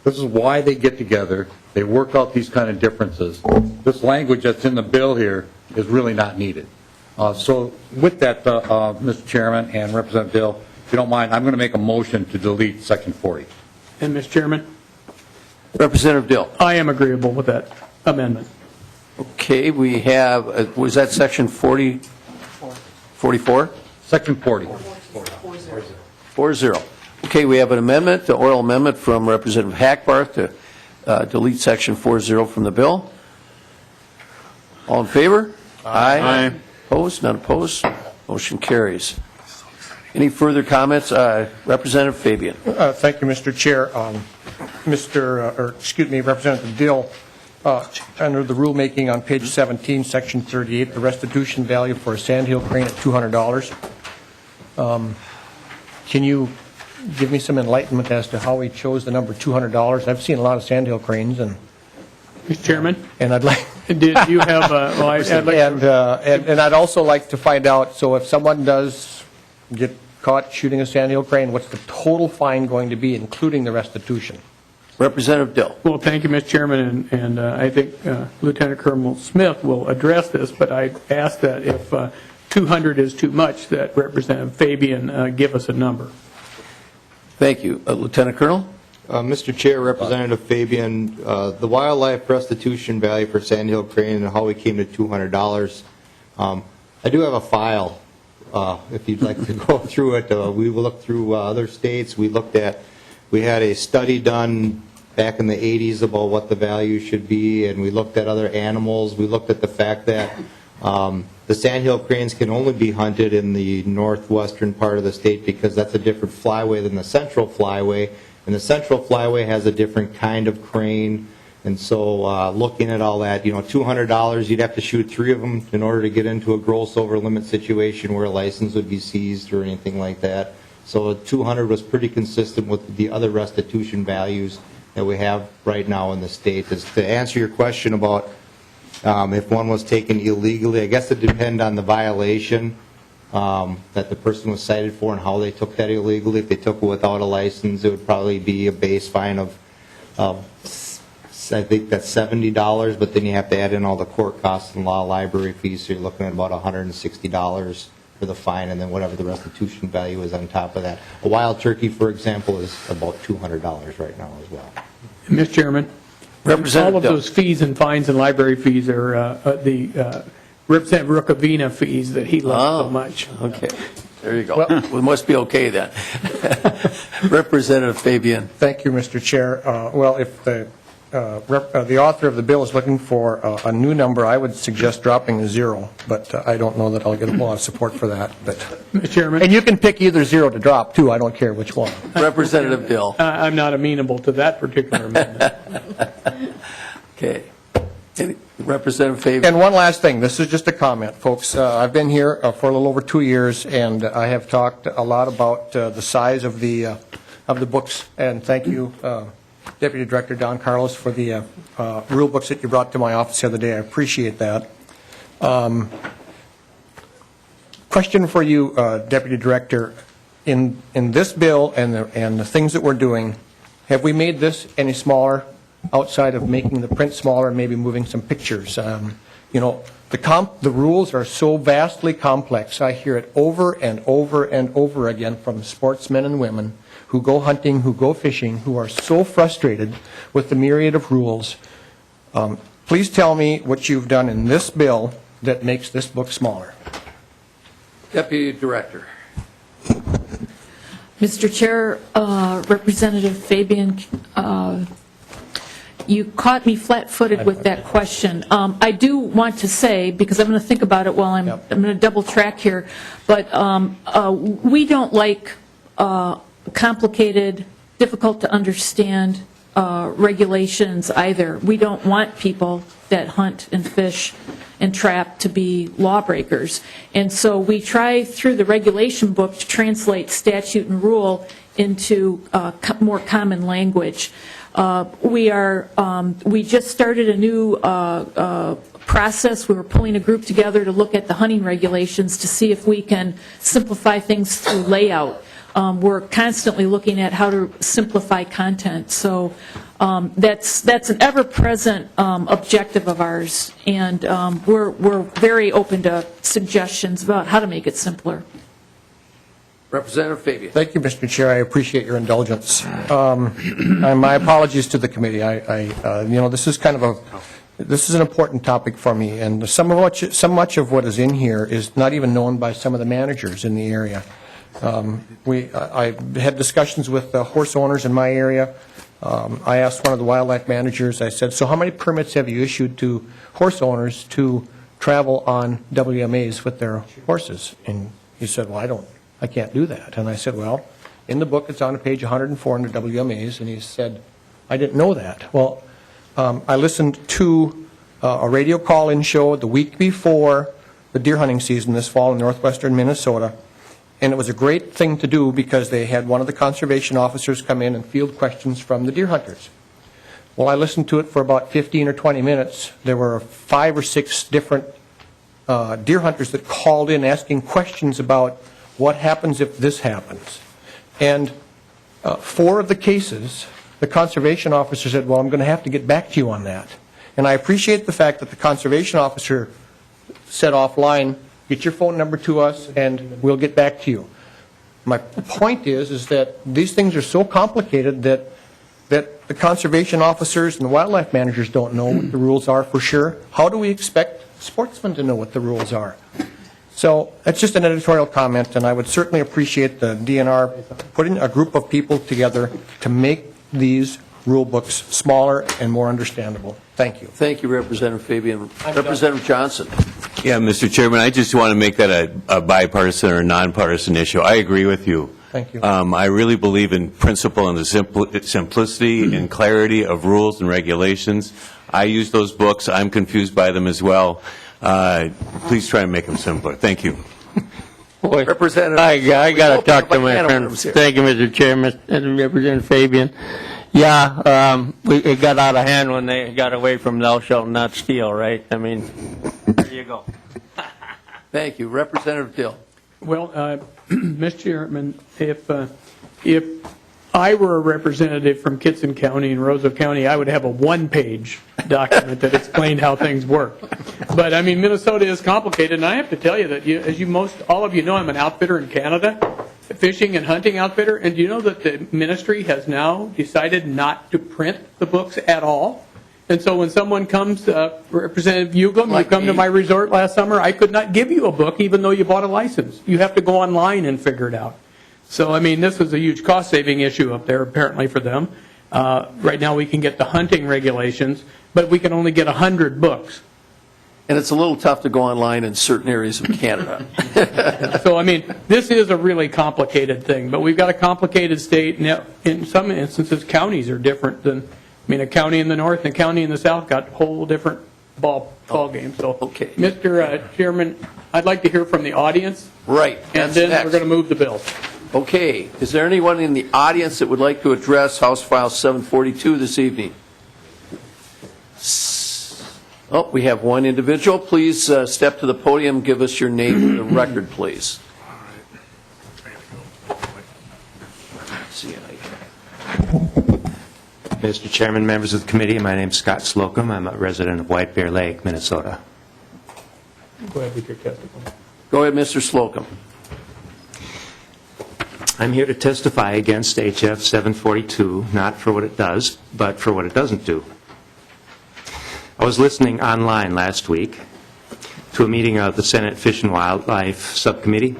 This is why they get together. They work out these kind of differences. This language that's in the bill here is really not needed. So with that, Mr. Chairman and Representative Dill, if you don't mind, I'm going to make a motion to delete Section 40.
And, Mr. Chairman?
Representative Dill.
I am agreeable with that amendment.
Okay, we have, was that section 40, 44?
Section 40.
40. Okay, we have an amendment, the oral amendment from Representative Hackbarth to delete section 40 from the bill. All in favor? Aye. Opposed? None opposed? Motion carries. Any further comments? Representative Fabian.
Thank you, Mr. Chair. Representative Dill, under the rulemaking on page 17, section 38, the restitution value for a sandhill crane at $200. Can you give me some enlightenment as to how he chose the number $200? I've seen a lot of sandhill cranes, and
Mr. Chairman?
And I'd like...
Did you have...
and I'd also like to find out, so if someone does get caught shooting a sandhill crane, what's the total fine going to be, including the restitution?
Representative Dill.
Well, thank you, Mr. Chairman, and I think Lieutenant Colonel Smith will address this, but I ask that if 200 is too much, that Representative Fabian give us a number.
Thank you. Lieutenant Colonel?
Mr. Chair, Representative Fabian, the wildlife restitution value for sandhill crane and how we came to $200, I do have a file if you'd like to go through it. We will look through other states. We had a study done back in the 80s about what the value should be, and we looked at other animals. We looked at the fact that the sandhill cranes can only be hunted in the northwestern part of the state because that's a different flyway than the central flyway, and the central flyway has a different kind of crane. And so looking at all that, $200, you'd have to shoot 3 of them in order to get into a gross over limit situation where a license would be seized or anything like that. So 200 was pretty consistent with the other restitution values that we have right now in the state. To answer your question about if one was taken illegally, I guess it depends on the violation that the person was cited for and how they took that illegally. If they took it without a license, it would probably be a base fine of I think that's $70, but then you have to add in all the court costs and law library fees, so you're looking at about $160 for the fine, and then whatever the restitution value is on top of that. A wild turkey, for example, is about $200 right now as well.
Mr. Chairman, all of those fees and fines and library fees are the Representative Rukavina fees that he loves so much.
Okay. There you go. Well, we must be okay then. Representative Fabian.
Thank you, Mr. Chair. Well, if the author of the bill is looking for a new number, I would suggest dropping the 0, but I don't know that I'll get a lot of support for that. But
Mr. Chairman.
And you can pick either 0 to drop, too. I don't care which one.
Representative Dill.
I'm not amenable to that particular amendment.
Okay. Representative Fabian.
And one last thing. This is just a comment, folks. I've been here for a little over 2 years, and I have talked a lot about the size of the books. And thank you, Deputy Director Don Carlos, for the rule books that you brought to my office the other day. I appreciate that. Question for you, Deputy Director. In this bill and the things that we're doing, have we made this any smaller outside of making the print smaller and maybe moving some pictures? The rules are so vastly complex. I hear it over and over and over again from sportsmen and women who go hunting, who go fishing, who are so frustrated with the myriad of rules. Please tell me what you've done in this bill that makes this book smaller.
Deputy Director.
Mr. Chair, Representative Fabian, you caught me flat-footed with that question. I do want to say, because I'm going to think about it while I'm going to double track here, but we don't like complicated, difficult to understand regulations either. We don't want people that hunt and fish and trap to be lawbreakers. And so we try through the regulation book to translate statute and rule into more common language. We just started a new process. We were pulling a group together to look at the hunting regulations to see if we can simplify things through layout. we're constantly looking at how to simplify content. So that's an ever-present objective of ours, and we're very open to suggestions about how to make it simpler.
Representative Fabian.
Thank you, Mr. Chair. I appreciate your indulgence. And my apologies to the committee. This is this is an important topic for me, and so much of what is in here is not even known by some of the managers in the area. I had discussions with the horse owners in my area. I asked one of the wildlife managers, I said, so how many permits have you issued to horse owners to travel on WMAs with their horses? And he said, well, I can't do that. And I said, well, in the book it's on page 104 under WMAs, and he said, I didn't know that. Well, I listened to a radio call-in show the week before the deer hunting season this fall in northwestern Minnesota, and it was a great thing to do because they had one of the conservation officers come in and field questions from the deer hunters. Well, I listened to it for about 15 or 20 minutes. There were 5 or 6 different deer hunters that called in asking questions about what happens if this happens. And 4 of the cases, the conservation officer said, well, I'm going to have to get back to you on that. And I appreciate the fact that the conservation officer said offline, get your phone number to us and we'll get back to you. My point is that these things are so complicated that the conservation officers and the wildlife managers don't know what the rules are for sure. How do we expect sportsmen to know what the rules are? So that's just an editorial comment, and I would certainly appreciate the DNR putting a group of people together to make these rule books smaller and more understandable. Thank you.
Thank you, Representative Fabian. Representative Johnson.
Yeah, Mr. Chairman, I just want to make that a bipartisan or nonpartisan issue. I agree with you.
Thank you.
I really believe in principle and the simplicity and clarity of rules and regulations. I use those books. I'm confused by them as well. Please try and make them simpler. Thank you.
Boy,
Representative,
I got to talk to my
can of
friend.
worms here.
Thank you, Mr. Chairman, and Representative Fabian. Yeah, it got out of hand when they got away from thou shalt not steal, right? I mean, there you go.
Thank you. Representative Dill.
Well, Mr. Chairman, if I were a representative from Kitson County and Roseau County, I would have a one-page document that explained how things work. But, I mean, Minnesota is complicated, and I have to tell you that, all of you know, I'm an outfitter in Canada, a fishing and hunting outfitter, and do you know that the ministry has now decided not to print the books at all? And so when someone comes, Representative Uglum, you come to my resort last summer, I could not give you a book even though you bought a license. You have to go online and figure it out. So, I mean, this is a huge cost-saving issue up there, apparently, for them. Right now, we can get the hunting regulations, but we can only get 100 books.
And it's a little tough to go online in certain areas of Canada.
So, I mean, this is a really complicated thing, but we've got a complicated state. Now, in some instances, counties are different than, I mean, a county in the north and a county in the south got whole different ball games. So,
okay.
Mr. Chairman, I'd like to hear from the audience.
Right.
And then we're going to move the bill.
Okay. Is there anyone in the audience that would like to address House File 742 this evening? Oh, we have one individual. Please step to the podium. Give us your name for the record, please.
Mr. Chairman, members of the committee, my name is Scott Slocum. I'm a resident of White Bear Lake, Minnesota.
Go ahead with your testimony.
Go ahead, Mr. Slocum.
I'm here to testify against HF 742, not for what it does, but for what it doesn't do. I was listening online last week to a meeting of the Senate Fish and Wildlife Subcommittee.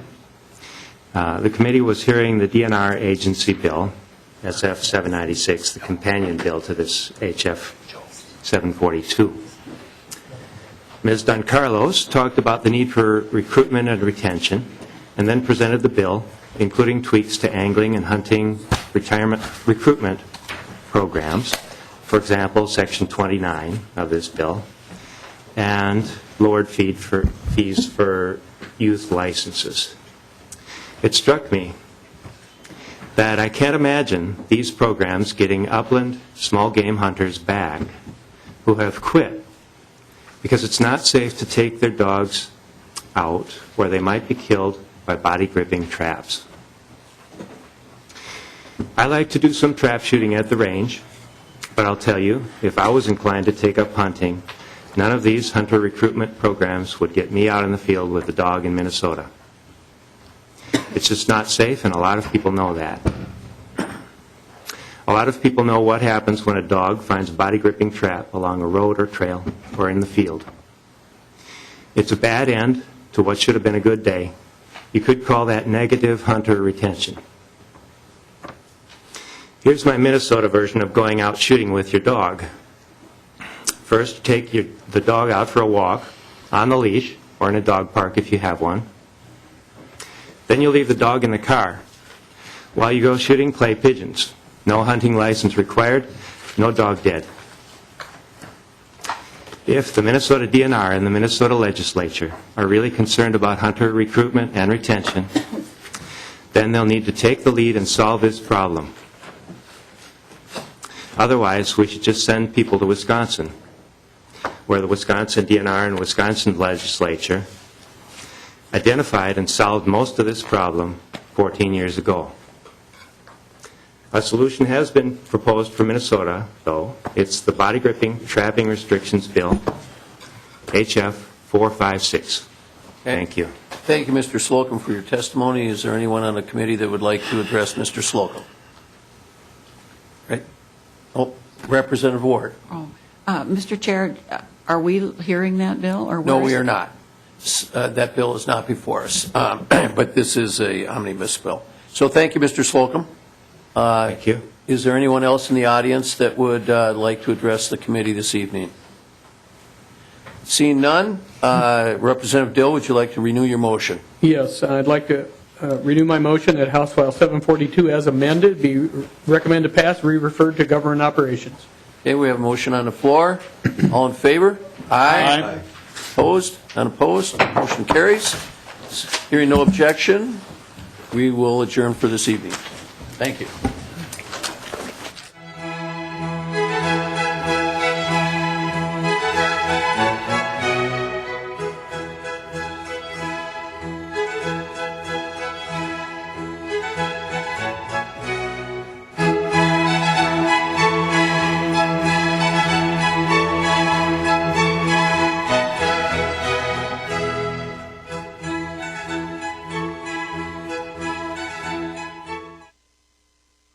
The committee was hearing the DNR agency bill, SF 796, the companion bill to this HF 742. Ms. Doncarlos talked about the need for recruitment and retention, and then presented the bill, including tweaks to angling and hunting retirement recruitment programs. For example, Section 29 of this bill, and lowered fees for youth licenses. It struck me that I can't imagine these programs getting upland small game hunters back who have quit because it's not safe to take their dogs out where they might be killed by body gripping traps. I like to do some trap shooting at the range, but I'll tell you, if I was inclined to take up hunting, none of these hunter recruitment programs would get me out in the field with a dog in Minnesota. It's just not safe, and a lot of people know that. A lot of people know what happens when a dog finds a body-gripping trap along a road or trail or in the field. It's a bad end to what should have been a good day. You could call that negative hunter retention. Here's my Minnesota version of going out shooting with your dog. First, take the dog out for a walk on the leash or in a dog park if you have one. Then you leave the dog in the car. While you go shooting, play pigeons. No hunting license required, no dog dead. If the Minnesota DNR and the Minnesota legislature are really concerned about hunter recruitment and retention, then they'll need to take the lead and solve this problem. Otherwise, we should just send people to Wisconsin, where the Wisconsin DNR and Wisconsin legislature identified and solved most of this problem 14 years ago. A solution has been proposed for Minnesota, though. It's the Body Gripping Trapping Restrictions Bill, HF 456. Thank you.
Thank you, Mr. Slocum, for your testimony. Is there anyone on the committee that would like to address Mr. Slocum? Right? Oh, Representative Ward.
Mr. Chair, are we hearing that bill? Or
No,
where is
we are
it?
not. That bill is not before us, but this is a omnibus bill. So thank you, Mr. Slocum.
Thank you.
Is there anyone else in the audience that would like to address the committee this evening? Seeing none, Representative Dill, would you like to renew your motion?
Yes, I'd like to renew my motion that House File 742 as amended be recommended to pass, re-referred to Government Operations.
Okay, we have a motion on the floor. All in favor? Aye. Opposed? Unopposed? Motion carries. Hearing no objection, we will adjourn for this evening. Thank you.